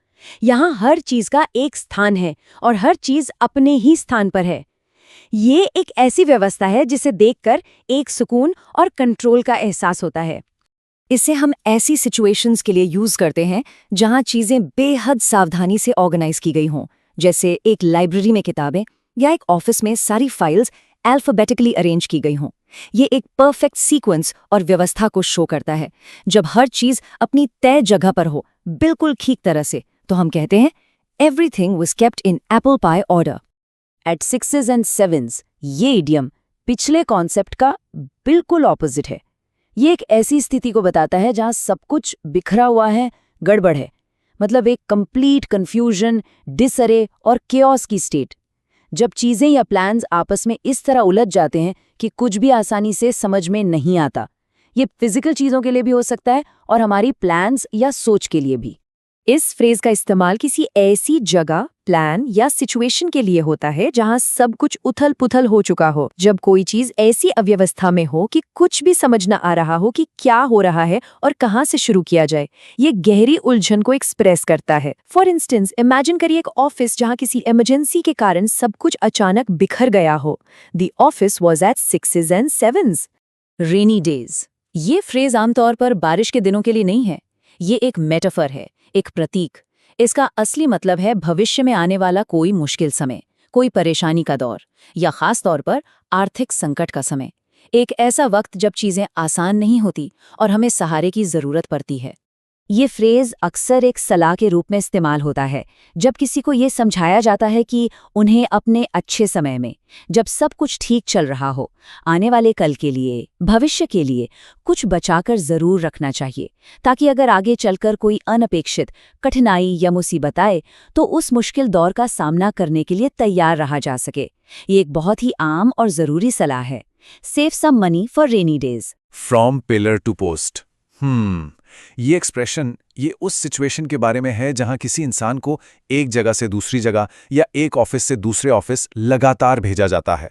यहाँ हर चीज का एक स्थान है और हर चीज अपने ही स्थान पर है। ये एक ऐसी व्यवस्था है जिसे देखकर एक सुकून और कंट्रोल का एहसास होता है। इसे हम ऐसी सिचुएशंस के लिए यूज करते हैं जहां चीजें बेहद सावधानी से ऑर्गेनाइज की गई हों, जैसे एक लाइब्रेरी में किताबें या एक ऑफिस में सारी फाइल्स अल्फाबेटिकली अरेंज की गई हों। ये एक परफेक्ट सीक्वेंस और व्यवस्था को शो करता है। जब हर चीज अपनी तय जगह पर हो, बिल्कुल ठीक तरह से, तो हम कहते हैं everything was kept in apple pie order. At 6s and 7s, ये इडियम पिछले कॉन्सेप्ट का बिल्कुल ऑपोजिट है। ये एक ऐसी स्थिति को बताता है जहां सब कुछ बिखरा हुआ है, गड़बड़ है, मतलब एक कंप्लीट कंफ्यूजन, डिसअरे और केओस की स्टेट। जब चीजें या प्लान्स आपस में इस तरह उलझ जाते हैं कि कुछ भी आसानी से समझ में नहीं आता। ये फिजिकल चीजों के लिए भी हो सकता है और हमारी प्लान्स या सोच के लिए भी। इस फ्रेज का इस्तेमाल किसी ऐसी जगह, प्लान या सिचुएशन के लिए होता है जहां सब कुछ उथल-पुथल हो चुका हो, जब कोई चीज ऐसी अव्यवस्था में हो कि कुछ भी समझ न आ रहा हो कि क्या हो रहा है और कहां से शुरू किया जाए। ये गहरी उलझन को एक्सप्रेस करता है। फॉर इंस्टेंस, इमेजिन करिए एक ऑफिस जहां किसी इमरजेंसी के कारण सब कुछ अचानक बिखर गया हो। The office was at 6s and 7s। Rainy days, ये फ्रेज आमतौर पर बारिश के दिनों के लिए नहीं है। ये एक मेटाफर है, एक प्रतीक। इसका असली मतलब है भविष्य में आने वाला कोई मुश्किल समय, कोई परेशानी का दौर, या खास तौर पर आर्थिक संकट का समय। एक ऐसा वक्त जब चीजें आसान नहीं होती और हमें सहारे की जरूरत पड़ती है। ये फ्रेज अक्सर एक सलाह के रूप में इस्तेमाल होता है, जब किसी को ये समझाया जाता है कि उन्हें अपने अच्छे समय में, जब सब कुछ ठीक चल रहा हो, आने वाले कल के लिए, भविष्य के लिए कुछ बचाकर जरूर रखना चाहिए, ताकि अगर आगे चलकर कोई अनपेक्षित कठिनाई या मुसीबत आए तो उस मुश्किल दौर का सामना करने के लिए तैयार रहा जा सके। ये एक बहुत ही आम और जरूरी सलाह है। Save some money for rainy days. From pillar to post. ये एक्सप्रेशन ये उस सिचुएशन के बारे में है जहां किसी इंसान को एक जगह से दूसरी जगह या एक ऑफिस से दूसरे ऑफिस लगातार भेजा जाता है।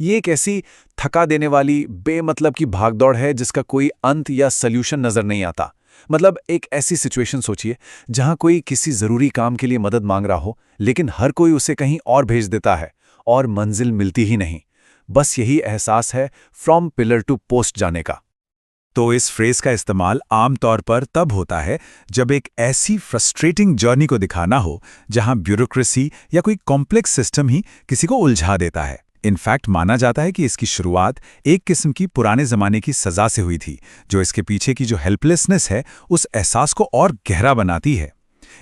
ये एक ऐसी थका देने वाली बेमतलब की भागदौड़ है जिसका कोई अंत या सल्यूशन नजर नहीं आता। मतलब एक ऐसी सिचुएशन सोचिए जहां कोई किसी जरूरी काम के लिए मदद मांग रहा हो, लेकिन हर कोई उसे कहीं और भेज देता है और मंजिल मिलती ही नहीं। बस यही एहसास है फ्रॉम पिलर टू पोस्ट जाने का। तो इस फ्रेज का इस्तेमाल आमतौर पर तब होता है जब एक ऐसी फ्रस्ट्रेटिंग जर्नी को दिखाना हो जहां ब्यूरोक्रेसी या कोई कॉम्प्लेक्स सिस्टम ही किसी को उलझा देता है। इनफैक्ट माना जाता है कि इसकी शुरुआत एक किस्म की पुराने ज़माने की सज़ा से हुई थी, जो इसके पीछे की जो हेल्पलेसनेस है उस एहसास को और गहरा बनाती है।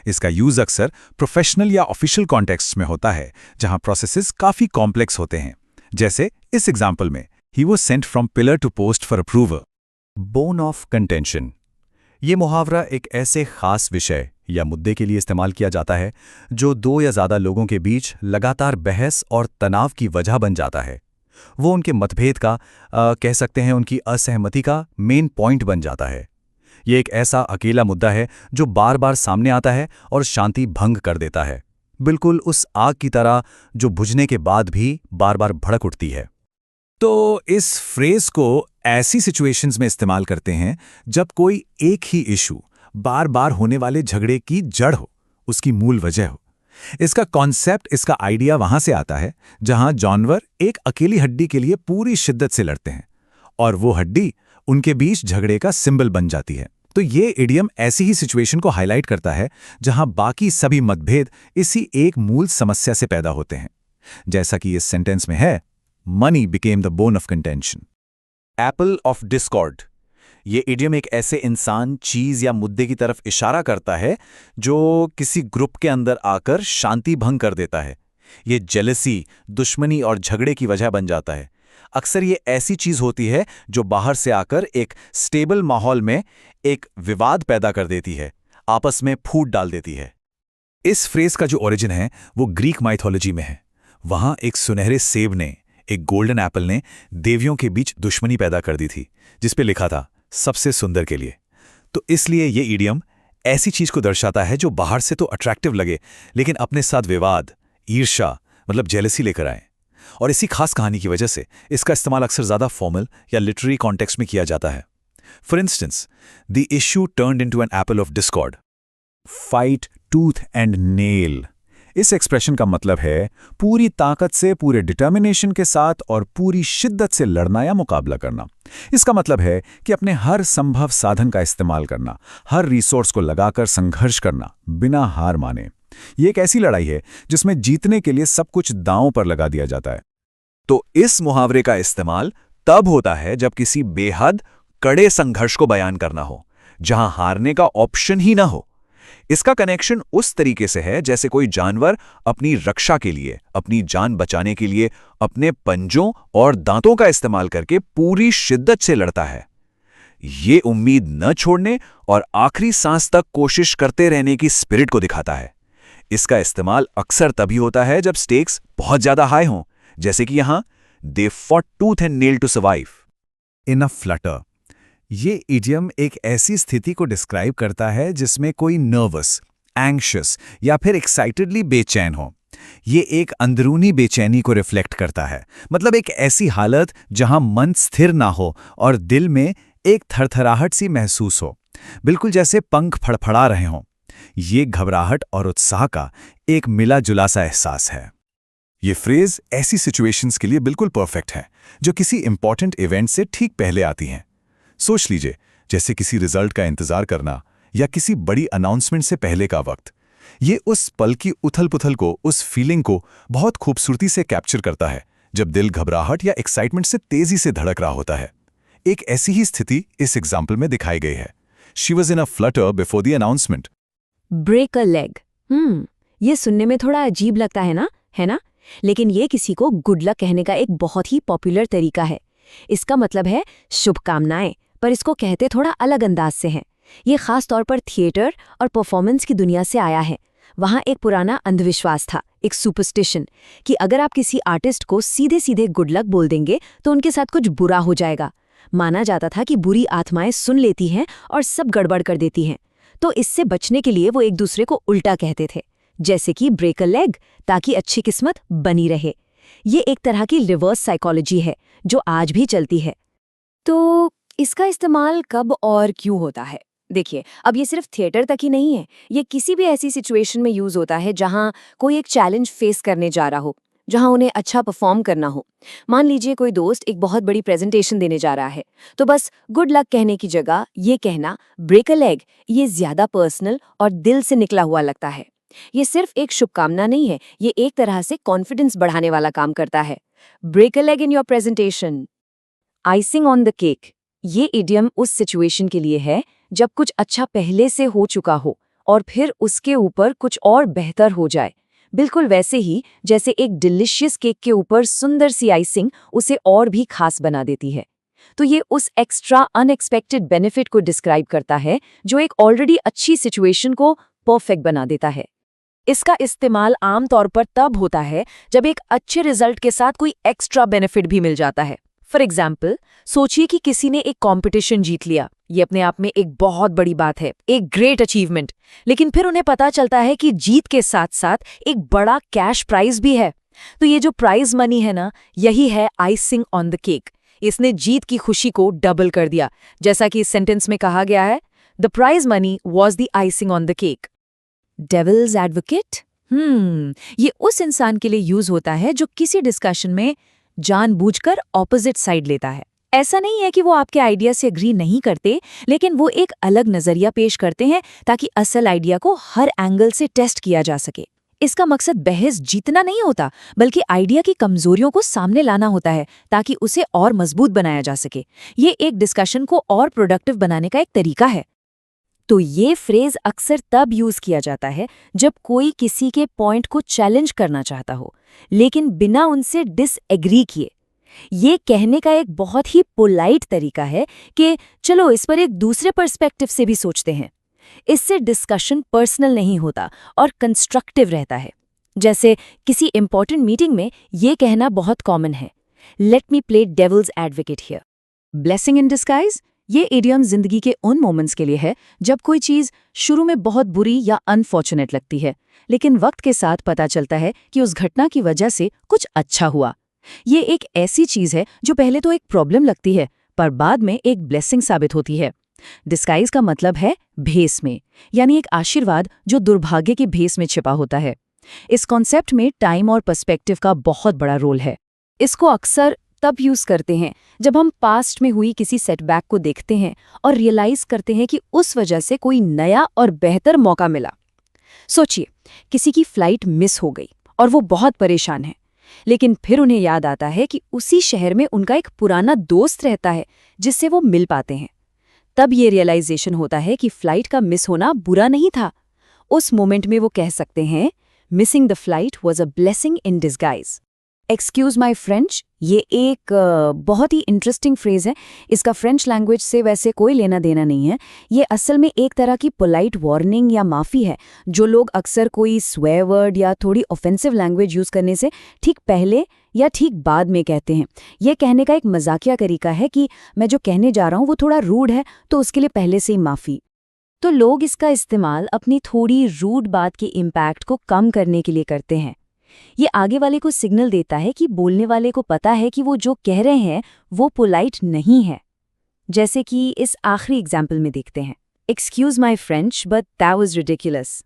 इसका यूज़ अक्सर प्रोफेशनल या ऑफिशियल कॉन्टेक्स्ट में होता है, जहां प्रोसेसेस काफ़ी कॉम्प्लेक्स होते हैं। जैसे इस एग्जाम्पल में, he was sent from pillar to post for approval. Bone of contention, ये मुहावरा एक ऐसे खास विषय या मुद्दे के लिए इस्तेमाल किया जाता है जो दो या ज़्यादा लोगों के बीच लगातार बहस और तनाव की वजह बन जाता है। वो उनके मतभेद का कह सकते हैं उनकी असहमति का मेन पॉइंट बन जाता है। ये एक ऐसा अकेला मुद्दा है जो बार बार सामने आता है और शांति भंग कर देता है, बिल्कुल उस आग की तरह जो बुझने के बाद भी बार बार भड़क उठती है। तो इस फ्रेज को ऐसी सिचुएशंस में इस्तेमाल करते हैं जब कोई एक ही इशू बार बार होने वाले झगड़े की जड़ हो, उसकी मूल वजह हो। इसका कॉन्सेप्ट, इसका आइडिया वहां से आता है जहां जानवर एक अकेली हड्डी के लिए पूरी शिद्दत से लड़ते हैं और वो हड्डी उनके बीच झगड़े का सिंबल बन जाती है। तो ये इडियम ऐसी ही सिचुएशन को हाईलाइट करता है जहां बाकी सभी मतभेद इसी एक मूल समस्या से पैदा होते हैं। जैसा कि इस सेंटेंस में है, money became the bone of contention. Apple of Discord, ये इडियम एक ऐसे इंसान, चीज या मुद्दे की तरफ इशारा करता है जो किसी ग्रुप के अंदर आकर शांति भंग कर देता है। ये जेलसी, दुश्मनी और झगड़े की वजह बन जाता है। अक्सर ये ऐसी चीज होती है जो बाहर से आकर एक स्टेबल माहौल में एक विवाद पैदा कर देती है, आपस में फूट डाल देती है। इस फ्रेज का जो ओरिजिन है वो ग्रीक माइथोलॉजी में है। वहां एक सुनहरे सेब ने, एक गोल्डन एप्पल ने देवियों के बीच दुश्मनी पैदा कर दी थी, जिस पे लिखा था सबसे सुंदर के लिए। तो इसलिए ये इडियम ऐसी चीज को दर्शाता है जो बाहर से तो अट्रैक्टिव लगे, लेकिन अपने साथ विवाद, ईर्ष्या मतलब जेलसी लेकर आए। और इसी खास कहानी की वजह से इसका इस्तेमाल अक्सर ज्यादा फॉर्मल या लिटरेरी कॉन्टेक्स्ट में किया जाता है। For instance, the issue turned into an apple of discord, fight tooth and nail. इस एक्सप्रेशन का मतलब है पूरी ताकत से, पूरे डिटर्मिनेशन के साथ और पूरी शिद्दत से लड़ना या मुकाबला करना। इसका मतलब है कि अपने हर संभव साधन का इस्तेमाल करना, हर रिसोर्स को लगाकर संघर्ष करना बिना हार माने। ये एक ऐसी लड़ाई है जिसमें जीतने के लिए सब कुछ दांव पर लगा दिया जाता है। तो इस मुहावरे का इस्तेमाल तब होता है जब किसी बेहद कड़े संघर्ष को बयान करना हो, जहां हारने का ऑप्शन ही ना हो। इसका कनेक्शन उस तरीके से है जैसे कोई जानवर अपनी रक्षा के लिए, अपनी जान बचाने के लिए अपने पंजों और दांतों का इस्तेमाल करके पूरी शिद्दत से लड़ता है। ये उम्मीद न छोड़ने और आखिरी सांस तक कोशिश करते रहने की स्पिरिट को दिखाता है। इसका इस्तेमाल अक्सर तभी होता है जब स्टेक्स बहुत ज्यादा हाई हों, जैसे कि यहां they fought tooth and nail to survive. In a flutter, ये इडियम एक ऐसी स्थिति को डिस्क्राइब करता है जिसमें कोई नर्वस, एंग्शियस या फिर एक्साइटेडली बेचैन हो। ये एक अंदरूनी बेचैनी को रिफ्लेक्ट करता है, मतलब एक ऐसी हालत जहां मन स्थिर ना हो और दिल में एक थरथराहट सी महसूस हो, बिल्कुल जैसे पंख फड़फड़ा रहे हों। ये घबराहट और उत्साह का एक मिला जुला सा एहसास है। ये फ्रेज ऐसी सिचुएशंस के लिए बिल्कुल परफेक्ट है जो किसी इंपॉर्टेंट इवेंट से ठीक पहले आती हैं। सोच लीजिए, जैसे किसी रिजल्ट का इंतजार करना या किसी बड़ी अनाउंसमेंट से पहले का वक्त। ये उस पल की उथल-पुथल को, उस फीलिंग को बहुत खूबसूरती से कैप्चर करता है, जब दिल घबराहट या एक्साइटमेंट से तेजी से धड़क रहा होता है। एक ऐसी ही स्थिति इस एग्जाम्पल में दिखाई गई है। She was in a flutter before the announcement. Break a leg. ये सुनने में थोड़ा अजीब लगता है ना? लेकिन ये किसी को गुड लक कहने का एक बहुत ही पॉपुलर तरीका है। इसका मतलब है शुभकामनाएं, पर इसको कहते थोड़ा अलग अंदाज से हैं। ये खास तौर पर थिएटर और परफॉर्मेंस की दुनिया से आया है। वहाँ एक पुराना अंधविश्वास था, एक सुपरस्टिशन, कि अगर आप किसी आर्टिस्ट को सीधे सीधे गुड लक बोल देंगे तो उनके साथ कुछ बुरा हो जाएगा। माना जाता था कि बुरी आत्माएं सुन लेती हैं और सब गड़बड़ कर देती हैं। तो इससे बचने के लिए वो एक दूसरे को उल्टा कहते थे, जैसे कि ब्रेक अ लेग, ताकि अच्छी किस्मत बनी रहे। ये एक तरह की रिवर्स साइकोलॉजी है जो आज भी चलती है। तो इसका इस्तेमाल कब और क्यों होता है? देखिए, अब ये सिर्फ थिएटर तक ही नहीं है, ये किसी भी ऐसी सिचुएशन में यूज होता है जहां कोई एक चैलेंज फेस करने जा रहा हो, जहां उन्हें अच्छा परफॉर्म करना हो। मान लीजिए कोई दोस्त एक बहुत बड़ी प्रेजेंटेशन देने जा रहा है, तो बस गुड लक कहने की जगह ये कहना ब्रेक अ लेग, ये ज्यादा पर्सनल और दिल से निकला हुआ लगता है। ये सिर्फ एक शुभकामना नहीं है, ये एक तरह से कॉन्फिडेंस बढ़ाने वाला काम करता है। Break a leg in your presentation. Icing on the cake, ये इडियम उस सिचुएशन के लिए है जब कुछ अच्छा पहले से हो चुका हो और फिर उसके ऊपर कुछ और बेहतर हो जाए। बिल्कुल वैसे ही जैसे एक डिलिशियस केक के ऊपर सुंदर सी आइसिंग उसे और भी खास बना देती है। तो ये उस एक्स्ट्रा अनएक्सपेक्टेड बेनिफिट को डिस्क्राइब करता है जो एक ऑलरेडी अच्छी सिचुएशन को परफेक्ट बना देता है। इसका इस्तेमाल आमतौर पर तब होता है जब एक अच्छे रिजल्ट के साथ कोई एक्स्ट्रा बेनिफिट भी मिल जाता है। फॉर एग्जाम्पल, सोचिए कि किसी ने एक कॉम्पिटिशन जीत लिया। ये अपने आप में एक बहुत बड़ी बात है, एक ग्रेट अचीवमेंट। लेकिन फिर उन्हें पता चलता है कि जीत के साथ साथ एक बड़ा कैश प्राइज भी है। तो ये जो प्राइज मनी है ना, यही है आइसिंग ऑन द केक। इसने जीत की खुशी को डबल कर दिया। जैसा कि इस सेंटेंस में कहा गया है, the prize money was the icing on the cake. Devil's advocate? ये उस इंसान के लिए यूज होता है जो किसी डिस्कशन में जानबूझकर ऑपोजिट साइड लेता है। ऐसा नहीं है कि वो आपके आइडिया से एग्री नहीं करते, लेकिन वो एक अलग नजरिया पेश करते हैं ताकि असल आइडिया को हर एंगल से टेस्ट किया जा सके। इसका मकसद बहस जीतना नहीं होता, बल्कि आइडिया की कमजोरियों को सामने लाना होता है ताकि उसे और मजबूत बनाया जा सके। ये एक डिस्कशन को और प्रोडक्टिव बनाने का एक तरीका है। तो ये फ्रेज अक्सर तब यूज किया जाता है जब कोई किसी के पॉइंट को चैलेंज करना चाहता हो, लेकिन बिना उनसे डिसएग्री किए। ये कहने का एक बहुत ही पोलाइट तरीका है कि चलो इस पर एक दूसरे पर्सपेक्टिव से भी सोचते हैं। इससे डिस्कशन पर्सनल नहीं होता और कंस्ट्रक्टिव रहता है। जैसे किसी इंपॉर्टेंट मीटिंग में ये कहना बहुत कॉमन है, let me play devil's advocate here. Blessing in disguise, ये इडियम जिंदगी के उन मोमेंट्स के लिए है जब कोई चीज शुरू में बहुत बुरी या अनफॉर्चुनेट लगती है, लेकिन वक्त के साथ पता चलता है कि उस घटना की वजह से कुछ अच्छा हुआ। ये एक ऐसी चीज है जो पहले तो एक प्रॉब्लम लगती है, पर बाद में एक ब्लेसिंग साबित होती है। डिस्गाइज का मतलब है भेस में, यानी एक आशीर्वाद जो दुर्भाग्य के भेस में छिपा होता है। इस कॉन्सेप्ट में टाइम और पर्सपेक्टिव का बहुत बड़ा रोल है। इसको अक्सर तब यूज करते हैं जब हम पास्ट में हुई किसी सेटबैक को देखते हैं और रियलाइज करते हैं कि उस वजह से कोई नया और बेहतर मौका मिला। सोचिए, किसी की फ्लाइट मिस हो गई और वो बहुत परेशान है, लेकिन फिर उन्हें याद आता है कि उसी शहर में उनका एक पुराना दोस्त रहता है जिससे वो मिल पाते हैं। तब ये रियलाइजेशन होता है कि फ्लाइट का मिस होना बुरा नहीं था। उस मोमेंट में वो कह सकते हैं, missing the flight was a blessing in disguise. Excuse my French ये एक बहुत ही इंटरेस्टिंग फ्रेज है। इसका फ्रेंच लैंग्वेज से वैसे कोई लेना देना नहीं है। ये असल में एक तरह की पोलाइट वार्निंग या माफ़ी है जो लोग अक्सर कोई स्वेयर वर्ड या थोड़ी ऑफेंसिव लैंग्वेज यूज़ करने से ठीक पहले या ठीक बाद में कहते हैं। ये कहने का एक मजाकिया तरीका है कि मैं जो कहने जा रहा हूँ वो थोड़ा रूड है, तो उसके लिए पहले से ही माफ़ी। तो लोग इसका इस्तेमाल अपनी थोड़ी रूड बात के इम्पैक्ट को कम करने के लिए करते हैं। ये आगे वाले को सिग्नल देता है कि बोलने वाले को पता है कि वो जो कह रहे हैं वो पोलाइट नहीं है। जैसे कि इस आखिरी एग्जाम्पल में देखते हैं, excuse my French but that was ridiculous.